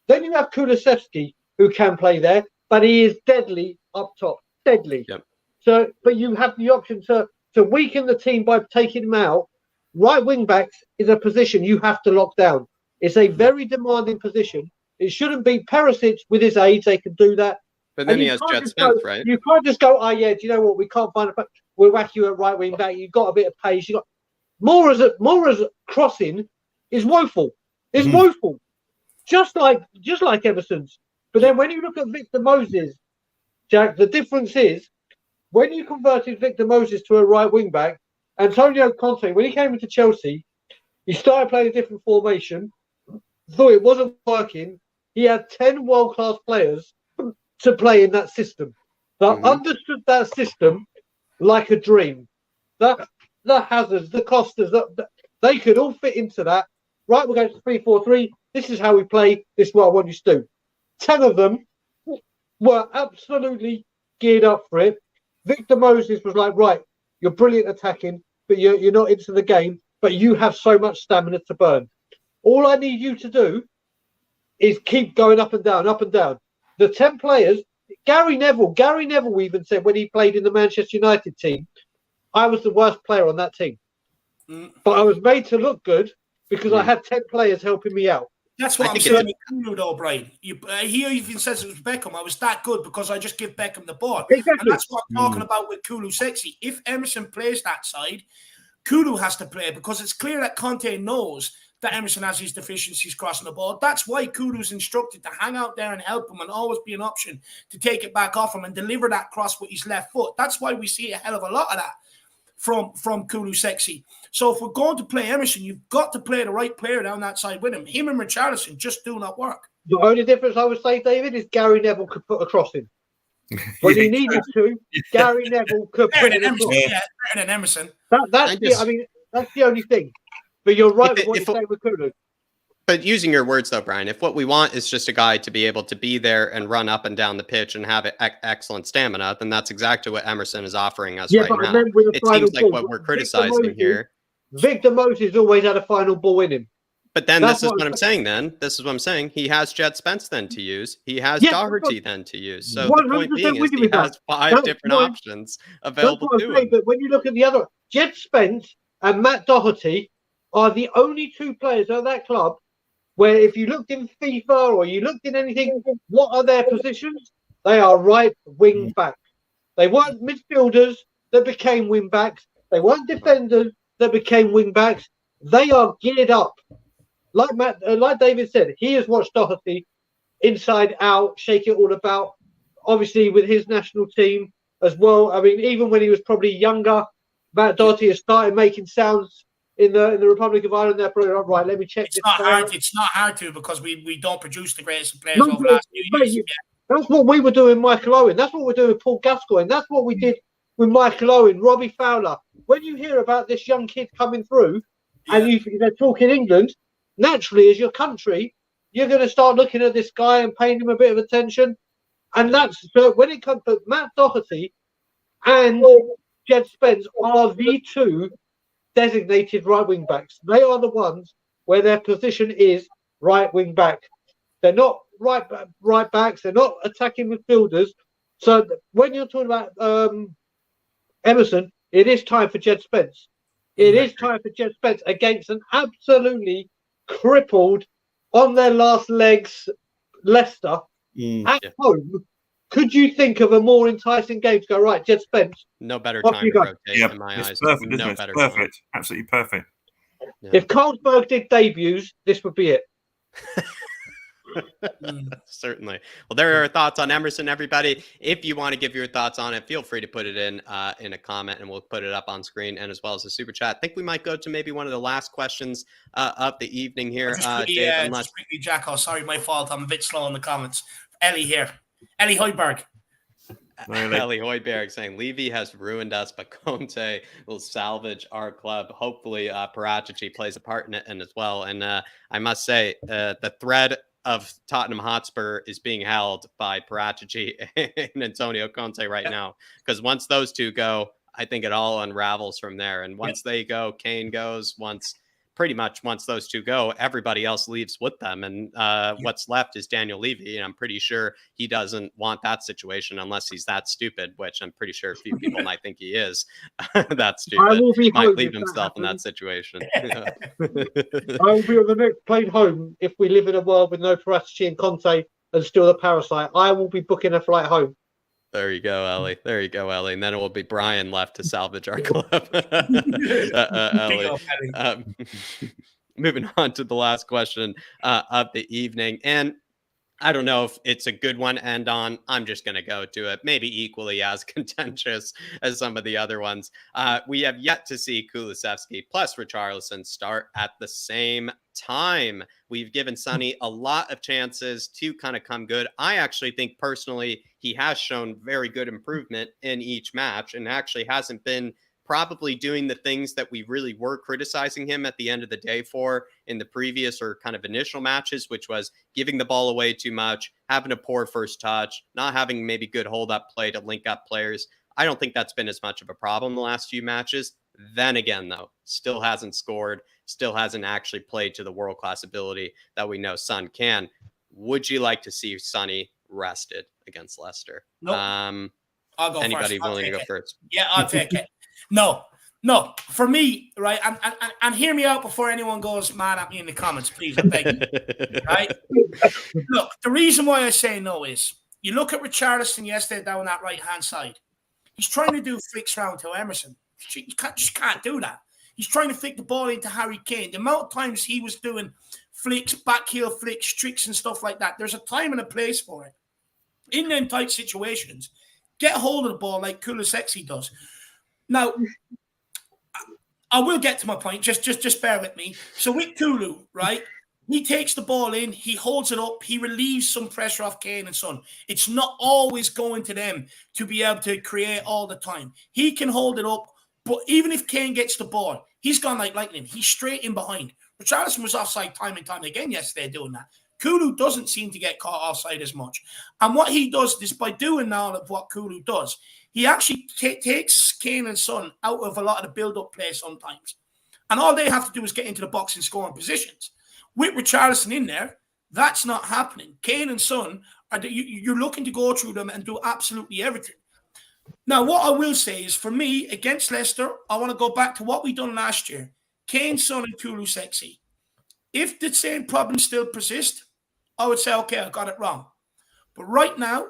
Then you have Kulusevski, who can play there, but he is deadly up top. Deadly. Yep. So, but you have the option to weaken the team by taking him out. Right wing backs is a position you have to lock down. It's a very demanding position. It shouldn't be Perisic with his age. They can do that. But then he has Jet Spence, right? You can't just go, oh, yeah, do you know what? We can't find we'll whack you at right wing back. You've got a bit of pace. You got Moura's crossing is woeful. It's woeful. Just like Emerson's. But then when you look at Victor Moses, Jack, the difference is when you converted Victor Moses to a right wing back, Antonio Conte, when he came into Chelsea, he started playing a different formation. Though it wasn't working, he had 10 world-class players to play in that system. That understood that system like a dream. The Hazards, the Costas, they could all fit into that. Right, we're going to 3-4-3. This is how we play. This is what I want you to do. 10 of them were absolutely geared up for it. Victor Moses was like, right, you're brilliant attacking, but you're not into the game, but you have so much stamina to burn. All I need you to do is keep going up and down, up and down. The 10 players, Gary Neville even said when he played in the Manchester United team, I was the worst player on that team. But I was made to look good because I had 10 players helping me out. That's what I'm saying with Kulu, though, Brian. He even says it was Beckham. I was that good because I just give Beckham the ball. Exactly. And that's what I'm talking about with Kulusevski. If Emerson plays that side, Kulu has to play because it's clear that Conte knows that Emerson has his deficiencies crossing the ball. That's why Kulu's instructed to hang out there and help him and always be an option to take it back off him and deliver that cross with his left foot. That's why we see a hell of a lot of that from Kulusevski. So if we're going to play Emerson, you've got to play the right player down that side with him. Him and Richarlison just do not work. The only difference I would say, David, is Gary Neville could put a cross in. When he needed to, Gary Neville could put it in. Better than Emerson. That's the only thing. But you're right with what you say with Kulu. But using your words, though, Brian, if what we want is just a guy to be able to be there and run up and down the pitch and have excellent stamina, then that's exactly what Emerson is offering us right now. It seems like what we're criticizing here. Victor Moses always had a final ball in him. But then this is what I'm saying then. This is what I'm saying. He has Jet Spence then to use. He has Doherty then to use. So the point being is he has 5 different options available to him. But when you look at the other, Jet Spence and Matt Doherty are the only 2 players at that club where if you looked in FIFA or you looked in anything, what are their positions? They are right wing back. They weren't midfielders that became wing backs. They weren't defenders that became wing backs. They are geared up. Like David said, he has watched Doherty inside out, shake it all about. Obviously, with his national team as well. I mean, even when he was probably younger, Matt Doherty has started making sounds in the Republic of Ireland. They're probably right. Let me check. It's not hard to because we don't produce the greatest players over the last few years. That's what we were doing with Michael Owen. That's what we're doing with Paul Gascoigne. That's what we did with Michael Owen, Robbie Fowler. When you hear about this young kid coming through and they're talking England, naturally, as your country, you're going to start looking at this guy and paying him a bit of attention. And that's so when it comes to Matt Doherty and Jed Spence are the 2 designated right wing backs. They are the ones where their position is right wing back. They're not right backs. They're not attacking midfielders. So when you're talking about Emerson, it is time for Jed Spence. It is time for Jed Spence against an absolutely crippled, on their last legs, Leicester at home. Could you think of a more enticing game to go, right, Jed Spence? No better time to rotate in my eyes. Perfect, isn't it? It's perfect. Absolutely perfect. Yeah. If Carlsberg did debuts, this would be it. Certainly. Well, there are thoughts on Emerson, everybody. If you want to give your thoughts on it, feel free to put it in a comment, and we'll put it up on screen, and as well as a super chat. I think we might go to maybe one of the last questions of the evening here, Dave. Just quickly, Jack. Oh, sorry, my fault. I'm a bit slow in the comments. Ellie here. Ellie Hoiberg. Ellie Hoiberg saying Levy has ruined us, but Conte will salvage our club. Hopefully, Paratici plays a part in it and as well. And I must say, the thread of Tottenham Hotspur is being held by Paratici and Antonio Conte right now, because once those two go, I think it all unravels from there. And once they go, Kane goes. Pretty much once those two go, everybody else leaves with them. And what's left is Daniel Levy. And I'm pretty sure he doesn't want that situation unless he's that stupid, which I'm pretty sure a few people might think he is. That stupid. Might leave himself in that situation. I will be on the next plane home if we live in a world with no Paratici and Conte and still the parasite. I will be booking a flight home. There you go, Ellie. There you go, Ellie. And then it will be Brian left to salvage our club. Ellie. Moving on to the last question of the evening. And I don't know if it's a good one to end on. I'm just going to go to it. Maybe equally as contentious as some of the other ones. We have yet to see Kulusevski plus Richarlison start at the same time. We've given Sonny a lot of chances to kind of come good. I actually think personally he has shown very good improvement in each match and actually hasn't been probably doing the things that we really were criticizing him at the end of the day for in the previous or kind of initial matches, which was giving the ball away too much, having a poor first touch, not having maybe good hold up play to link up players. I don't think that's been as much of a problem the last few matches. Then again, though, still hasn't scored, still hasn't actually played to the world-class ability that we know Son can. Would you like to see Sonny rested against Leicester? Nope. I'll go Anybody first. willing to go first? Yeah, I'll take it. No. For me, right, and hear me out before anyone goes mad at me in the comments, please. I beg you. Right? Look, the reason why I say no is you look at Richarlison yesterday down that right-hand side. He's trying to do flicks round to Emerson. You just can't do that. He's trying to flick the ball into Harry Kane. The amount of times he was doing flicks, backheel flicks, tricks and stuff like that, there's a time and a place for it. In them tight situations, get hold of the ball like Kulusevski does. Now, I will get to my point. Just bear with me. So with Kulu, right, he takes the ball in, he holds it up, he relieves some pressure off Kane and Son. It's not always going to them to be able to create all the time. He can hold it up, but even if Kane gets the ball, he's gone like lightning. He's straight in behind. Richarlison was offside time and time again yesterday doing that. Kulu doesn't seem to get caught offside as much. And what he does is by doing all of what Kulu does, he actually takes Kane and Son out of a lot of the build-up play sometimes. And all they have to do is get into the box and score in positions. With Richarlison in there, that's not happening. Kane and Son, you're looking to go through them and do absolutely everything. Now, what I will say is, for me, against Leicester, I want to go back to what we done last year. Kane, Son, and Kulusevski. If the same problems still persist, I would say, okay, I got it wrong. But right now,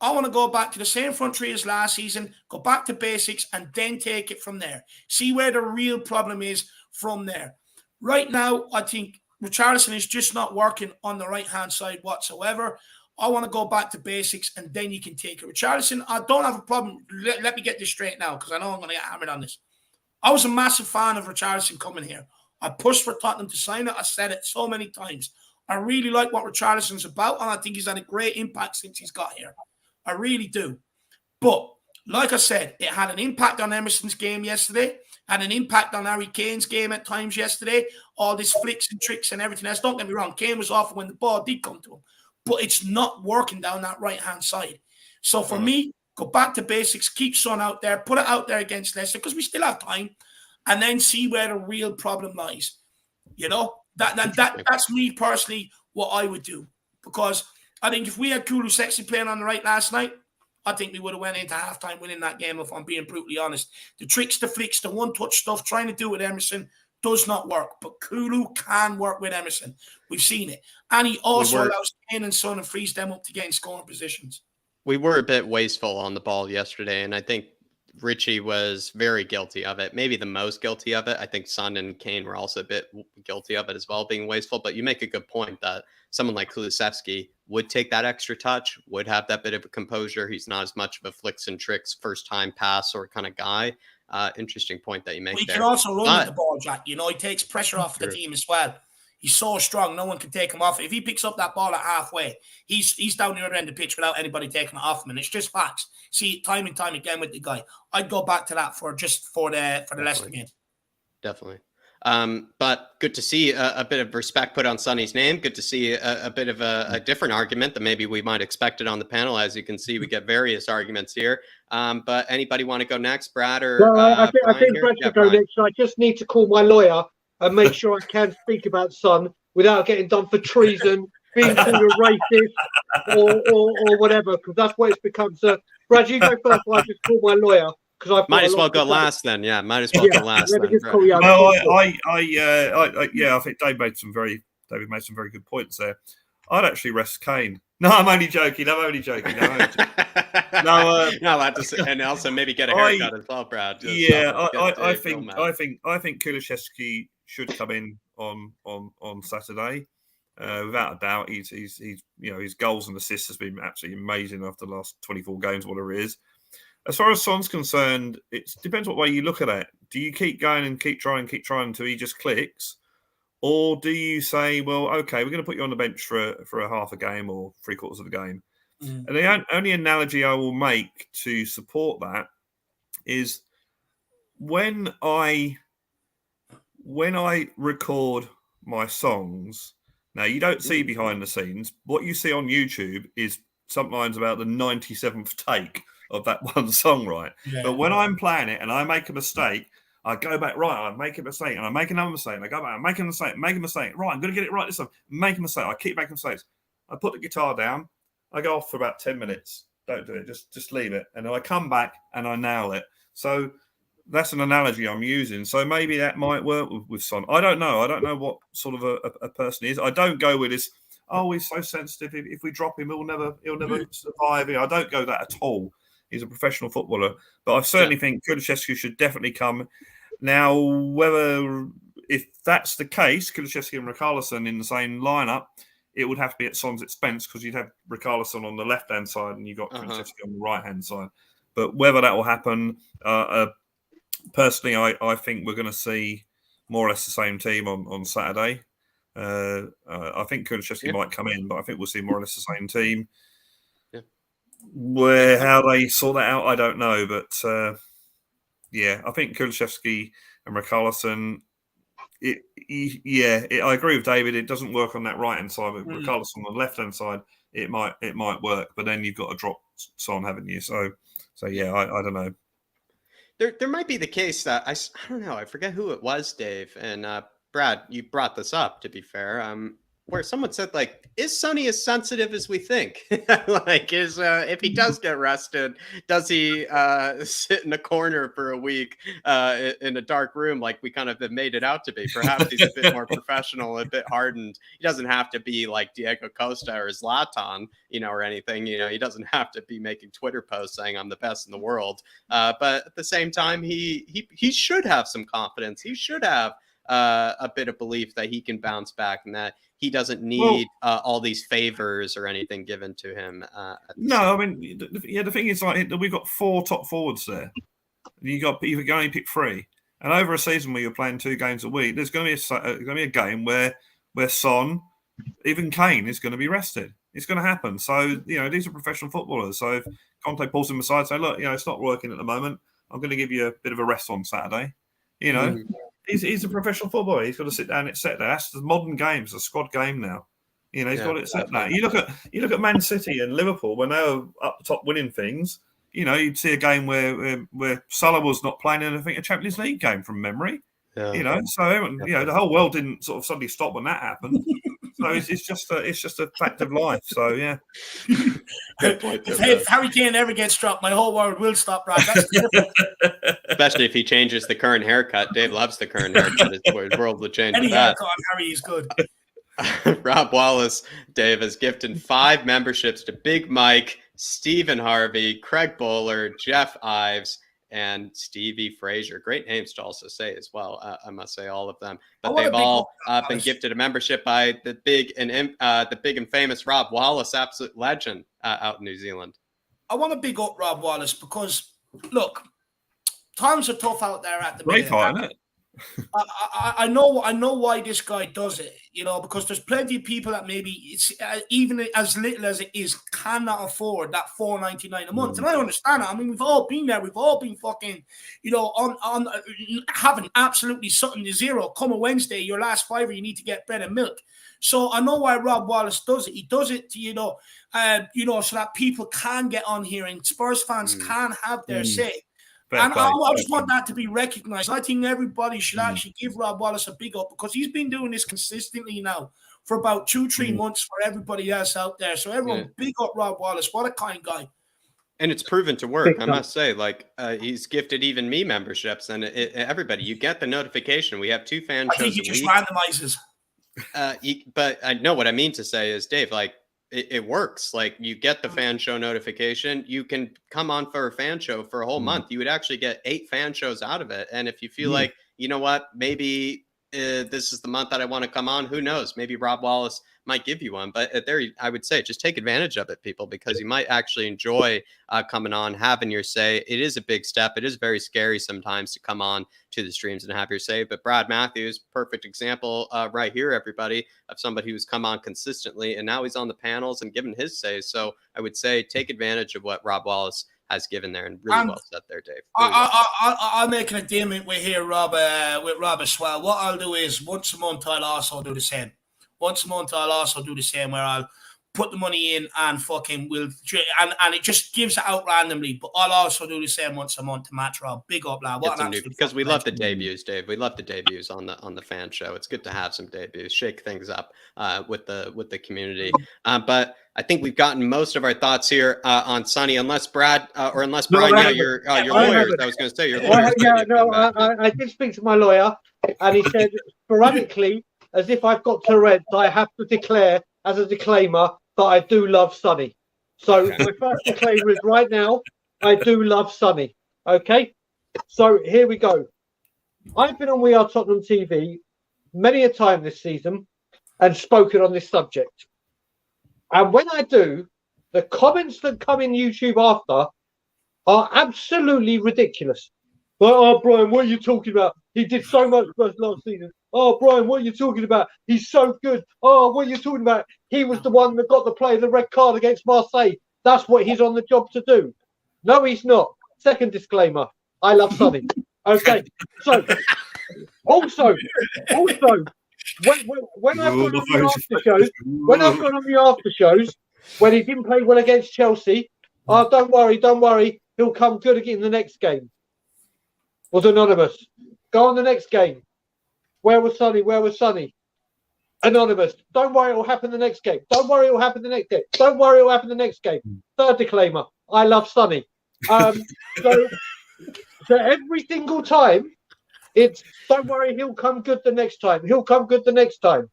I want to go back to the same front three as last season, go back to basics, and then take it from there. See where the real problem is from there. Right now, I think Richarlison is just not working on the right-hand side whatsoever. I want to go back to basics, and then you can take it. Richarlison, I don't have a problem. Let me get this straight now, because I know I'm going to get hammered on this. I was a massive fan of Richarlison coming here. I pushed for Tottenham to sign it. I said it so many times. I really like what Richarlison's about, and I think he's had a great impact since he's got here. I really do. But, like I said, it had an impact on Emerson's game yesterday, had an impact on Harry Kane's game at times yesterday, all these flicks and tricks and everything else. Don't get me wrong, Kane was off when the ball did come to him. But it's not working down that right-hand side. So, for me, go back to basics, keep Son out there, put it out there against Leicester, because we still have time, and then see where the real problem lies. You know? That's me personally, what I would do. Because I think if we had Kulusevski playing on the right last night, I think we would have went into halftime winning that game, if I'm being brutally honest. The tricks, the flicks, the one-touch stuff, trying to do with Emerson does not work. But Kulu can work with Emerson. We've seen it. And he also allows Kane and Son and frees them up to get in scoring positions. We were a bit wasteful on the ball yesterday, and I think Richie was very guilty of it, maybe the most guilty of it. I think Son and Kane were also a bit guilty of it as well, being wasteful. But you make a good point that someone like Kulusevski would take that extra touch, would have that bit of a composure. He's not as much of a flicks and tricks first time pass or kind of guy. Interesting point that you make He there. can also run with the ball, Jack. You know, he takes pressure off the team as well. He's so strong, no one can take him off. If he picks up that ball at halfway, he's down the other end of the pitch without anybody taking it off him. And it's just facts. See, time and time again with the guy. I'd go back to that for the Leicester game. Definitely. But good to see a bit of respect put on Sonny's name. Good to see a bit of a different argument that maybe we might expect it on the panel. As you can see, we get various arguments here. But anybody want to go next, Brad or I think Brad should go next. I just need to call my lawyer and make sure I can speak about Son without getting done for treason, being called a racist or whatever, because that's what it's become. So, Brad, you go first. I just call my lawyer. Might as well go last then. Yeah, might as well go last. Let me then. just call you. I think David made some very good points there. I'd actually rest Kane. No, I'm only joking. No, and also maybe get a haircut as well, Brad. I think Kulusevski should come in on Saturday. Without a doubt, he's his goals and assists has been absolutely amazing after the last 24 games, whatever it is. As far as Son's concerned, it depends what way you look at it. Do you keep going and keep trying until he just clicks? Or do you say, well, okay, we're going to put you on the bench for a half a game or three quarters of the game? And the only analogy I will make to support that is when I record my songs, now you don't see behind the scenes. What you see on YouTube is sometimes about the 97th take of that one song, right? Yeah. But when I'm playing it and I make a mistake, I go back, right, I make a mistake, and I make another mistake, and I go back, I make a mistake, right, I'm going to get it right this time, make a mistake, I keep making mistakes. I put the guitar down, I go off for about 10 minutes, don't do it, just leave it, and then I come back and I nail it. So that's an analogy I'm using. So maybe that might work with Son. I don't know what sort of a person he is. I don't go with this, oh, he's so sensitive, if we drop him, he'll never survive. I don't go that at all. He's a professional footballer, but I certainly think Kulusevski should definitely come. Now, if that's the case, Kulusevski and Richarlison in the same lineup, it would have to be at Son's expense because you'd have Richarlison on the left-hand side and you've got Kulusevski on the right-hand side. But whether that will happen, personally, I think we're going to see more or less the same team on Saturday. I think Kulusevski might come in, but I think we'll see more or less the same team. How they sort that out, I don't know. But I think Kulusevski and Richarlison. I agree with David. It doesn't work on that right hand side, but Richarlison on the left hand side, it might work. But then you've got to drop Son, haven't you? So I don't know. There might be the case that I don't know. I forget who it was, Dave and Brad. You brought this up. To be fair, where someone said, like, is Sonny as sensitive as we think? Like, if he does get arrested, does he sit in a corner for a week in a dark room like we kind of have made it out to be? Perhaps he's a bit more professional, a bit hardened. He doesn't have to be like Diego Costa or Zlatan, or anything. He doesn't have to be making Twitter posts saying I'm the best in the world. But at the same time, he should have some confidence. He should have a bit of belief that he can bounce back and that he doesn't need all these favors or anything given to him. I mean, the thing is, like, we've got 4 top forwards there. You can only pick 3, and over a season where you're playing 2 games a week, there's going to be a game where Son, even Kane, is going to be rested. It's going to happen. So these are professional footballers. So if Conte pulls him aside, say, look, it's not working at the moment. I'm going to give you a bit of a rest on Saturday. He's a professional footballer. He's got to sit down and set that. That's the modern game. It's a squad game now. He's got it set that. You look at Man City and Liverpool when they were up the top winning things. You'd see a game where Salah was not playing in, I think, a Champions League game from memory. Yeah. So everyone, the whole world didn't sort of suddenly stop when that happened. So it's just a fact of life. So yeah. If Harry Kane ever gets dropped, my whole world will stop, Brad. Especially if he changes the current haircut. Dave loves the current haircut. His world will change. Any haircut on Harry is good. Rob Wallace, Dave, has gifted 5 memberships to Big Mike, Stephen Harvey, Craig Bowler, Jeff Ives, and Stevie Frazier. Great names to also say as well. I must say all of them. But want a they've big all up, been guys. gifted a membership by the big and famous Rob Wallace, absolute legend out in New Zealand. I want to big up Rob Wallace because, look, times are tough out there at the Great minute. part, isn't it? I know why this guy does it, because there's plenty of people that maybe it's even as little as it is cannot afford that $4.99 a month, and I understand it. I mean, we've all been there. We've all been fucking, on having absolutely something to zero. Come a Wednesday, your last fiver, you need to get bread and milk. So I know why Rob Wallace does it. He does it to so that people can get on here and Spurs fans can have their say. And I just want that to be recognized. I think everybody should actually give Rob Wallace a big up because he's been doing this consistently now for about 2-3 months for everybody else out there. So everyone, big up Rob Wallace. What a kind guy. And it's proven to work, I must say. Like, he's gifted even me memberships, and everybody, you get the notification. We have 2 fan shows. I think he just randomizes. But I know what I mean to say is, Dave, like, it works. Like, you get the fan show notification. You can come on for a fan show for a whole month. You would actually get 8 fan shows out of it. And if you feel like, you know what, maybe this is the month that I want to come on, who knows? Maybe Rob Wallace might give you one. But there, I would say, just take advantage of it, people, because you might actually enjoy coming on, having your say. It is a big step. It is very scary sometimes to come on to the streams and have your say. But Brad Matthews, perfect example right here, everybody, of somebody who's come on consistently, and now he's on the panels and given his say. So I would say take advantage of what Rob Wallace has given there, and really well said there, Dave. Really I'm making a deal with here, Rob, with Rob as well. What I'll do is once a month I'll also do the same. Once a month I'll also do the same, where I'll put the money in and fucking and it just gives it out randomly. But I'll also do the same once a month to match Rob. Big up, lad. Because we love the debuts, Dave. We love the debuts on the fan show. It's good to have some debuts, shake things up with the community. But I think we've gotten most of our thoughts here on Sonny, unless Brad or unless Brian, your lawyers. I was going to say your lawyers. I did speak to my lawyer, and he said sporadically, as if I've got Tourette's, I have to declare as a disclaimer that I do love Sonny. So my first disclaimer is right now, I do love Sonny. Okay? So here we go. I've been on We Are Tottenham TV many a time this season and spoken on this subject. And when I do, the comments that come in YouTube after are absolutely ridiculous. Like, oh, Brian, what are you talking about? He did so much for us last season. Oh, Brian, what are you talking about? He's so good. Oh, what are you talking about? He was the one that got to play the red card against Marseille. That's what he's on the job to do. No, he's not. Second disclaimer. I love Sonny. Okay. So, also, when I've gone on the after shows, when he didn't play well against Chelsea, oh, don't worry, he'll come good again in the next game. Was anonymous. Go on the next game. Where was Sonny? Anonymous. Don't worry, it will happen the next game. Don't worry, it will happen the next game. Don't worry, it will happen the next game. Third disclaimer. I love Sonny. So every single time, it's don't worry, he'll come good the next time. He'll come good the next time.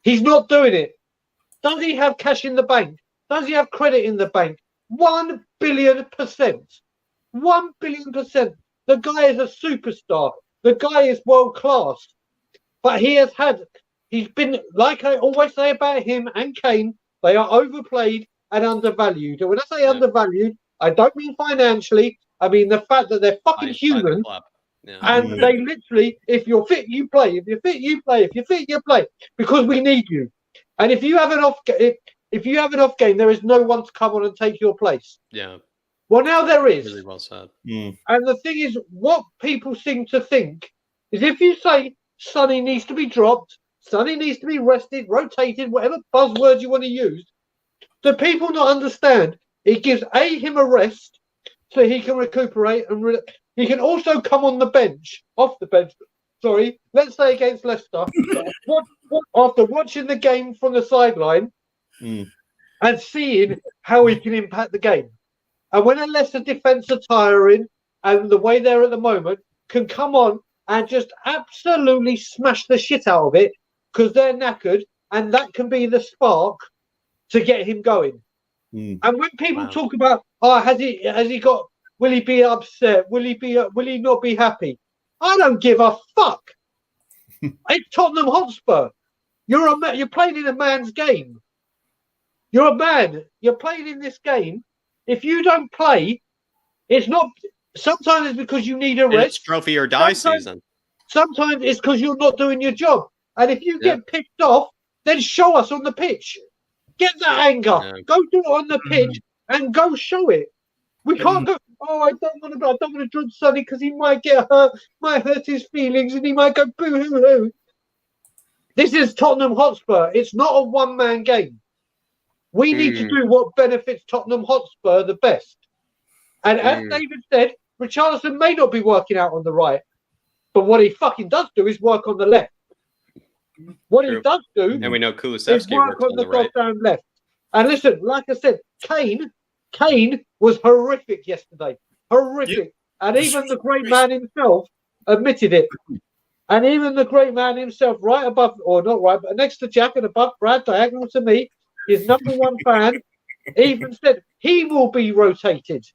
He's not doing it. Does he have cash in the bank? Does he have credit in the bank? 1 billion%. 1 billion%. The guy is a superstar. The guy is world class. But he's been, like I always say about him and Kane, they are overplayed and undervalued. And when I say undervalued, I don't mean financially. I mean the fact that they're fucking human. And they literally, if you're fit, you play. If you're fit, you play. If you're fit, you play. Because we need you. And if you have an off game, there is no one to come on and take your place. Yeah. Well, now there is. Really well said. And the thing is, what people seem to think is if you say Sonny needs to be dropped, Sonny needs to be rested, rotated, whatever buzzword you want to use, do people not understand? It gives him a rest so he can recuperate and he can also come on the bench, off the bench. Sorry, let's say against Leicester, after watching the game from the sideline and seeing how he can impact the game. And when a Leicester defence are tiring and the way they're at the moment, can come on and just absolutely smash the shit out of it because they're knackered, and that can be the spark to get him going. And when people talk about, has he got Will he be upset? Will he not be happy? I don't give a fuck. It's Tottenham Hotspur. You're playing in a man's game. You're a man. You're playing in this game. If you don't play, it's not. Sometimes it's because you need a rest. It's trophy or die season. Sometimes it's because you're not doing your job. And if you get pissed off, then show us on the pitch. Get that anger. Yeah. Go do it on the pitch and go show it. We can't go. Oh, I don't want to drop Sonny because he might get hurt, might hurt his feelings, and he might go boo hoo hoo. This is Tottenham Hotspur. It's not a one-man game. We need to do what benefits Tottenham Hotspur the best. And as David said, Richarlison may not be working out on the right, but what he fucking does do is work on the left. What he does do, and we know Kulusevski work on the goddamn left. And listen, like I said, Kane was horrific yesterday. Horrific. And even the great man himself admitted it. And even the great man himself, right above, or not right, but next to Jack and above Brad, diagonal to me, his number one fan, even said he will be rotated.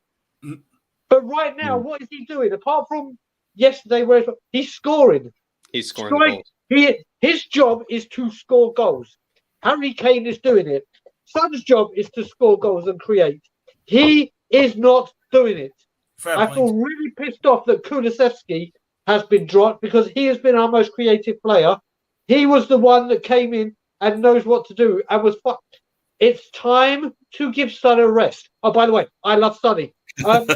But right now, what is he doing? Apart from yesterday, where he's scoring. He's scoring goals. His job is to score goals. Harry Kane is doing it. Son's job is to score goals and create. He is not doing it. I feel really pissed off that Kulusevski has been dropped because he has been our most creative player. He was the one that came in and knows what to do and was fucked. It's time to give Son a rest. Oh, by the way, I love Sonny. As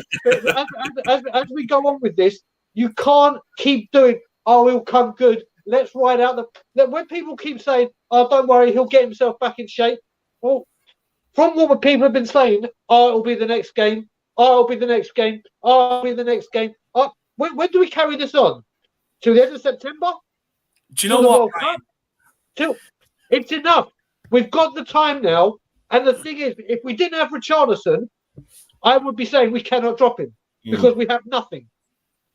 we go on with this, you can't keep doing, oh, he'll come good. Let's ride out when people keep saying, oh, don't worry, he'll get himself back in shape. Well, from what people have been saying, oh, it'll be the next game. Oh, it'll be the next game. Oh, it'll be the next game. Oh, when do we carry this on? To the end of September? Do you know what? It's enough. We've got the time now. And the thing is, if we didn't have Richarlison, I would be saying we cannot drop him because we have nothing.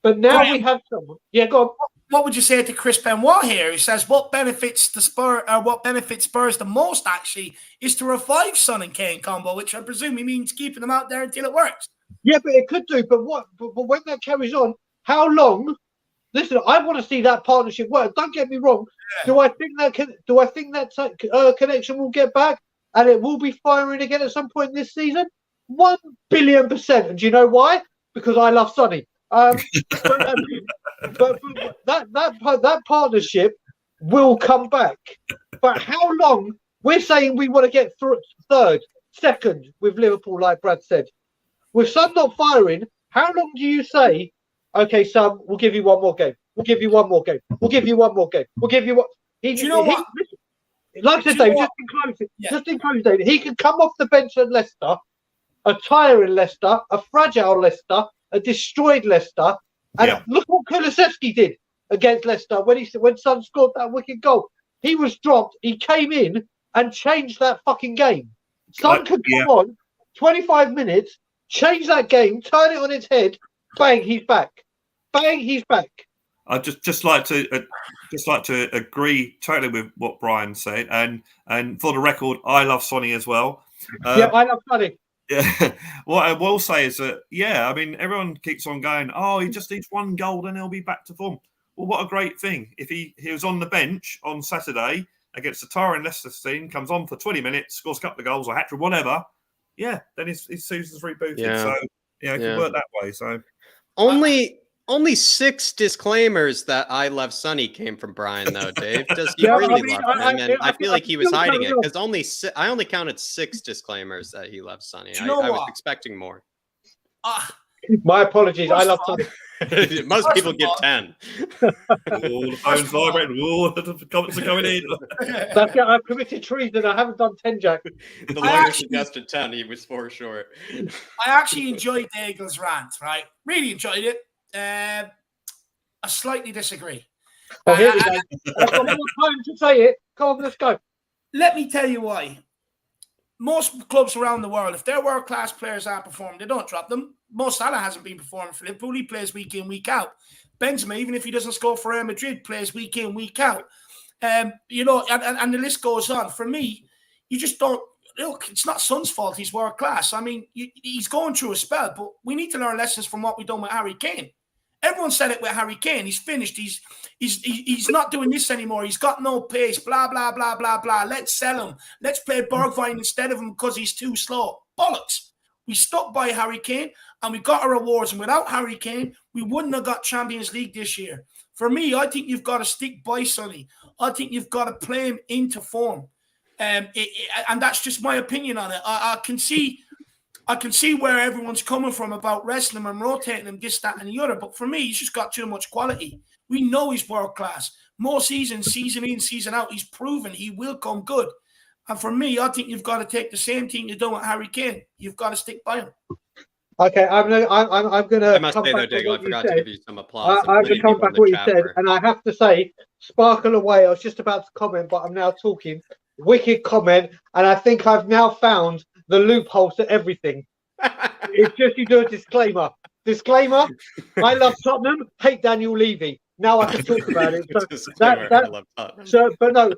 But now we have someone. Yeah, go on. What would you say to Chris Benoit here? He says what benefits Spurs the most actually is to revive Son and Kane combo, which I presume he means keeping them out there until it works. Yeah, but it could do. But when that carries on, how long? Listen, I want to see that partnership work. Don't get me wrong. Yeah. Do I think that connection will get back and it will be firing again at some point this season? 1 billion %. And do you know why? Because I love Sonny. But that partnership will come back. But how long? We're saying we want to get third, second with Liverpool, like Brad said. With Son not firing, how long do you say, okay, Son, we'll give you one more game. We'll give you one more game. We'll give you one more game. We'll give you what? Do you know what? Like I said, Dave, just in closing, David, he can come off the bench at Leicester, a tiring Leicester, a fragile Leicester, a destroyed Leicester. And look what Kulusevski did against Leicester when Son scored that wicked goal. He was dropped. He came in and changed that fucking game. Son could come on 25 minutes, change that game, turn it on its head. Bang, he's back. Bang, he's back. I just like to agree totally with what Brian said, and for the record, I love Sonny as well. Yeah, I love Sonny. Yeah, what I will say is that I mean, everyone keeps on going, oh, he just needs one goal and he'll be back to form. Well, what a great thing if he was on the bench on Saturday against the tiring Leicester team, comes on for 20 minutes, scores a couple of goals or hat-trick, whatever. Yeah, then his season's rebooted. Yeah. So it can work that way. So only 6 disclaimers that I love Sonny came from Brian, though, Dave. Does he really love him? And I feel like he was hiding it because I only counted 6 disclaimers that he loves Sonny. I was expecting more. My apologies. I love Sonny. Most people give 10. The phone's vibrating. The comments are coming in. That's it. I've committed treason. I haven't done 10, Jack. The lawyer suggested 10. He was 4 short. I actually enjoyed Daigle's rant, right? Really enjoyed it. I slightly disagree. Oh, here we go. I've got more time to say it. Come on, let's go. Let me tell you why. Most clubs around the world, if their world-class players aren't performing, they don't drop them. Mo Salah hasn't been performing for Liverpool. He plays week in, week out. Benzema, even if he doesn't score for Real Madrid, plays week in, week out. And the list goes on. For me, you just don't. look, it's not Son's fault. He's world class. I mean, he's going through a spell, but we need to learn lessons from what we've done with Harry Kane. Everyone said it with Harry Kane. He's finished. He's not doing this anymore. He's got no pace. Blah blah blah blah blah. Let's sell him. Let's play Bergwijn instead of him because he's too slow. Bollocks. We stuck by Harry Kane and we got our rewards. And without Harry Kane, we wouldn't have got Champions League this year. For me, I think you've got to stick by Sonny. I think you've got to play him into form. And that's just my opinion on it. I can see where everyone's coming from about wrestling him and rotating him, this, that, and the other. But for me, he's just got too much quality. We know he's world class. More seasons, season in, season out, he's proven he will come good. And for me, I think you've got to take the same thing you're doing with Harry Kane. You've got to stick by him. Okay, I'm gonna. I must say though, Diggle, I forgot to give you some applause. I'm gonna come back to what you said, and I have to say, sparkle away. I was just about to comment, but I'm now talking. Wicked comment, and I think I've now found the loophole to everything. It's just you do a disclaimer. Disclaimer: I love Tottenham, hate Daniel Levy. Now I can talk about it. But no,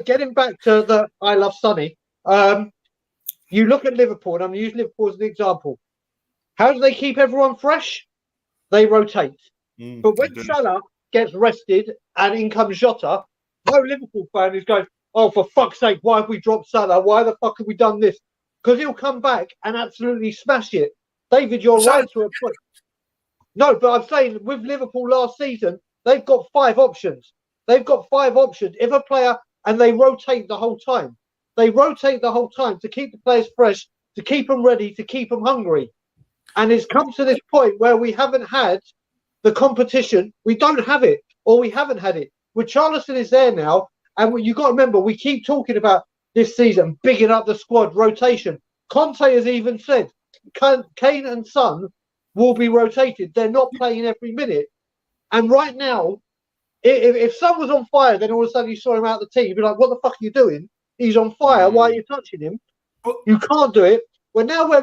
getting back to the I love Sonny. You look at Liverpool, and I'm using Liverpool as an example. How do they keep everyone fresh? They rotate. But when Salah gets rested and in comes Jota, no Liverpool fan is going, oh, for fuck's sake, why have we dropped Salah? Why the fuck have we done this? Because he'll come back and absolutely smash it. David, you're right to a point. No, but I'm saying with Liverpool last season, they've got 5 options. They've got 5 options. If a player, and they rotate the whole time. They rotate the whole time to keep the players fresh, to keep them ready, to keep them hungry. And it's come to this point where we haven't had the competition. We don't have it, or we haven't had it. Richarlison is there now. And you've got to remember, we keep talking about this season, bigging up the squad, rotation. Conte has even said Kane and Son will be rotated. They're not playing every minute. And right now, if Son was on fire, then all of a sudden you saw him out of the team, you'd be like, what the fuck are you doing? He's on fire. Why are you touching him? But you can't do it. Well, now where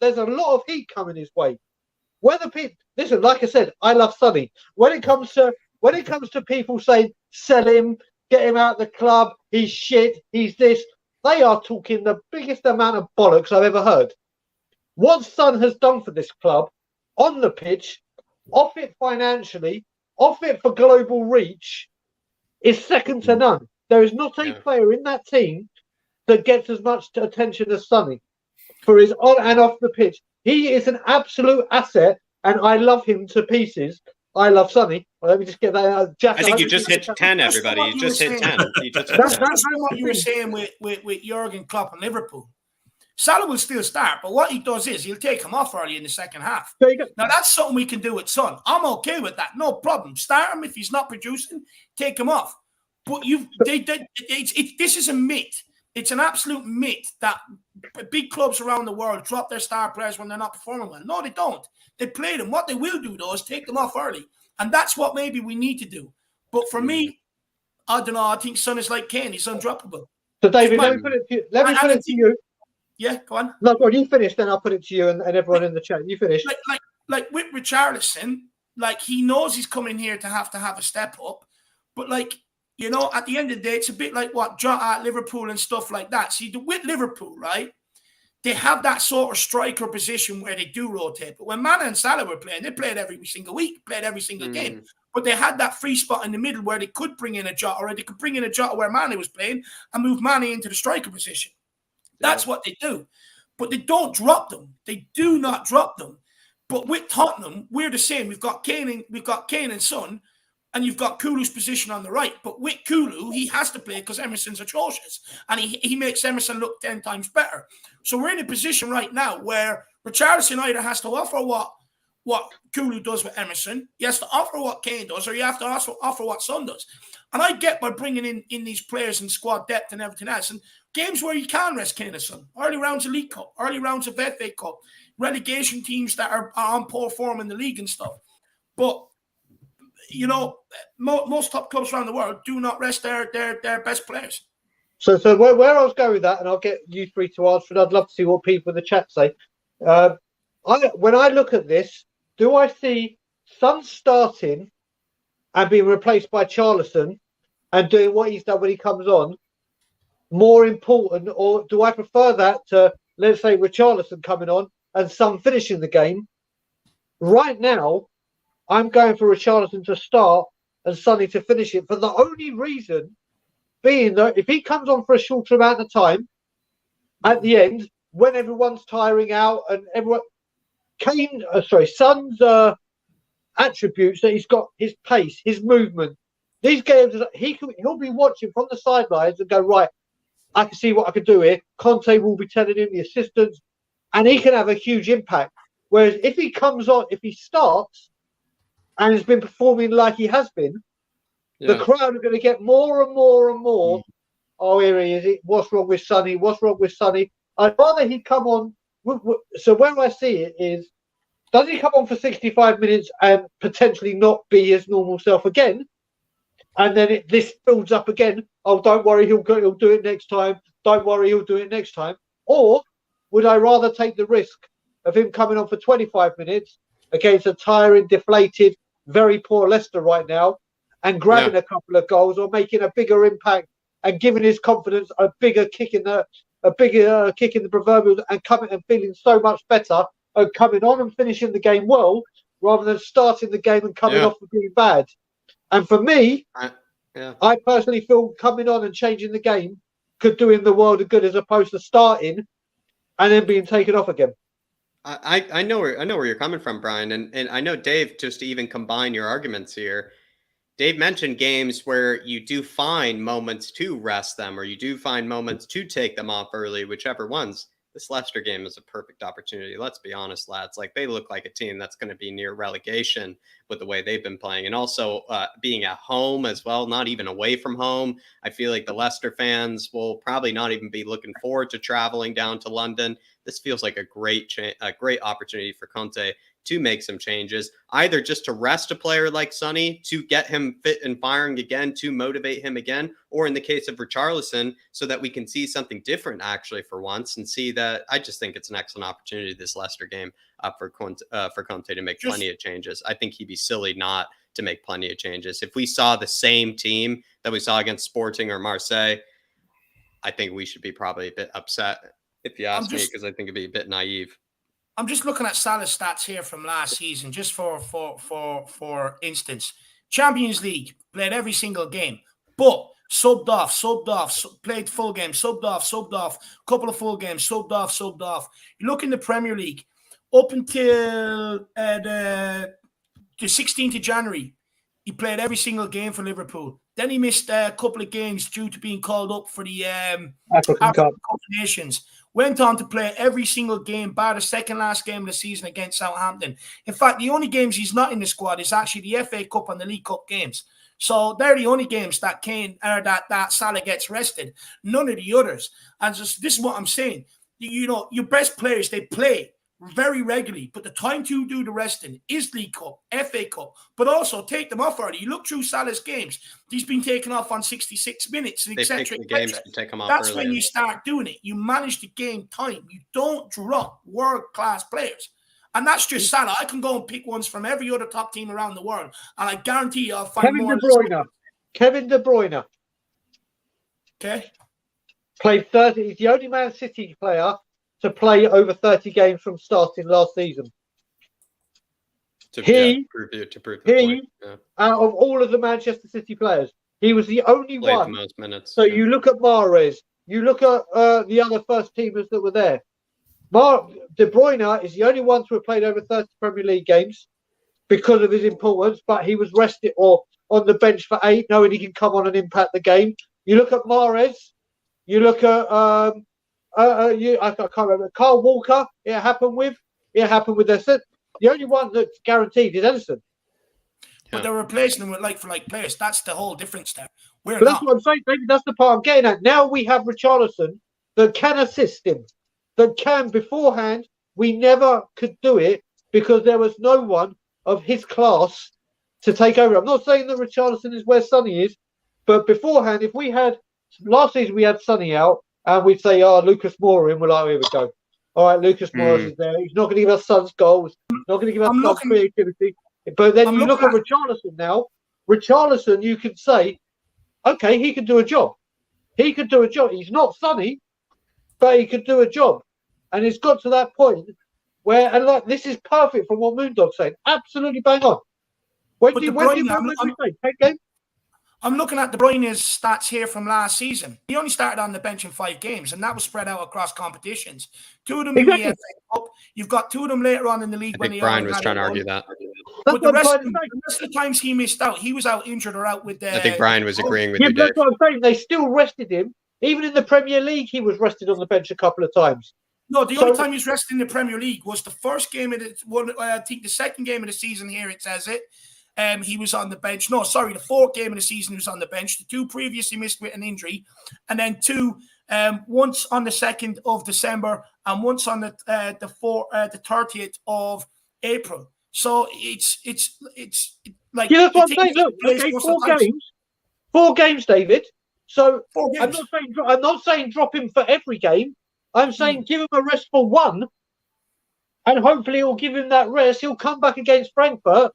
there's a lot of heat coming his way. Whether people listen, like I said, I love Sonny. When it comes to people saying sell him, get him out of the club, he's shit, he's this, they are talking the biggest amount of bollocks I've ever heard. What Son has done for this club on the pitch, off it financially, off it for global reach, is second to none. There is not a player in that team that gets as much attention as Sonny for his on and off the pitch. He is an absolute asset, and I love him to pieces. I love Sonny. Well, let me just get that out. Jack, I think you just hit 10, everybody. You just hit 10. That's what you were saying with Jurgen Klopp and Liverpool. Salah will still start, but what he does is he'll take him off early in the second half. Now, that's something we can do with Son. I'm okay with that. No problem. Start him if he's not producing. Take him off. But this is a myth. It's an absolute myth that big clubs around the world drop their star players when they're not performing well. No, they don't. They play them. What they will do, though, is take them off early. And that's what maybe we need to do. But for me, I don't know. I think Son is like Kane. He's undroppable. So, David, let me put it to you. Yeah, go on. No, go on. You finish, then I'll put it to you and everyone in the chat. You finish. Like with Richarlison, like he knows he's coming here to have a step up. But like, you know, at the end of the day, it's a bit like what Jota at Liverpool and stuff like that. See, with Liverpool, right, they have that sort of striker position where they do rotate. But when Mane and Salah were playing, they played every single week, played every single game. But they had that free spot in the middle where they could bring in a Jota, or they could bring in a Jota where Mane was playing and move Mane into the striker position. That's what they do. But they don't drop them. They do not drop them. But with Tottenham, we're the same. We've got Kane and Son, and you've got Kulu's position on the right. But with Kulu, he has to play because Emerson's atrocious. And he makes Emerson look 10 times better. So we're in a position right now where Richarlison either has to offer what Kulu does with Emerson, he has to offer what Kane does, or you have to also offer what Son does. And I get by bringing in these players and squad depth and everything else. And games where you can rest Kane and Son, early rounds of League Cup, early rounds of FA Cup, relegation teams that are on poor form in the league and stuff. But you know, most top clubs around the world do not rest their best players. So where I was going with that, and I'll get you three to answer it. I'd love to see what people in the chat say. When I look at this, do I see Son starting and being replaced by Charlison and doing what he's done when he comes on, more important, or do I prefer that to, let's say, Richarlison coming on and Son finishing the game? Right now, I'm going for Richarlison to start and Sonny to finish it, for the only reason being that if he comes on for a shorter amount of time, at the end, when everyone's tiring out and everyone, Son's attributes that he's got, his pace, his movement. These games, he'll be watching from the sidelines and go, right, I can see what I can do here. Conte will be telling him, the assistants, and he can have a huge impact. Whereas if he comes on, if he starts and has been performing like he has been, the crowd are going to get more and more and more. Oh, here he is. What's wrong with Sonny? What's wrong with Sonny? I'd rather he come on. So where I see it is, does he come on for 65 minutes and potentially not be his normal self again? And then this builds up again. Oh, don't worry, he'll do it next time. Don't worry, he'll do it next time. Or would I rather take the risk of him coming on for 25 minutes against a tiring, deflated, very poor Leicester right now, and grabbing a couple of goals, or making a bigger impact and giving his confidence a bigger kick in the proverbial, and coming and feeling so much better and coming on and finishing the game well, rather than starting the game and coming off and being bad. And for me, I personally feel coming on and changing the game could do him the world of good, as opposed to starting and then being taken off again. I know where you're coming from, Brian, and I know Dave. Just to even combine your arguments here, Dave mentioned games where you do find moments to rest them, or you do find moments to take them off early, whichever ones. This Leicester game is a perfect opportunity. Let's be honest, lads. Like, they look like a team that's going to be near relegation with the way they've been playing, and also being at home as well, not even away from home. I feel like the Leicester fans will probably not even be looking forward to traveling down to London. This feels like a great opportunity for Conte to make some changes, either just to rest a player like Sonny, to get him fit and firing again, to motivate him again, or in the case of Richarlison, so that we can see something different actually for once, and see that. I just think it's an excellent opportunity, this Leicester game, for Conte to make plenty of changes. I think he'd be silly not to make plenty of changes. If we saw the same team that we saw against Sporting or Marseille, I think we should be probably a bit upset, if you ask me, because I think it'd be a bit naive. I'm just looking at Salah's stats here from last season, just for instance. Champions League, played every single game, but subbed off, played full game, subbed off, couple of full games, subbed off. You look in the Premier League, up until the 16th of January, he played every single game for Liverpool. Then he missed a couple of games due to being called up for the African Cup of Nations. Went on to play every single game, bar the second last game of the season against Southampton. In fact, the only games he's not in the squad is actually the FA Cup and the League Cup games. So they're the only games that that Salah gets rested. None of the others. And this is what I'm saying. You know, your best players, they play very regularly, but the time to do the resting is League Cup, FA Cup, but also take them off early. You look through Salah's games; he's been taken off on 66 minutes, etc. That's when you start doing it. You manage the game time. You don't drop world-class players, and that's just Salah. I can go and pick ones from every other top team around the world, and I guarantee you, I'll find more. Kevin De Bruyne. Okay. Played 30. He's the only Man City player to play over 30 games from starting last season. To prove the point. Yeah. Out of all of the Manchester City players, he was the only played one. The most minutes. So you look at Mahrez, you look at the other first teamers that were there. De Bruyne is the only one to have played over 30 Premier League games because of his importance, but he was rested or on the bench for 8, knowing he can come on and impact the game. You look at Mahrez, you look at I can't remember. Carl Walker, it happened with Ederson. The only one that's guaranteed is Ederson. But they're replacing them with like-for-like players. That's the whole difference there. That's what I'm saying. Maybe that's the part I'm getting at. Now we have Richarlison that can assist him. That can, beforehand, we never could do it because there was no one of his class to take over. I'm not saying that Richarlison is where Sonny is, but beforehand, if we had, last season we had Sonny out, and we'd say, Lucas Moura in. We're like, here we go. All right, Lucas Moura is there. He's not going to give us Son's goals. Not going to give us Son's creativity. But then you look at Richarlison now. Richarlison, you can say, okay, he can do a job. He could do a job. He's not Sonny, but he could do a job. And it's got to that point where, and like, this is perfect from what Moondog's saying. Absolutely bang on. When we say 10 games? I'm looking at De Bruyne's stats here from last season. He only started on the bench in 5 games, and that was spread out across competitions. 2 of them in the FA Cup. You've got 2 of them later on in the league. I think Brian was trying to argue that. But the rest of the times he missed out, he was out injured or out with the... I think Brian was agreeing with you, Dave. That's what I'm saying. They still rested him. Even in the Premier League, he was rested on the bench a couple of times. No, the only time he was rested in the Premier League was the first game of I think the second game of the season here, it says it. He was on the bench. No, sorry, the 4th game of the season he was on the bench. The 2 previous he missed with an injury, and then 2 once on the 2nd of December and once on the 30th of April. So it's like that's what I'm saying. Look, okay, 4 games, 4 games, David. So 4 games. I'm not saying drop him for every game. I'm saying give him a rest for 1, and hopefully he'll give him that rest. He'll come back against Frankfurt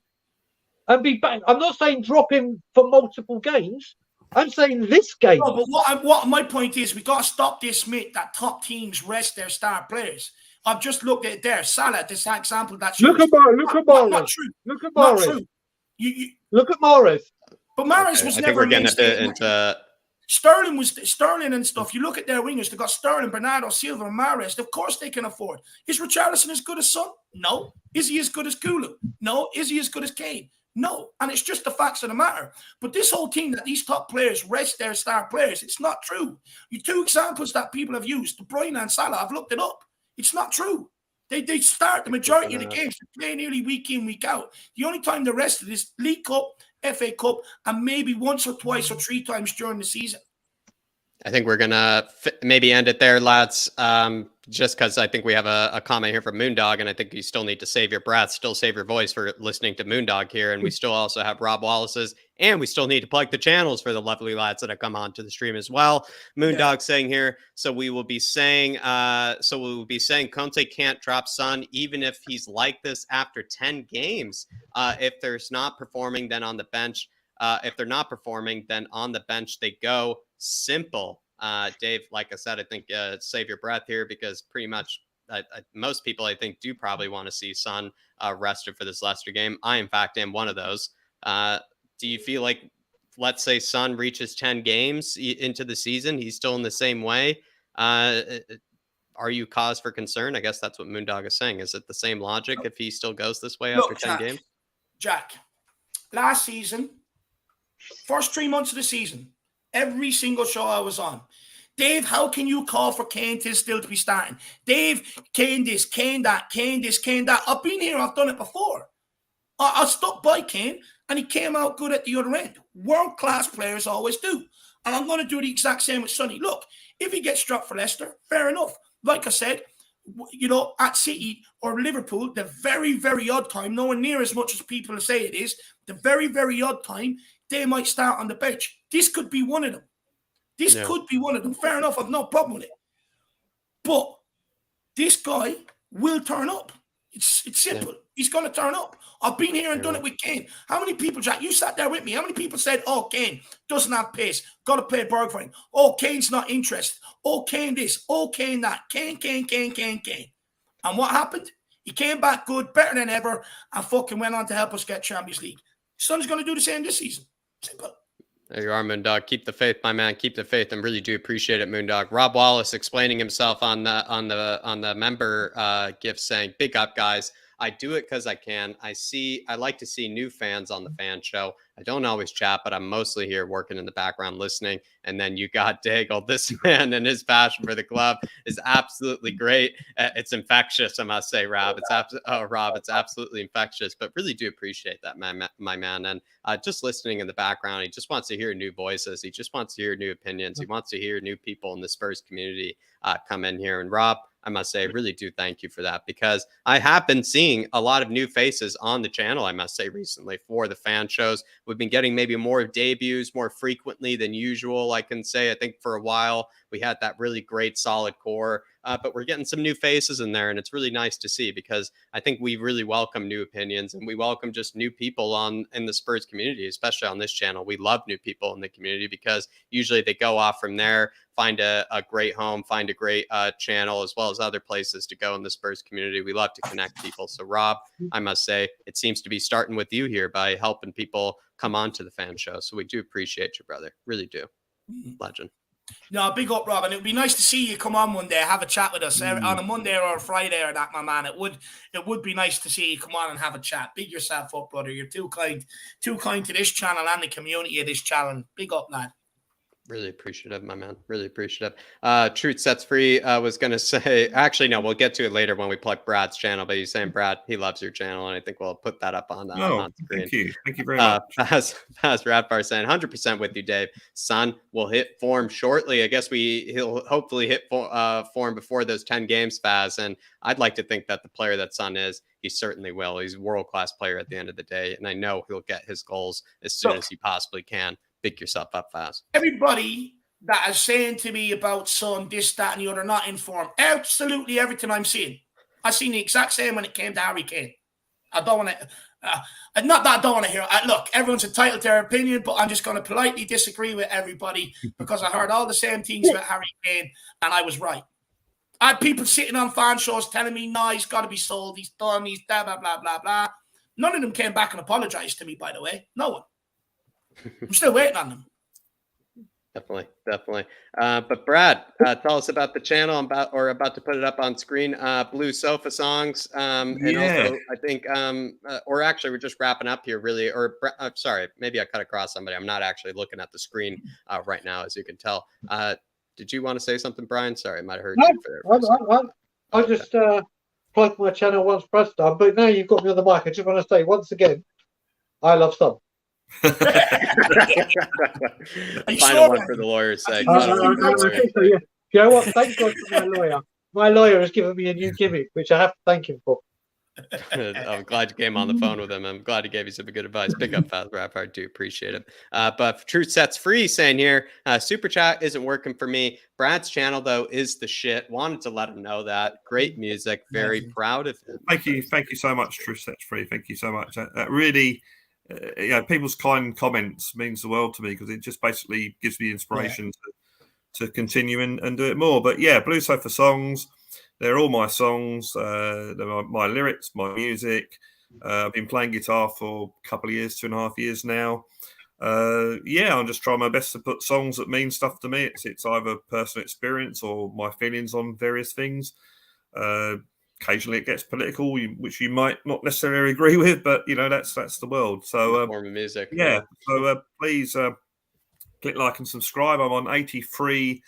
and be back. I'm not saying drop him for multiple games. I'm saying this game. No, but what my point is, we got to stop this myth that top teams rest their star players. I've just looked at it there. Salah, this example that's look at Mahrez. Look at Mahrez. Look at Mahrez. But Mahrez was I never. think we're getting a bit into. Sterling and stuff. You look at their wingers. They've got Sterling, Bernardo Silva, and Mahrez. Of course they can afford. Is Richarlison as good as Son? No. Is he as good as Kulu? No. Is he as good as Kane? No. And it's just the facts of the matter. But this whole team that these top players rest their star players, it's not true. You 2 examples that people have used, De Bruyne and Salah, I've looked it up. It's not true. They start the majority of the games. They play nearly week in, week out. The only time they're rested is League Cup, FA Cup, and maybe once or twice or 3 times during the season. I think we're going to maybe end it there, lads, just because I think we have a comment here from Moondog, and I think you still need to save your breath, still save your voice for listening to Moondog here, and we still also have Rob Wallace's, and we still need to plug the channels for the lovely lads that have come on to the stream as well. Moondog saying here, so we will be saying Conte can't drop Son even if he's like this after 10 games. If there's not performing, then on the bench. If they're not performing, then on the bench they go. Simple. Dave, like I said, I think save your breath here because pretty much most people, I think, do probably want to see Son rested for this Leicester game. I, in fact, am one of those. Do you feel like, let's say Son reaches 10 games into the season, he's still in the same way? Are you cause for concern? I guess that's what Moondog is saying. Is it the same logic if he still goes this way after 10 games? Jack, last season, first 3 months of the season, every single show I was on, Dave, how can you call for Kane to still to be starting? Dave, Kane this, Kane that, Kane this, Kane that. I've been here, I've done it before. I stuck by Kane, and he came out good at the other end. World-class players always do. And I'm going to do the exact same with Sonny. Look, if he gets dropped for Leicester, fair enough. Like I said, at City or Liverpool, the very, very odd time, nowhere near as much as people say it is, the very, very odd time, they might start on the bench. This could be one of them. Could be one of them. Fair enough. I've no problem with it. But this guy will turn up. It's simple. Yeah. He's going to turn up. I've been here and done it with Kane. How many people, Jack, you sat there with me. How many people said, oh, Kane doesn't have pace. Got to play Berg for him. Oh, Kane's not interested. Oh, Kane this. Oh, Kane that. Kane. And what happened? He came back good, better than ever, and fucking went on to help us get Champions League. Son's going to do the same this season. Simple. There you are, Moondog. Keep the faith, my man. Keep the faith, and really do appreciate it, Moondog. Rob Wallace explaining himself on the member gift, saying, "Big up, guys. I do it because I can. I like to see new fans on the fan show. I don't always chat, but I'm mostly here working in the background listening." And then you got Daigle. This man and his passion for the club is absolutely great. It's infectious, I must say, Rob. It's absolutely infectious. But really do appreciate that, my man. And just listening in the background, he just wants to hear new voices. He just wants to hear new opinions. He wants to hear new people in the Spurs community come in here. And Rob, I must say, I really do thank you for that, because I have been seeing a lot of new faces on the channel, I must say, recently for the fan shows. We've been getting maybe more debuts more frequently than usual. I can say, I think for a while We had that really great solid core, but we're getting some new faces in there, and it's really nice to see, because I think we really welcome new opinions, and we welcome just new people in the Spurs community, especially on this channel. We love new people in the community because usually they go off from there, find a great home, find a great channel, as well as other places to go in the Spurs community. We love to connect people. So Rob, I must say, it seems to be starting with you here by helping people come on to the fan show. So we do appreciate you, brother. Really do. Legend. No, big up, Rob. And it would be nice to see you come on one day, have a chat with us on a Monday or a Friday or that, my man. It would be nice to see you come on and have a chat. Big yourself up, brother. You're too kind to this channel and the community of this channel. Big up, lad. Really appreciative, my man. Really appreciative. Truth Sets Free was going to say, actually, no, we'll get to it later when we plug Brad's channel, but he's saying, Brad, he loves your channel, and I think we'll put that up on screen. Thank you. Thank you very much. Faz Radbar saying, 100% with you, Dave. Son will hit form shortly. I guess he'll hopefully hit form before those 10 games, Faz, and I'd like to think that the player that Son is, he certainly will. He's a world-class player at the end of the day, and I know he'll get his goals as soon as he possibly can. Pick yourself up fast. Everybody that is saying to me about Son, this, that, and the other, not informed. Absolutely everything I'm seeing. I've seen the exact same when it came to Harry Kane. I don't want to, not that I don't want to hear. Look, everyone's entitled to their opinion, but I'm just going to politely disagree with everybody because I heard all the same things about Harry Kane, and I was right. I had people sitting on fan shows telling me, no, he's got to be sold, he's done, he's blah, blah, blah, blah, blah. None of them came back and apologized to me, by the way. No one. I'm still waiting on them. Definitely. But Brad, tell us about the channel. I'm about to put it up on screen. Blue Sofa Songs. And also, I think, or actually, we're just wrapping up here, really. Or sorry, maybe I cut across somebody. I'm not actually looking at the screen right now, as you can tell. Did you want to say something, Brian? Sorry, I might have heard you. I just plugged my channel once Brad's done, but now you've got me on the mic. I just want to say once again, I love Son. Final one for the lawyer's sake. You know what? Thank God for my lawyer. My lawyer has given me a new gimmick, which I have to thank him for. I'm glad you came on the phone with him. I'm glad he gave you some good advice. Pick up Faz Rap. I do appreciate it. But Truth Sets Free saying here, Super Chat isn't working for me. Brad's channel, though, is the shit. Wanted to let him know that. Great music. Very proud of him. Thank you so much, Truth Sets Free. Thank you so much. That really... people's kind comments means the world to me because it just basically gives me inspiration to continue and do it more. But yeah, Blue Sofa Songs, they're all my songs. They're my lyrics, my music. I've been playing guitar for a couple of years, 2.5 years now. I'm just trying my best to put songs that mean stuff to me. It's either personal experience or my feelings on various things. Occasionally it gets political, which you might not necessarily agree with, but that's the world. So form of music. Yeah. So please click like and subscribe. I'm on 83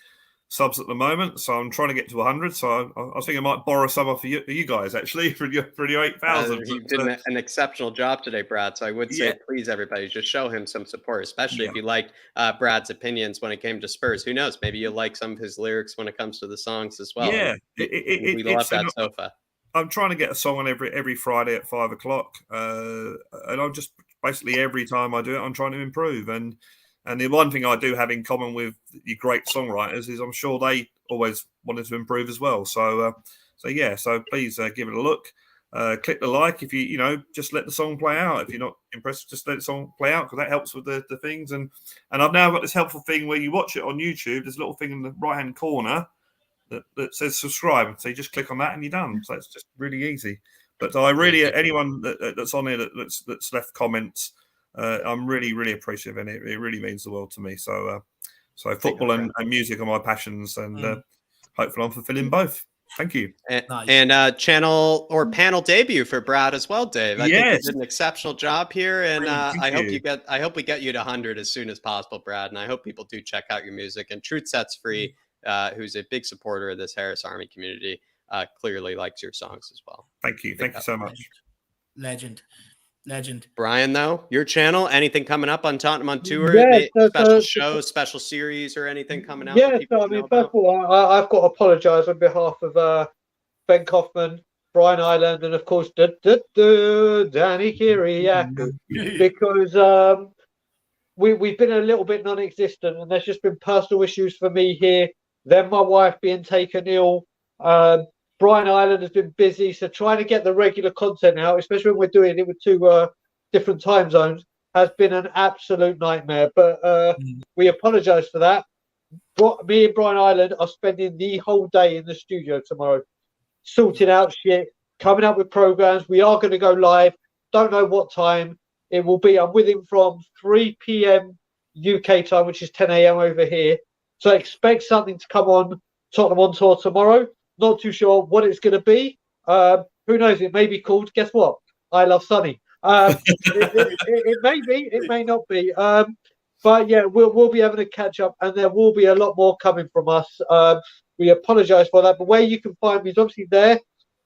subs at the moment, so I'm trying to get to 100. So I was thinking I might borrow some off you guys actually for your 8,000. You did an exceptional job today, Brad. So I would say, please, everybody, just show him some support, especially if you liked Brad's opinions when it came to Spurs. Who knows? Maybe you like some of his lyrics when it comes to the songs as well. Yeah, we love that sofa. I'm trying to get a song on every Friday at 5 o'clock, and I'm just basically every time I do it, I'm trying to improve. And the one thing I do have in common with your great songwriters is I'm sure they always wanted to improve as well. So please give it a look. Click the like if you just let the song play out. If you're not impressed, just let the song play out because that helps with the things. And I've now got this helpful thing where you watch it on YouTube. There's a little thing in the right hand corner that says subscribe. So you just click on that and you're done. So it's just really easy. But I really, anyone that's on here that's left comments, I'm really, really appreciative, and it really means the world to me. So football and music are my passions, and hopefully I'm fulfilling both. Thank you. And channel or panel debut for Brad as well, Dave. I think you did an exceptional job here, and I hope we get you to 100 as soon as possible, Brad. And I hope people do check out your music. And Truth Sets Free, who's a big supporter of this Harris Army community, clearly likes your songs as well. Thank you so much. Legend. Brian, though, your channel, anything coming up on Tottenham on tour? Special shows, special series, or anything coming out? Yeah, so I mean, first of all, I've got to apologise on behalf of Ben Kaufman, Brian Ireland, and of course Danny Kiriakou, because we've been a little bit non-existent, and there's just been personal issues for me here then my wife being taken ill. Brian Ireland has been busy, so trying to get the regular content out, especially when we're doing it with two different time zones, has been an absolute nightmare. But we apologise for that. Me and Brian Ireland are spending the whole day in the studio tomorrow, sorting out shit, coming up with programs. We are going to go live. Don't know what time it will be. I'm with him from 3 p.m. UK time, which is 10 a.m. over here. So expect something to come on Tottenham on Tour tomorrow. Not too sure what it's going to be. Who knows? It may be called, guess what? I Love Sunny. It may be, it may not be. But yeah, we'll be having a catch up, and there will be a lot more coming from us. We apologise for that, but where you can find me is obviously there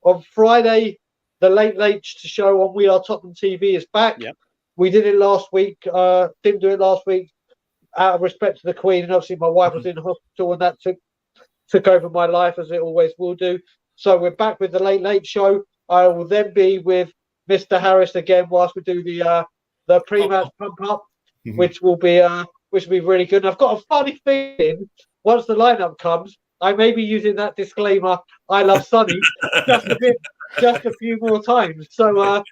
on Friday. The Late show on We Are Tottenham TV is back. Yep. We did it last week. Didn't do it last week out of respect to the Queen, and obviously my wife was in hospital, and that took over my life, as it always will do. So we're back with the Late show. I will then be with Mr. Harris again whilst we do the pre-match pump up, which will be really good. And I've got a funny feeling once the lineup comes, I may be using that disclaimer, I Love Sunny, just a few more times. So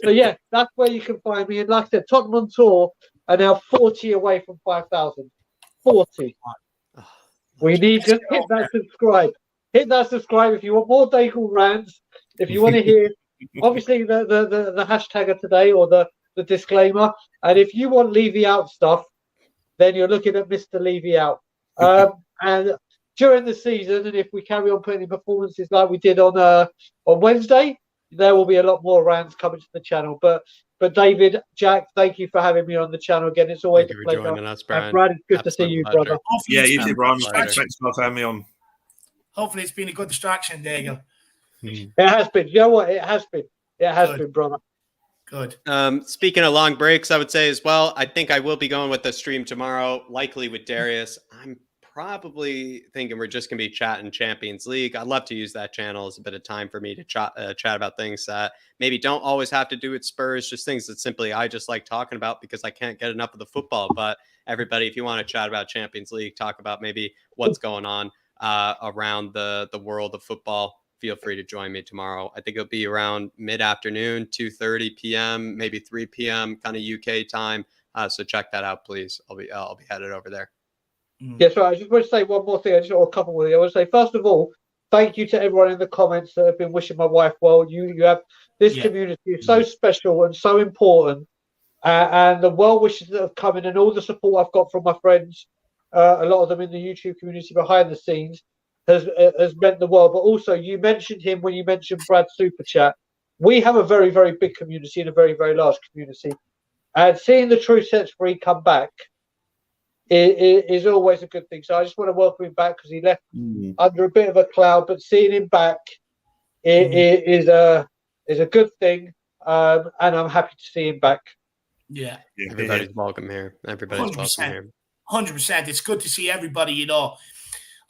yeah, that's where you can find me. And like I said, Tottenham on Tour are now 40 away from 5,000. 40. We need just hit that subscribe. Hit that subscribe if you want more Daigle rants. If you want to hear, obviously the hashtag of today or the disclaimer. And if you want Levy out stuff, then you're looking at Mr. Levy out. And during the season, and if we carry on putting in performances like we did on Wednesday, there will be a lot more rants coming to the channel. But David, Jack, thank you for having me on the channel again. It's always a pleasure. Joining us, Brian. And Brad, it's good to see you, brother. Yeah, you too, Brian. Thanks for having me on. Hopefully, it's been a good distraction, Daigle. It has been. You know what? It has been. It has been, brother. Good. Speaking of long breaks, I would say as well, I think I will be going with the stream tomorrow, likely with Darius. I'm probably thinking we're just going to be chatting Champions League. I'd love to use that channel as a bit of time for me to chat about things that maybe don't always have to do with Spurs, just things that simply I just like talking about because I can't get enough of the football. But everybody, if you want to chat about Champions League, talk about maybe what's going on around the world of football, feel free to join me tomorrow. I think it'll be around mid-afternoon, 2:30 p.m., maybe 3 p.m. kind of UK time. So check that out, please. I'll be headed over there. Yeah, sorry, I just want to say one more thing. Or a couple more things. I want to say, first of all, thank you to everyone in the comments that have been wishing my wife well. You have this community is so special and so important, and the well wishes that have come in and all the support I've got from my friends, a lot of them in the YouTube community behind the scenes, has meant the world. But also, you mentioned him when you mentioned Brad's super chat. We have a very, very big community and a very, very large community, and seeing the True Sets Free come back is always a good thing. So I just want to welcome him back because he left under a bit of a cloud, but seeing him back is a good thing, and I'm happy to see him back. Yeah, everybody's welcome here. Everybody's 100%. Welcome here. 100%. It's good to see everybody. You know,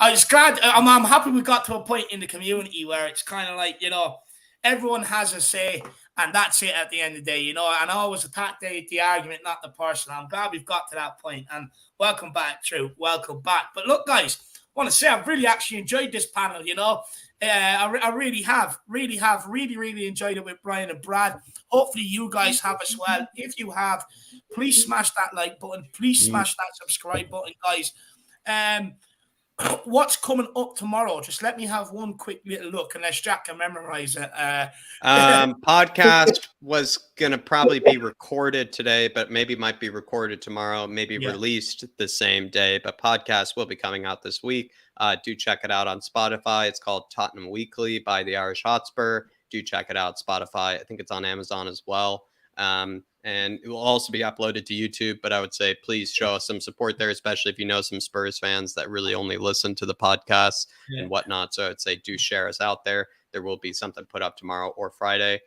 I was glad. I'm happy we got to a point in the community where it's kind of like, you know, everyone has a say. And that's it at the end of the day, you know. And I always attack the argument, not the person. I'm glad we've got to that point. And welcome back, True. Welcome back. But look, guys, I want to say I've really actually enjoyed this panel, you know. I really have. Really enjoyed it with Brian and Brad. Hopefully you guys have as well. If you have, please smash that like button. Please smash that subscribe button, guys. What's coming up tomorrow? Just let me have one quick little look, unless Jack can memorize it. Podcast was going to probably be recorded today, but maybe might be recorded tomorrow, maybe released the same day. But podcast will be coming out this week. Do check it out on Spotify. It's called Tottenham Weekly by the Irish Hotspur. Do check it out, Spotify. I think it's on Amazon as well. And it will also be uploaded to YouTube, but I would say please show us some support there, especially if you know some Spurs fans that really only listen to the podcasts and whatnot. So I'd say do share us out there. There will be something put up tomorrow or Friday.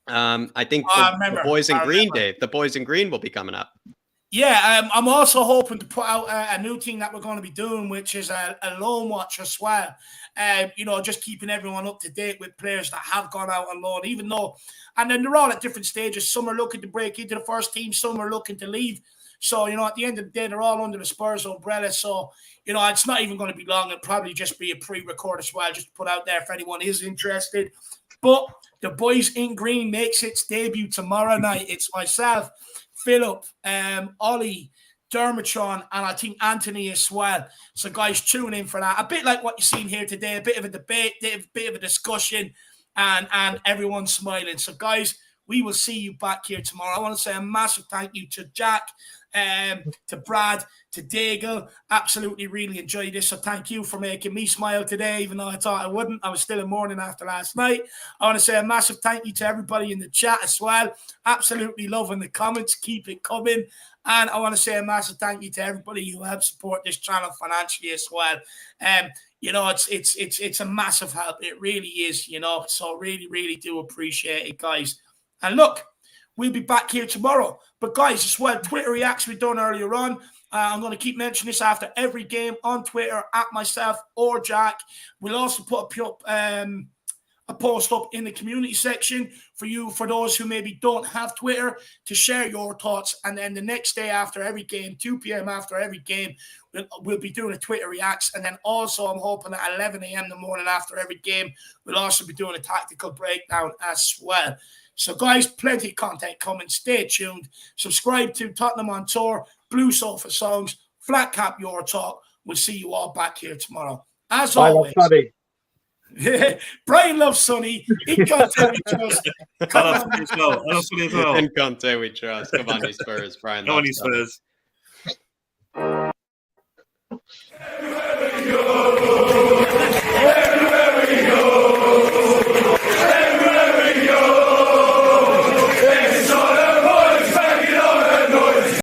I think the Boys in Green, Dave, the Boys in Green will be coming up. Yeah, I'm also hoping to put out a new thing that we're going to be doing, which is a loan watch as well. You know, just keeping everyone up to date with players that have gone out on loan, even though, and then they're all at different stages. Some are looking to break into the first team, some are looking to leave. So, at the end of the day, they're all under the Spurs umbrella. So, it's not even going to be long. It'll probably just be a pre-record as well, just to put out there if anyone is interested. But the Boys in Green makes its debut tomorrow night. It's myself, Philip, Ollie, Dermotron, and I think Anthony as well. So, guys, tune in for that. A bit like what you've seen here today, a bit of a debate, a bit of a discussion, and everyone's smiling. So, guys, we will see you back here tomorrow. I want to say a massive thank you to Jack, to Brad, to Daigle. Absolutely really enjoyed this. So thank you for making me smile today, even though I thought I wouldn't. I was still in mourning after last night. I want to say a massive thank you to everybody in the chat as well. Absolutely loving the comments. Keep it coming. And I want to say a massive thank you to everybody who helped support this channel financially as well. It's a massive help. It really is, so really, really do appreciate it, guys. And look, we'll be back here tomorrow. But guys, as well, Twitter reacts we've done earlier on. I'm going to keep mentioning this after every game on Twitter at myself or Jack. We'll also put a post up in the community section for those who maybe don't have Twitter, to share your thoughts. And then the next day after every game, 2 p.m. after every game, we'll be doing a Twitter reacts. And then also I'm hoping at 11 a.m. the morning after every game, we'll also be doing a tactical breakdown as well. So, guys, plenty of content coming. Stay tuned. Subscribe to Tottenham on Tour, Blue Sofa Songs, Flat Cap Euro Talk. We'll see you all back here tomorrow. As always. Brian loves Sonny. In Conte we trust. I love Sonny as well. In Conte we trust. Come on, you Spurs. Brian. Come on, you Spurs.